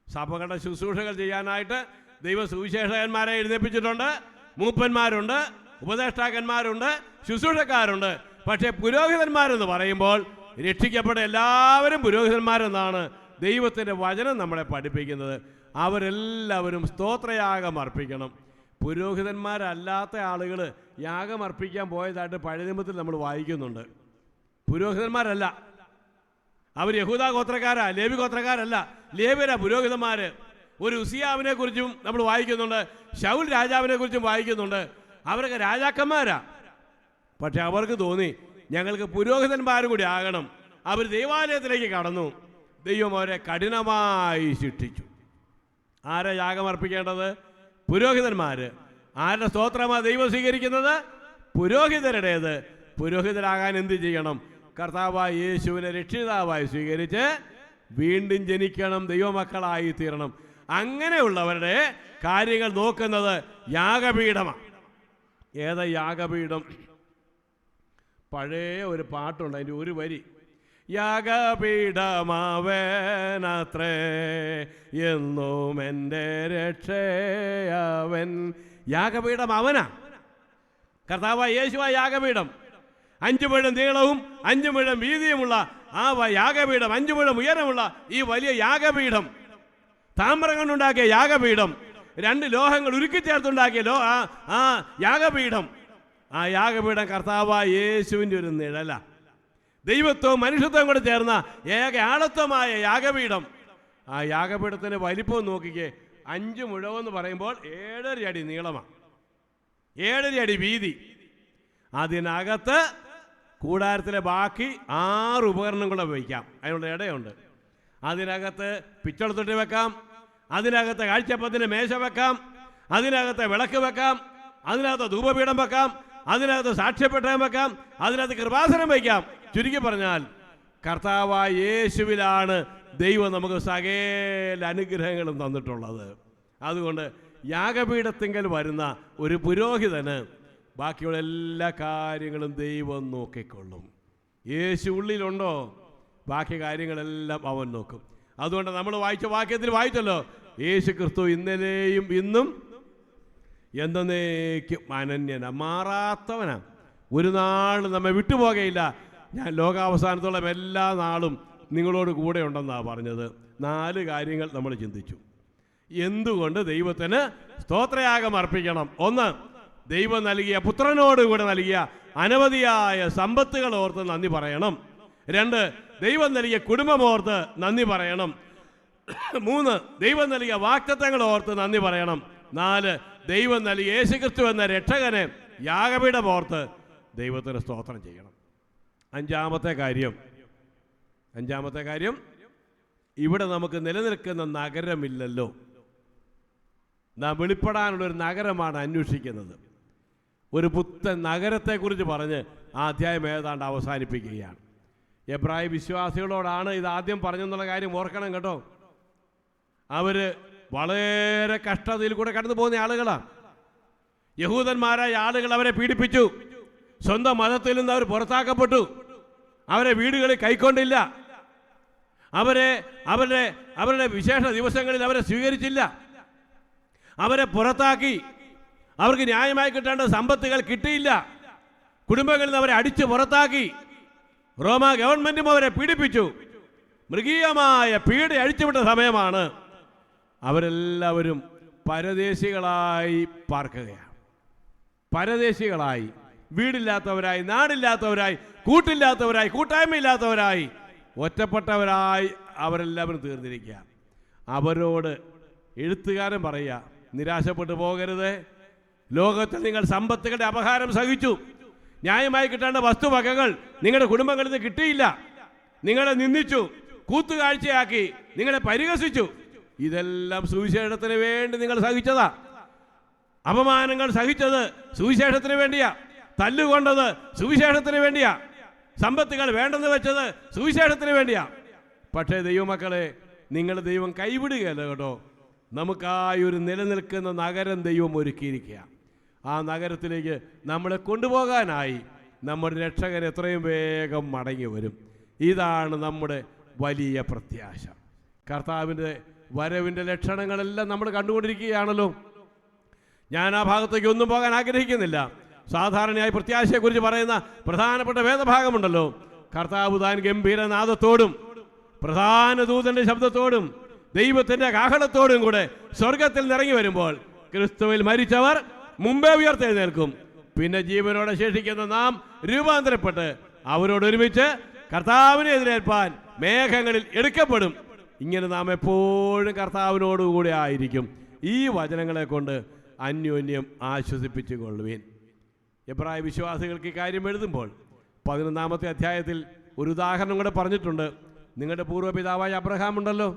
സഭകളുടെ ശുശ്രൂഷകൾ ചെയ്യാനായിട്ട് ദൈവ സുവിശേഷകന്മാരെ എഴുന്നേൽപ്പിച്ചിട്ടുണ്ട്, മൂപ്പന്മാരുണ്ട്, ഉപദേഷ്ടാക്കന്മാരുണ്ട്, ശുശ്രൂഷക്കാരുണ്ട്. പക്ഷേ പുരോഹിതന്മാരെന്ന് പറയുമ്പോൾ രക്ഷിക്കപ്പെട്ട എല്ലാവരും പുരോഹിതന്മാരെന്നാണ് ദൈവത്തിൻ്റെ വചനം നമ്മളെ പഠിപ്പിക്കുന്നത്. അവരെല്ലാവരും സ്തോത്രയാഗം അർപ്പിക്കണം. പുരോഹിതന്മാരല്ലാത്ത ആളുകൾ യാഗം അർപ്പിക്കാൻ പോയതായിട്ട് പഴയ നിയമത്തിൽ നമ്മൾ വായിക്കുന്നുണ്ട്. പുരോഹിതന്മാരല്ല, അവർ യഹൂദ ഗോത്രക്കാരാ, ലേവി ഗോത്രക്കാരല്ല, ലേവ്യരാ പുരോഹിതന്മാർ. ഒരു ഉസിയാവിനെ കുറിച്ചും നമ്മൾ വായിക്കുന്നുണ്ട്, ശൗൽ രാജാവിനെ കുറിച്ചും വായിക്കുന്നുണ്ട്. അവരൊക്കെ രാജാക്കന്മാരാ. പക്ഷെ അവർക്ക് തോന്നി ഞങ്ങൾക്ക് പുരോഹിതന്മാരും കൂടി ആകണം. അവർ ദൈവാലയത്തിലേക്ക് കടന്നു. ദൈവം അവരെ കഠിനമായി ശിക്ഷിച്ചു. ആരെ യാഗം അർപ്പിക്കേണ്ടത്? പുരോഹിതന്മാർ. ആരുടെ സ്തോത്രമാണ് ദൈവം സ്വീകരിക്കുന്നത്? പുരോഹിതരുടേത്. പുരോഹിതരാകാൻ എന്ത് ചെയ്യണം? കർത്താവായ യേശുവിനെ രക്ഷിതാവായി സ്വീകരിച്ച് വീണ്ടും ജനിക്കണം, ദൈവമക്കളായി തീരണം. അങ്ങനെയുള്ളവരുടെ കാര്യങ്ങൾ നോക്കുന്നത് യാഗപീഠമാണ്. ഏതാ യാഗപീഠം? പഴയ ഒരു പാട്ടുണ്ട്, അതിൻ്റെ ഒരു വരി, യാഗപീഠമാവനത്രേ എന്നും എൻ്റെ രക്ഷയവൻ. യാഗപീഠം അവനാ. കർത്താവായ യേശുവായ യാഗപീഠം. 5 മുഴം നീളവും 5 മുഴം വീതിയുമുള്ള ആ യാഗപീഠം, 5 മുഴം ഉയരമുള്ള ഈ വലിയ യാഗപീഠം, താമ്രം കൊണ്ടുണ്ടാക്കിയ യാഗപീഠം, 2 ലോഹങ്ങൾ ഉരുക്കിച്ചേർത്തുണ്ടാക്കിയ ആ യാഗപീഠം. ആ യാഗപീഠം കർത്താവായ യേശുവിൻ്റെ ഒരു നിഴല. ദൈവത്വവും മനുഷ്യത്വവും കൂടെ ചേർന്ന ഏക ആളത്വമായ യാഗപീഠം. ആ യാഗപീഠത്തിൻ്റെ വലിപ്പം നോക്കിക്കേ. 5 മുഴമെന്ന് പറയുമ്പോൾ 7.5 അടി നീളമാണ്, 7.5 അടി വീതി. അതിനകത്ത് കൂടാരത്തിലെ ബാക്കി 6 ഉപകരണം കൂടെ വയ്ക്കാം, അതിനുള്ള ഇടയുണ്ട്. അതിനകത്ത് പിച്ചളത്തൊട്ടി വെക്കാം, അതിനകത്ത് കാഴ്ചപ്പത്തിന് മേശ വെക്കാം, അതിനകത്ത് വിളക്ക് വെക്കാം, അതിനകത്ത് ധൂപപീഠം വെക്കാം, അതിനകത്ത് സാക്ഷ്യപ്പെട്ടം വെക്കാം, അതിനകത്ത് കൃപാസനം വയ്ക്കാം. ചുരുക്കി പറഞ്ഞാൽ കർത്താവായ യേശുവിലാണ് ദൈവം നമുക്ക് സകല അനുഗ്രഹങ്ങളും തന്നിട്ടുള്ളത്. അതുകൊണ്ട് യാഗപീഠത്തിങ്കൽ വരുന്ന ഒരു പുരോഹിതന് ബാക്കിയുള്ള എല്ലാ കാര്യങ്ങളും ദൈവം നോക്കിക്കൊള്ളും. യേശു ഉള്ളിലുണ്ടോ, ബാക്കി കാര്യങ്ങളെല്ലാം അവൻ നോക്കും. അതുകൊണ്ട് നമ്മൾ വായിച്ച വാക്യത്തിൽ വായിച്ചല്ലോ, യേശു ക്രിസ്തു ഇന്നലെയും ഇന്നും എന്നേക്കും അനന്യന, മാറാത്തവനാ, ഒരു നാൾ നമ്മെ വിട്ടുപോകയില്ല. ഞാൻ ലോകാവസാനത്തോളം എല്ലാ നാളും നിങ്ങളോട് കൂടെ ഉണ്ടെന്നാണ് പറഞ്ഞത്. 4 കാര്യങ്ങൾ നമ്മൾ ചിന്തിച്ചു. എന്തുകൊണ്ട് ദൈവത്തിന് സ്തോത്രയാഗം അർപ്പിക്കണം? 1, ദൈവം നൽകിയ പുത്രനോടുകൂടെ നൽകിയ അനവധിയായ സമ്പത്തുകൾ ഓർത്ത് നന്ദി പറയണം. 2, ദൈവം നൽകിയ കുടുംബമോർത്ത് നന്ദി പറയണം. 3, ദൈവം നൽകിയ വാഗ്ദത്തങ്ങൾ ഓർത്ത് നന്ദി പറയണം. 4, ദൈവം നൽകിയ യേശുക്രിസ്തു എന്ന രക്ഷകനെ യാഗപീഠം ഓർത്ത് ദൈവത്തിന് സ്തോത്രം ചെയ്യണം. 5-ാമത്തെ കാര്യം, ഇവിടെ നമുക്ക് നിലനിൽക്കുന്ന നഗരമില്ലല്ലോ. നാം വെളിപ്പെടാനുള്ളൊരു നഗരമാണ് അന്വേഷിക്കുന്നത്. ഒരു പുത്തൻ നഗരത്തെക്കുറിച്ച് പറഞ്ഞ് ആ അധ്യായം ഏതാണ്ട് അവസാനിപ്പിക്കുകയാണ്. എബ്രായ വിശ്വാസികളോടാണ് ഇത് ആദ്യം പറഞ്ഞെന്നുള്ള കാര്യം ഓർക്കണം കേട്ടോ. അവർ വളരെ കഷ്ടതയിൽ കൂടെ കടന്നു പോകുന്ന ആളുകളാണ്. യഹൂദന്മാരായ ആളുകൾ അവരെ പീഡിപ്പിച്ചു. സ്വന്തം മതത്തിൽ നിന്ന് അവർ പുറത്താക്കപ്പെട്ടു. അവരെ വീടുകളിൽ കൈക്കൊണ്ടില്ല. അവരുടെ വിശേഷ ദിവസങ്ങളിൽ അവരെ സ്വീകരിച്ചില്ല. അവരെ പുറത്താക്കി. അവർക്ക് ന്യായമായി കിട്ടേണ്ട സമ്പത്തുകൾ കിട്ടിയില്ല. കുടുംബങ്ങളിൽ നിന്ന് അവരെ അടിച്ചു പുറത്താക്കി. റോമ ഗവൺമെന്റും അവരെ പീഡിപ്പിച്ചു. മൃഗീയമായ പീഡ അഴിച്ചുവിട്ട സമയമാണ്. അവരെല്ലാവരും പരദേശികളായി പാർക്കുകയാണ്. പരദേശികളായി, വീടില്ലാത്തവരായി, നാടില്ലാത്തവരായി, കൂട്ടില്ലാത്തവരായി, കൂട്ടായ്മയില്ലാത്തവരായി, ഒറ്റപ്പെട്ടവരായി അവരെല്ലാവരും തീർന്നിരിക്കുക. അവരോട് എഴുത്തുകാരൻ പറയുക, നിരാശപ്പെട്ടു പോകരുത്. ലോകത്തിൽ നിങ്ങൾ സമ്പത്തുകളുടെ അപഹാരം സഹിച്ചു. ന്യായമായി കിട്ടേണ്ട വസ്തുവകകൾ നിങ്ങളുടെ കുടുംബങ്ങളിൽ നിന്ന് കിട്ടിയില്ല. നിങ്ങളെ നിന്ദിച്ചു, കൂത്തുകാഴ്ചയാക്കി, നിങ്ങളെ പരിഹസിച്ചു. ഇതെല്ലാം സുവിശേഷത്തിന് വേണ്ടി നിങ്ങൾ സഹിച്ചതാ. അപമാനങ്ങൾ സഹിച്ചത് സുവിശേഷത്തിന് വേണ്ടിയാ. തല്ലുകൊണ്ടത് സുവിശേഷത്തിന് വേണ്ടിയാ. സമ്പത്തുകൾ വേണ്ടെന്ന് വെച്ചത് സുവിശേഷത്തിന് വേണ്ടിയാ. പക്ഷേ ദൈവമക്കളെ, നിങ്ങൾ ദൈവം കൈവിടുകയല്ല കേട്ടോ. നമുക്കായി ഒരു നിലനിൽക്കുന്ന നഗരം ദൈവം ഒരുക്കിയിരിക്കുക. ആ നഗരത്തിലേക്ക് നമ്മളെ കൊണ്ടുപോകാനായി നമ്മുടെ രക്ഷകൻ എത്രയും വേഗം മടങ്ങി വരും. ഇതാണ് നമ്മുടെ വലിയ പ്രത്യാശ. കർത്താവിൻ്റെ വരവിൻ്റെ ലക്ഷണങ്ങളെല്ലാം നമ്മൾ കണ്ടുകൊണ്ടിരിക്കുകയാണല്ലോ. ഞാൻ ആ ഭാഗത്തേക്ക് ഒന്നും പോകാൻ ആഗ്രഹിക്കുന്നില്ല. സാധാരണയായി പ്രത്യാശയെക്കുറിച്ച് പറയുന്ന പ്രധാനപ്പെട്ട വേദഭാഗമുണ്ടല്ലോ. കർത്താവ് താൻ ഗംഭീരനാദത്തോടും പ്രധാന ദൂതന്റെ ശബ്ദത്തോടും ദൈവത്തിന്റെ കാഹളത്തോടും കൂടെ സ്വർഗത്തിൽ നിറങ്ങി വരുമ്പോൾ ക്രിസ്തുവിൽ മരിച്ചവർ മുമ്പേ ഉയർത്തെഴുന്നേൽക്കും. പിന്നെ ജീവനോടെ ശേഷിക്കുന്ന നാം രൂപാന്തരപ്പെട്ട് അവരോടൊരുമിച്ച് കർത്താവിനെ എതിരേൽപ്പാൻ മേഘങ്ങളിൽ എടുക്കപ്പെടും. ഇങ്ങനെ നാം എപ്പോഴും കർത്താവിനോടുകൂടി ആയിരിക്കും. ഈ വചനങ്ങളെ കൊണ്ട് അന്യോന്യം ആശ്വസിപ്പിച്ചു കൊള്ളുവീൻ. എബ്രായ വിശ്വാസികൾക്ക് ഈ കാര്യം എഴുതുമ്പോൾ 11-ാമത്തെ അധ്യായത്തിൽ ഒരു ഉദാഹരണം കൂടെ പറഞ്ഞിട്ടുണ്ട്. നിങ്ങളുടെ പൂർവ്വപിതാവായ അബ്രഹാം ഉണ്ടല്ലോ,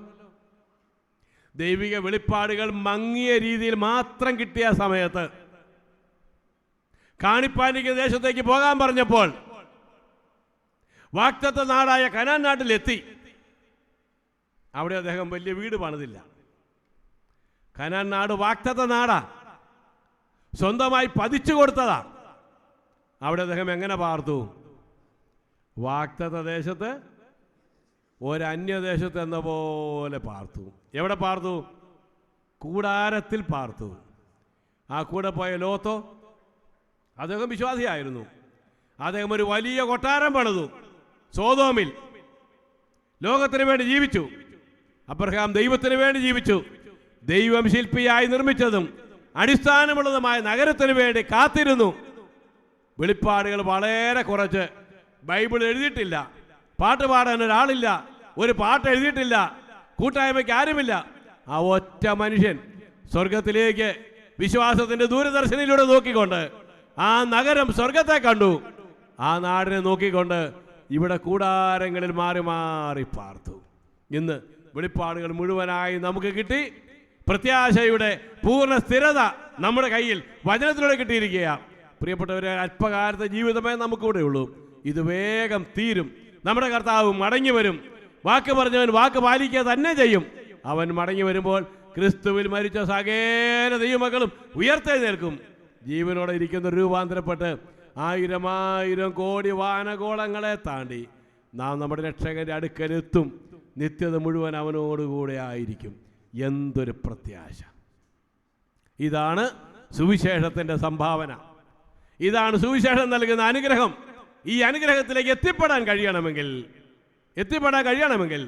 ദൈവിക വെളിപ്പാടുകൾ മങ്ങിയ രീതിയിൽ മാത്രം കിട്ടിയ സമയത്ത് കാണിപ്പാനിക്കുന്ന ദേശത്തേക്ക് പോകാൻ പറഞ്ഞപ്പോൾ വാഗ്ദത്ത നാടായ കനാൻ നാട്ടിലെത്തി. അവിടെ അദ്ദേഹം വലിയ വീട് പണിതില്ല. കനാൻ നാട് വാഗ്ദത്ത നാടാ, സ്വന്തമായി പതിച്ചു കൊടുത്തതാ. അവിടെ അദ്ദേഹം എങ്ങനെ പാർത്തു? വാഗ്ദത്ത ദേശത്ത് ഒരന്യദേശത്ത് എന്ന പോലെ പാർത്തു. എവിടെ പാർത്തു? കൂടാരത്തിൽ പാർത്തു. ആ കൂടെ പോയ ലോത്തോ, അദ്ദേഹം വിശ്വാസിയായിരുന്നു. അദ്ദേഹം ഒരു വലിയ കൊട്ടാരം പണിതു സോദോമിൽ. ലോകത്തിന് വേണ്ടി ജീവിച്ചു. അബ്രഹാം ദൈവത്തിന് വേണ്ടി ജീവിച്ചു. ദൈവം ശില്പിയായി നിർമ്മിച്ചതും അടിസ്ഥാനമുള്ളതുമായ നഗരത്തിന് വേണ്ടി കാത്തിരുന്നു. വെളിപ്പാടുകൾ വളരെ കുറച്ച്. ബൈബിൾ എഴുതിയിട്ടില്ല, പാട്ട് പാടാൻ ഒരാളില്ല, ഒരു പാട്ട് എഴുതിയിട്ടില്ല, കൂട്ടായ്മയ്ക്ക് ആരുമില്ല. ആ ഒറ്റ മനുഷ്യൻ സ്വർഗത്തിലേക്ക് വിശ്വാസത്തിന്റെ ദൂരദർശനിലൂടെ നോക്കിക്കൊണ്ട് ആ നഗരം സ്വർഗത്തെ കണ്ടു. ആ നാടിനെ നോക്കിക്കൊണ്ട് ഇവിടെ കൂടാരങ്ങളിൽ മാറി മാറി പാർത്തു. ഇന്ന് വെളിപ്പാടുകൾ മുഴുവനായി നമുക്ക് കിട്ടി. പ്രത്യാശയുടെ പൂർണ്ണ സ്ഥിരത നമ്മുടെ കയ്യിൽ വചനത്തിലൂടെ കിട്ടിയിരിക്കുക. പ്രിയപ്പെട്ടവരെ, അല്പകാലത്തെ ജീവിതമേ നമുക്കിവിടെ ഉള്ളൂ. ഇത് വേഗം തീരും. നമ്മുടെ കർത്താവ് മടങ്ങി വരും. വാക്ക് പറഞ്ഞവൻ വാക്ക് പാലിക്കുക തന്നെ ചെയ്യും. അവൻ മടങ്ങി വരുമ്പോൾ ക്രിസ്തുവിൽ മരിച്ച സകല ദൈവമക്കളും ഉയർത്തെഴുന്നേൽക്കും. ജീവനോടെ ഇരിക്കുന്ന രൂപാന്തരപ്പെട്ട് 1000 കോടി വാനഗോളങ്ങളെ താണ്ടി നാം നമ്മുടെ രക്ഷകന്റെ അടുക്കലെത്തും. നിത്യത മുഴുവൻ അവനോടുകൂടെ ആയിരിക്കും. എന്തൊരു പ്രത്യാശ! ഇതാണ് സുവിശേഷത്തിൻ്റെ സംഭാവന. ഇതാണ് സുവിശേഷം നൽകുന്ന അനുഗ്രഹം. ഈ അനുഗ്രഹത്തിലേക്ക് എത്തിപ്പെടാൻ കഴിയണമെങ്കിൽ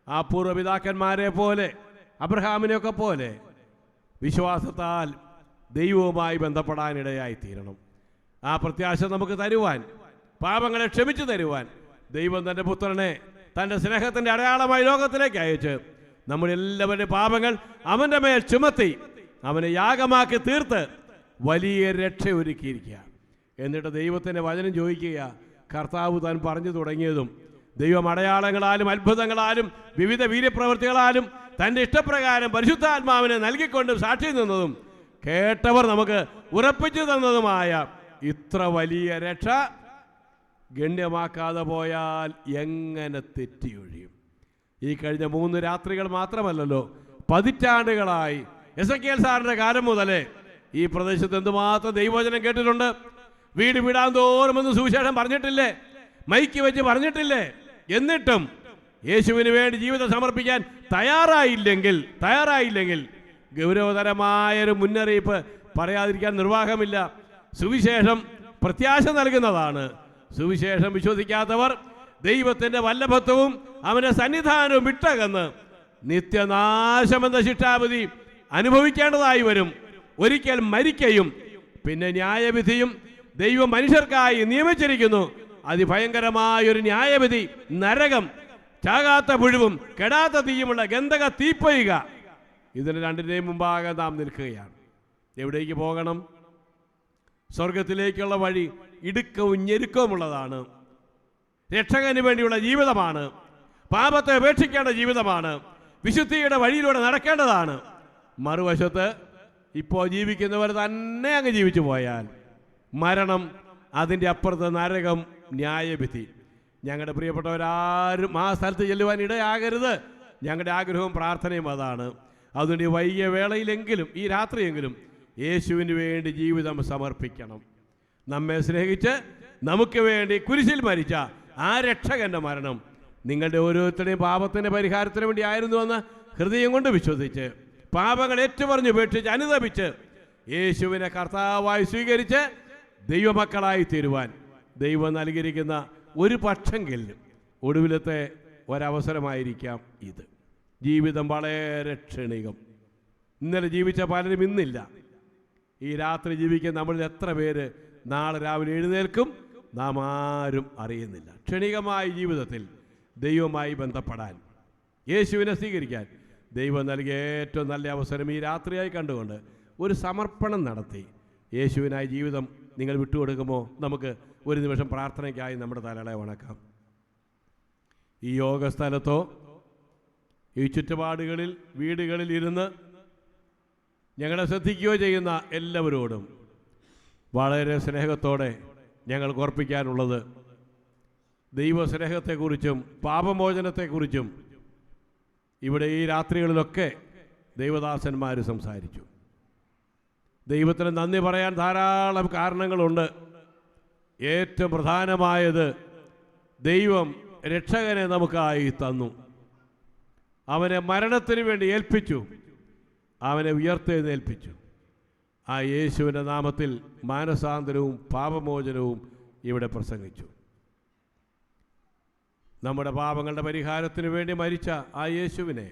ആ പൂർവ്വപിതാക്കന്മാരെ പോലെ, അബ്രഹാമിനെയൊക്കെ പോലെ വിശ്വാസത്താൽ ദൈവവുമായി ബന്ധപ്പെടാനിടയായി തീരണം. ആ പ്രത്യാശ നമുക്ക് തരുവാൻ, പാപങ്ങളെ ക്ഷമിച്ചു തരുവാൻ ദൈവം തൻ്റെ പുത്രനെ തൻ്റെ സ്നേഹത്തിൻ്റെ അടയാളമായി ലോകത്തിലേക്ക് അയച്ച് നമ്മുടെ എല്ലാവരുടെ പാപങ്ങൾ അവൻ്റെ മേൽ ചുമത്തി അവനെ യാഗമാക്കി തീർത്ത് വലിയ രക്ഷ ഒരുക്കിയിരിക്കുക. എന്നിട്ട് ദൈവത്തിൻ്റെ വചനം ചോദിക്കുക, കർത്താവ് താൻ പറഞ്ഞു തുടങ്ങിയതും ദൈവം അടയാളങ്ങളാലും അത്ഭുതങ്ങളാലും വിവിധ വീര്യപ്രവൃത്തികളാലും തൻ്റെ ഇഷ്ടപ്രകാരം പരിശുദ്ധാത്മാവിനെ നൽകിക്കൊണ്ടും സാക്ഷി നിന്നതും കേട്ടവർ നമുക്ക് ഉറപ്പിച്ചു തന്നതുമായ ഇത്ര വലിയ രക്ഷ ഗണ്യമാക്കാതെ പോയാൽ എങ്ങനെ തെറ്റിയൊഴിയും? ഈ കഴിഞ്ഞ 3 രാത്രികൾ മാത്രമല്ലല്ലോ, പതിറ്റാണ്ടുകളായി എസെക്കിയേൽ സാറിൻ്റെ കാലം മുതലേ ഈ പ്രദേശത്ത് എന്തുമാത്രം ദൈവവചനം കേട്ടിട്ടുണ്ട്. വീട് വിടാൻ തോറുമെന്ന് സുവിശേഷം പറഞ്ഞിട്ടില്ലേ? മൈക്ക് വെച്ച് പറഞ്ഞിട്ടില്ലേ? എന്നിട്ടും യേശുവിന് വേണ്ടി ജീവിതം സമർപ്പിക്കാൻ തയ്യാറായില്ലെങ്കിൽ ഗൗരവതരമായൊരു മുന്നറിയിപ്പ് പറയാതിരിക്കാൻ നിർവാഹമില്ല. സുവിശേഷം പ്രത്യാശ നൽകുന്നതാണ്. സുവിശേഷം വിശ്വസിക്കാത്തവർ ദൈവത്തിൻ്റെ വല്ലഭത്വവും അവൻ്റെ സന്നിധാനവും വിട്ടകന്ന് നിത്യനാശമെന്ന ശിക്ഷാവിധി അനുഭവിക്കേണ്ടതായി വരും. ഒരിക്കൽ മരിക്കയും പിന്നെ ന്യായവിധിയും ദൈവം മനുഷ്യർക്കായി നിയമിച്ചിരിക്കുന്നു. അതിഭയങ്കരമായൊരു ന്യായവിധി, നരകം, ചാകാത്ത പുഴുവും കെടാത്ത തീയുമുള്ള ഗന്ധക തീപ്പൊയ്ക. ഇതിന് രണ്ടിൻ്റെയും മുമ്പാകെ നാം നിൽക്കുകയാണ്. എവിടേക്ക് പോകണം? സ്വർഗത്തിലേക്കുള്ള വഴി ഇടുക്കവും ഞെരുക്കവുമുള്ളതാണ്. രക്ഷകന് വേണ്ടിയുള്ള ജീവിതമാണ്. പാപത്തെ ഉപേക്ഷിക്കേണ്ട ജീവിതമാണ്. വിശുദ്ധിയുടെ വഴിയിലൂടെ നടക്കേണ്ടതാണ്. മറുവശത്ത് ഇപ്പോൾ ജീവിക്കുന്നവർ തന്നെ അങ്ങ് ജീവിച്ചു പോയാൽ മരണം, അതിൻ്റെ അപ്പുറത്ത് നരകം, ന്യായവിധി. ഞങ്ങളുടെ പ്രിയപ്പെട്ടവരാരും ആ സ്ഥലത്ത് ചെല്ലുവാൻ ഇടയാകരുത്. ഞങ്ങളുടെ ആഗ്രഹവും പ്രാർത്ഥനയും അതാണ്. അതുകൊണ്ട് ഈ വൈകിയ വേളയിലെങ്കിലും, ഈ രാത്രിയെങ്കിലും യേശുവിന് വേണ്ടി ജീവിതം സമർപ്പിക്കണം. നമ്മെ സ്നേഹിച്ച് നമുക്ക് വേണ്ടി കുരിശിൽ മരിച്ച ആ രക്ഷകൻ്റെ മരണം നിങ്ങളുടെ ഓരോരുത്തരുടെയും പാപത്തിൻ്റെ പരിഹാരത്തിന് വേണ്ടി ആയിരുന്നുവെന്ന് ഹൃദയം കൊണ്ട് വിശ്വസിച്ച് പാപങ്ങൾ ഏറ്റുപറഞ്ഞ് ഉപേക്ഷിച്ച് അനുതപിച്ച് യേശുവിനെ കർത്താവായി സ്വീകരിച്ച് ദൈവമക്കളായി തീരുവാൻ ദൈവം നൽകിയിരിക്കുന്ന ഒരു പക്ഷെങ്കിലും ഒടുവിലത്തെ ഒരവസരമായിരിക്കാം ഇത്. ജീവിതം വളരെ ക്ഷണികം. ഇന്നലെ ജീവിച്ച പലരും ഇന്നില്ല. ഈ രാത്രി ജീവിക്കാൻ നമ്മളിൽ എത്ര പേര് നാളെ രാവിലെ എഴുന്നേൽക്കും നാം ആരും അറിയുന്നില്ല. ക്ഷണികമായ ജീവിതത്തിൽ ദൈവവുമായി ബന്ധപ്പെടാൻ, യേശുവിനെ സ്വീകരിക്കാൻ ദൈവം നൽകിയ ഏറ്റവും നല്ല അവസരം ഈ രാത്രിയായി കണ്ടുകൊണ്ട് ഒരു സമർപ്പണം നടത്തി യേശുവിനായി ജീവിതം നിങ്ങൾ വിട്ടുകൊടുക്കുമോ? നമുക്ക് ഒരു നിമിഷം പ്രാർത്ഥനയ്ക്കായി നമ്മുടെ തലകളെ വണക്കാം. ഈ യോഗസ്ഥലത്തോ ഈ ചുറ്റുപാടുകളിൽ വീടുകളിൽ ഇരുന്ന് ഞങ്ങളെ ശ്രദ്ധിക്കുകയോ ചെയ്യുന്ന എല്ലാവരോടും വളരെ സ്നേഹത്തോടെ ഞങ്ങൾക്ക് ഓർപ്പിക്കാനുള്ളത്, ദൈവസ്നേഹത്തെക്കുറിച്ചും പാപമോചനത്തെക്കുറിച്ചും ഇവിടെ ഈ രാത്രികളിലൊക്കെ ദൈവദാസന്മാർ സംസാരിച്ചു. ദൈവത്തിന് നന്ദി പറയാൻ ധാരാളം കാരണങ്ങളുണ്ട്. ഏറ്റവും പ്രധാനമായത് ദൈവം രക്ഷകനെ നമുക്കായി തന്നു. അവനെ മരണത്തിന് വേണ്ടി ഏൽപ്പിച്ചു, അവനെ ഉയർത്തെഴുന്നേൽപ്പിച്ചു. ആ യേശുവിൻ്റെ നാമത്തിൽ മാനസാന്തരവും പാപമോചനവും ഇവിടെ പ്രസംഗിച്ചു. നമ്മുടെ പാപങ്ങളുടെ പരിഹാരത്തിന് വേണ്ടി മരിച്ച ആ യേശുവിനെ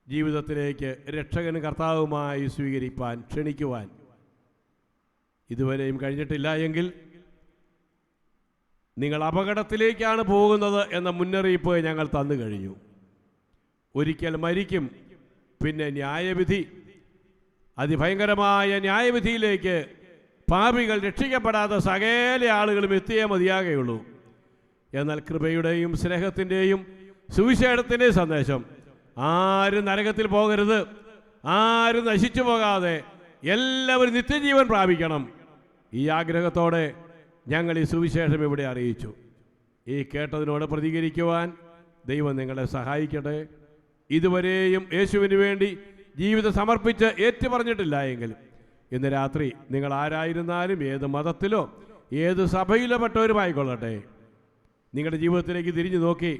ജീവിതത്തിലേക്ക് രക്ഷകനും കർത്താവുമായി സ്വീകരിപ്പാൻ ക്ഷണിക്കുവാൻ ഇതുവരെയും കഴിഞ്ഞിട്ടില്ല എങ്കിൽ നിങ്ങൾ അപകടത്തിലേക്കാണ് പോകുന്നത് എന്ന മുന്നറിയിപ്പ് ഞങ്ങൾ തന്നു കഴിഞ്ഞു. ഒരിക്കൽ മരിക്കും, പിന്നെ ന്യായവിധി, അതിഭയങ്കരമായ ന്യായവിധിയിലേക്ക് പാപികൾ രക്ഷിക്കപ്പെടാത്ത സകല ആളുകളും എത്തിയേ മതിയാകുകയുള്ളൂ. എന്നാൽ കൃപയുടെയും സ്നേഹത്തിൻ്റെയും സുവിശേഷത്തിൻ്റെയും സന്ദേശം, ആരും നരകത്തിൽ പോകരുത്, ആരും നശിച്ചു പോകാതെ എല്ലാവരും നിത്യജീവൻ പ്രാപിക്കണം. ഈ ആഗ്രഹത്തോടെ ഞങ്ങൾ ഈ സുവിശേഷം ഇവിടെ അറിയിച്ചു. ഈ കേട്ടതിനോട് പ്രതികരിക്കുവാൻ ദൈവം നിങ്ങളെ സഹായിക്കട്ടെ. ഇതുവരെയും യേശുവിന് വേണ്ടി ജീവിതം സമർപ്പിച്ച് ഏറ്റുപറഞ്ഞിട്ടില്ല എങ്കിൽ ഇന്ന് രാത്രി നിങ്ങൾ ആരായിരുന്നാലും, ഏത് മതത്തിലോ ഏത് സഭയിലോ പെട്ടവരുമായിക്കൊള്ളട്ടെ, നിങ്ങളുടെ ജീവിതത്തിലേക്ക് തിരിഞ്ഞു നോക്കി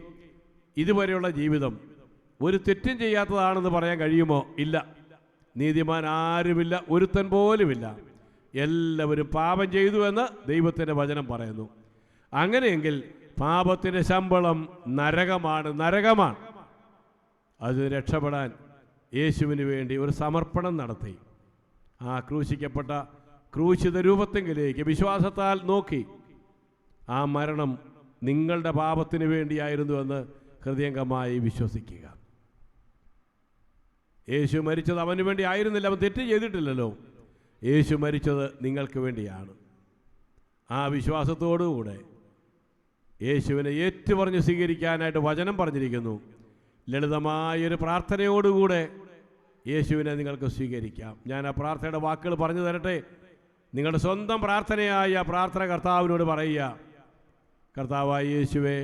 ഇതുവരെയുള്ള ജീവിതം ഒരു തെറ്റും ചെയ്യാത്തതാണെന്ന് പറയാൻ കഴിയുമോ? ഇല്ല. നീതിമാൻ ആരുമില്ല, ഒരുത്തൻ പോലുമില്ല. എല്ലാവരും പാപം ചെയ്തു എന്ന് ദൈവത്തിൻ്റെ വചനം പറയുന്നു. അങ്ങനെയെങ്കിൽ പാപത്തിൻ്റെ ശമ്പളം നരകമാണ്, നരകമാണ്. അത് രക്ഷപ്പെടാൻ യേശുവിന് വേണ്ടി ഒരു സമർപ്പണം നടത്തി ആ ക്രൂശിക്കപ്പെട്ട ക്രൂശിത രൂപത്തെങ്കിലേക്ക് വിശ്വാസത്താൽ നോക്കി ആ മരണം നിങ്ങളുടെ പാപത്തിന് വേണ്ടിയായിരുന്നുവെന്ന് ഹൃദയംഗമായി വിശ്വസിക്കുക. യേശു മരിച്ചത് അവന് വേണ്ടി ആയിരുന്നില്ല, അവൻ തെറ്റ് ചെയ്തിട്ടില്ലല്ലോ. യേശു മരിച്ചത് നിങ്ങൾക്ക് വേണ്ടിയാണ്. ആ വിശ്വാസത്തോടുകൂടെ യേശുവിനെ ഏറ്റുപറഞ്ഞ് സ്വീകരിക്കാനായിട്ട് വചനം പറഞ്ഞിരിക്കുന്നു. ലളിതമായൊരു പ്രാർത്ഥനയോടുകൂടെ യേശുവിനെ നിങ്ങൾക്ക് സ്വീകരിക്കാം. ഞാൻ ആ പ്രാർത്ഥനയുടെ വാക്കുകൾ പറഞ്ഞു തരട്ടെ. നിങ്ങളുടെ സ്വന്തം പ്രാർത്ഥനയായ പ്രാർത്ഥന കർത്താവിനോട് പറയുക. കർത്താവായ യേശുവേ,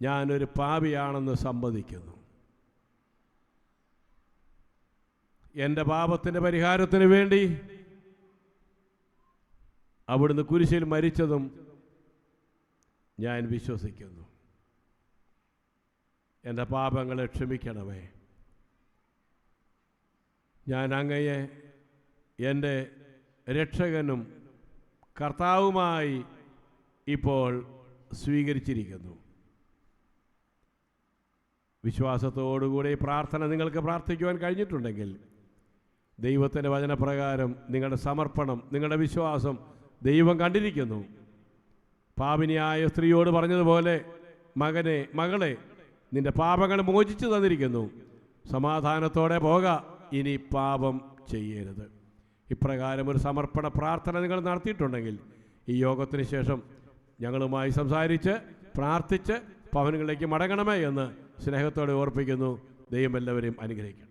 ഞാനൊരു പാപിയാണെന്ന് സമ്മതിക്കുന്നു. എൻ്റെ പാപത്തിൻ്റെ പരിഹാരത്തിന് വേണ്ടി അവിടുന്ന് കുരിശിൽ മരിച്ചതും ഞാൻ വിശ്വസിക്കുന്നു. എൻ്റെ പാപങ്ങളെ ക്ഷമിക്കണമേ. ഞാൻ അങ്ങയെ എൻ്റെ രക്ഷകനും കർത്താവുമായി ഇപ്പോൾ സ്വീകരിച്ചിരിക്കുന്നു. വിശ്വാസത്തോടുകൂടി പ്രാർത്ഥന നിങ്ങൾക്ക് പ്രാർത്ഥിക്കുവാൻ കഴിഞ്ഞിട്ടുണ്ടെങ്കിൽ ദൈവത്തിൻ്റെ വചനപ്രകാരം നിങ്ങളുടെ സമർപ്പണം, നിങ്ങളുടെ വിശ്വാസം ദൈവം കണ്ടിരിക്കുന്നു. പാപിനിയായ സ്ത്രീയോട് പറഞ്ഞതുപോലെ, മകനെ, മകളെ, നിന്റെ പാപങ്ങൾ മോചിച്ചു തന്നിരിക്കുന്നു, സമാധാനത്തോടെ പോക, ഇനി പാപം ചെയ്യരുത്. ഇപ്രകാരം ഒരു സമർപ്പണ പ്രാർത്ഥന നിങ്ങൾ നടത്തിയിട്ടുണ്ടെങ്കിൽ ഈ യോഗത്തിന് ശേഷം ഞങ്ങളുമായി സംസാരിച്ച് പ്രാർത്ഥിച്ച് ഭവനങ്ങളിലേക്ക് മടങ്ങണമേ എന്ന് സ്നേഹത്തോടെ ഓർപ്പിക്കുന്നു. ദൈവം എല്ലാവരെയും അനുഗ്രഹിക്കട്ടെ.